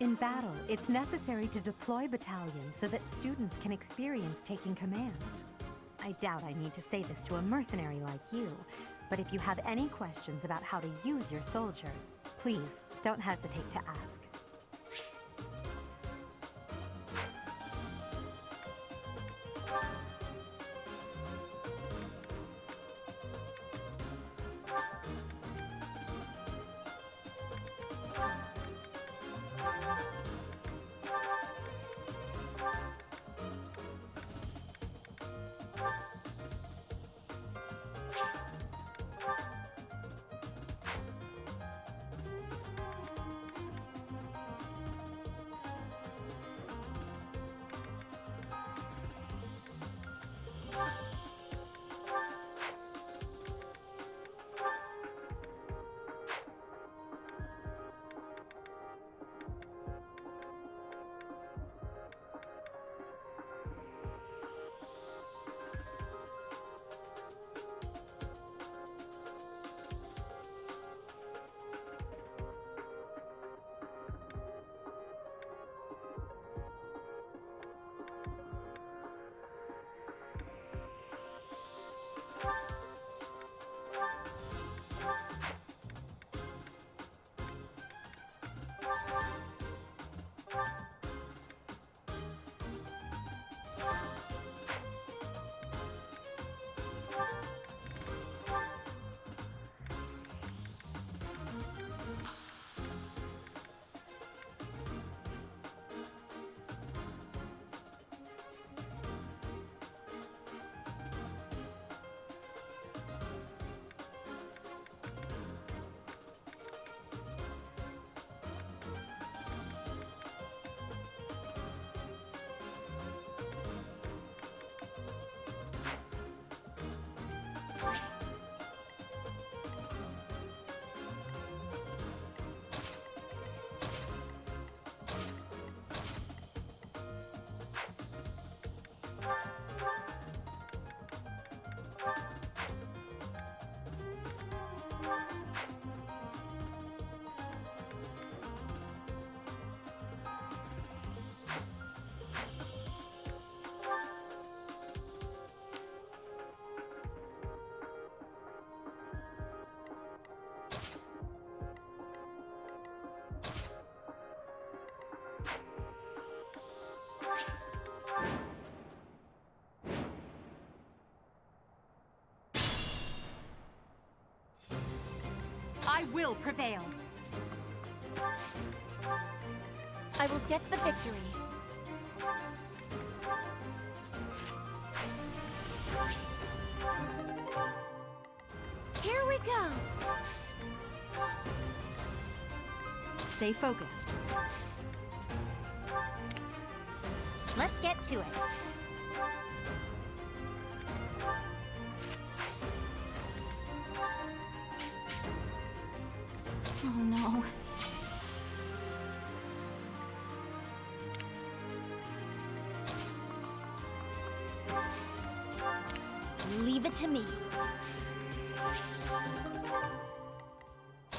In battle, it's necessary to deploy battalions so that students can experience taking command. I doubt I need to say this to a mercenary like you, but if you have any questions about how to use your soldiers, please don't hesitate to ask. I will prevail. I will get the victory. Here we go. Stay focused. Let's get to it. Oh no. Leave it to me.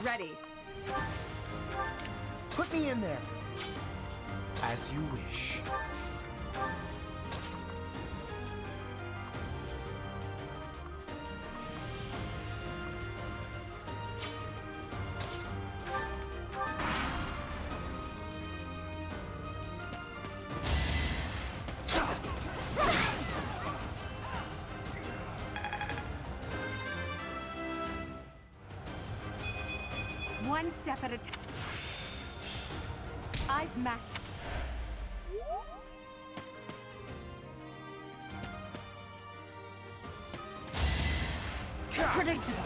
Ready. Put me in there. As you wish. One step at a time. I've mastered. Predictable.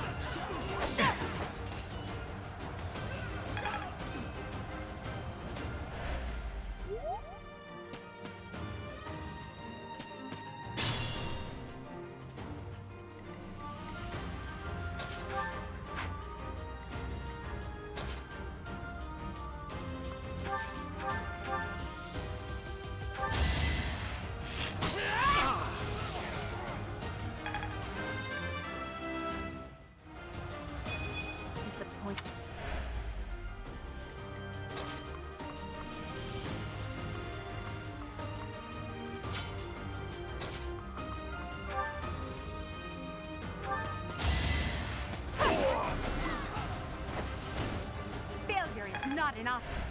an option.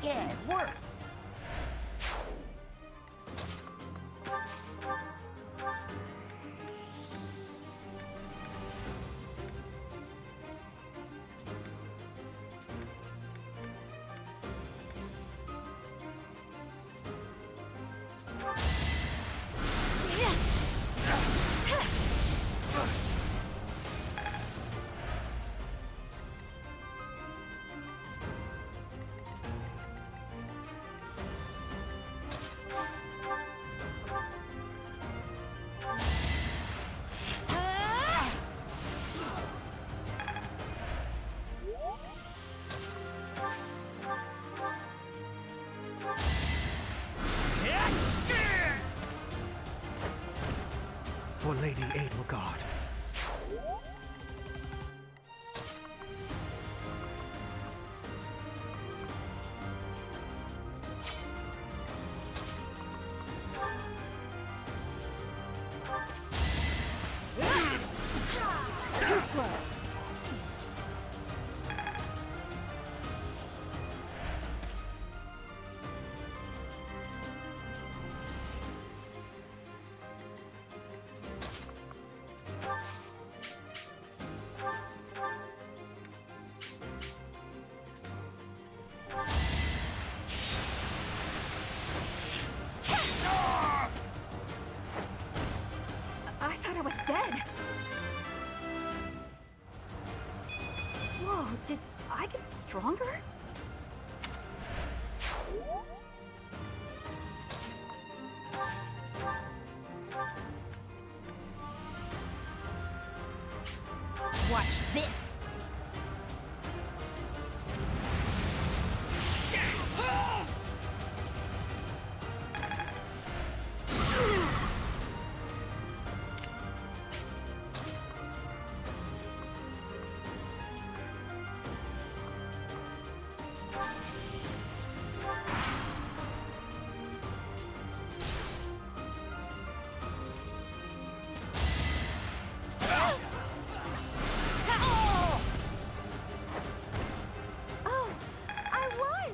Yeah, it worked! For Lady Edelgard. Too slow. I thought I was dead. Whoa, did I get stronger? Watch this. Oh, I won!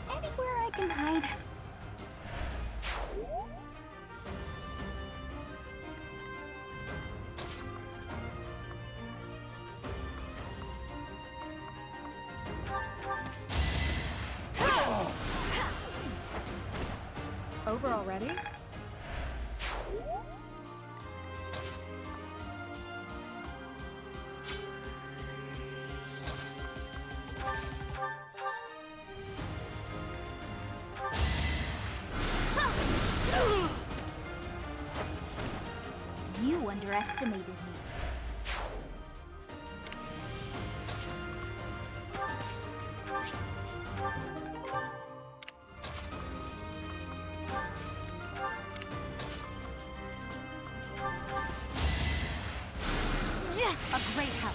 Anywhere I can hide. Over already? You underestimated me. A great help.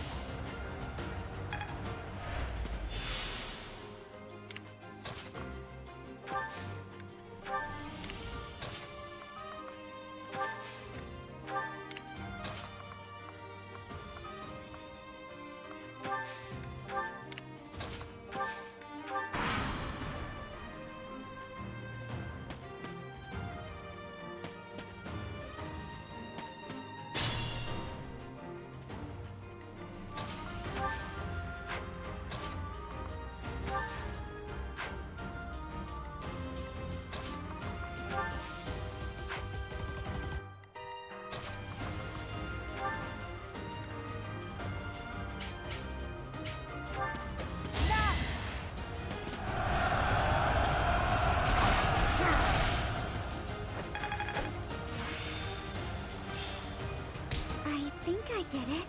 I get it.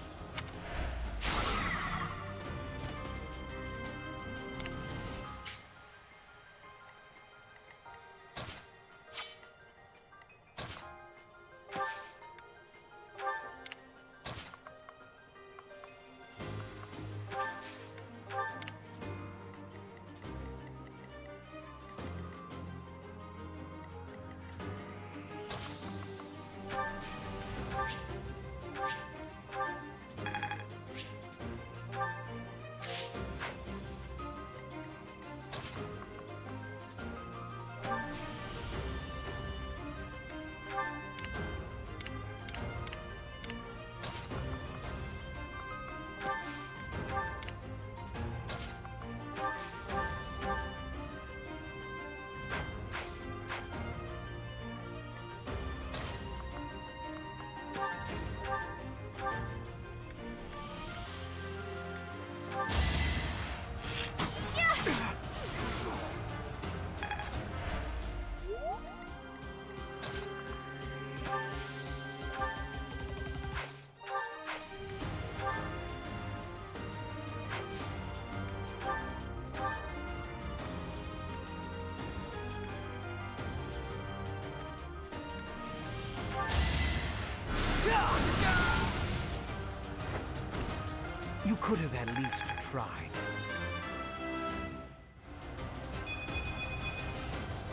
You could have at least tried.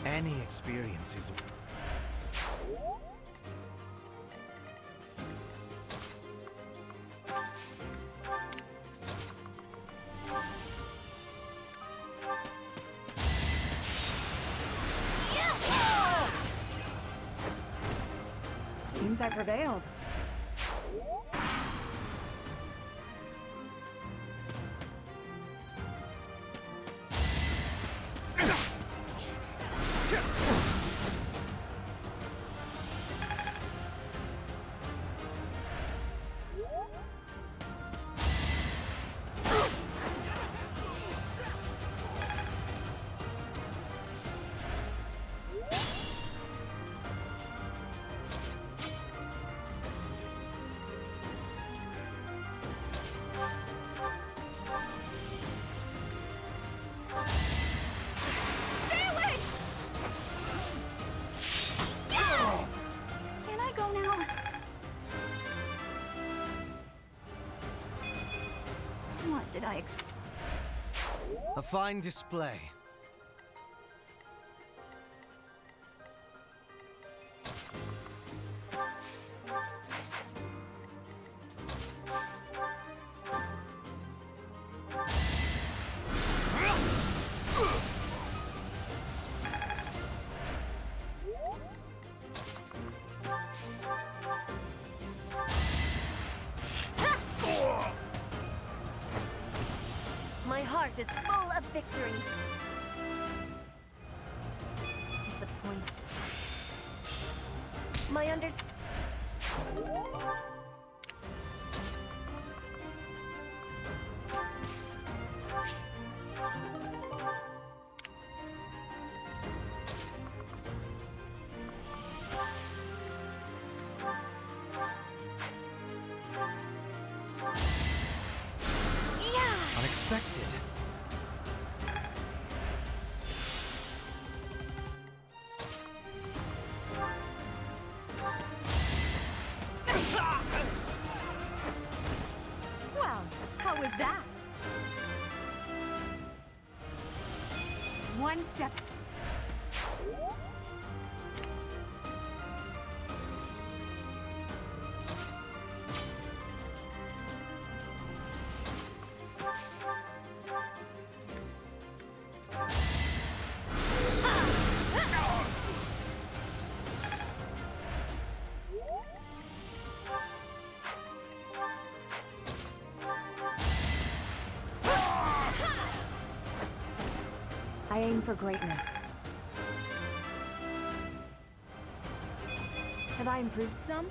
Any experience is... Seems I prevailed. Did I A fine display. My heart is full of victory. Disappoint. My Unexpected. Well, how was that? One step. I aim for greatness. Have I improved some?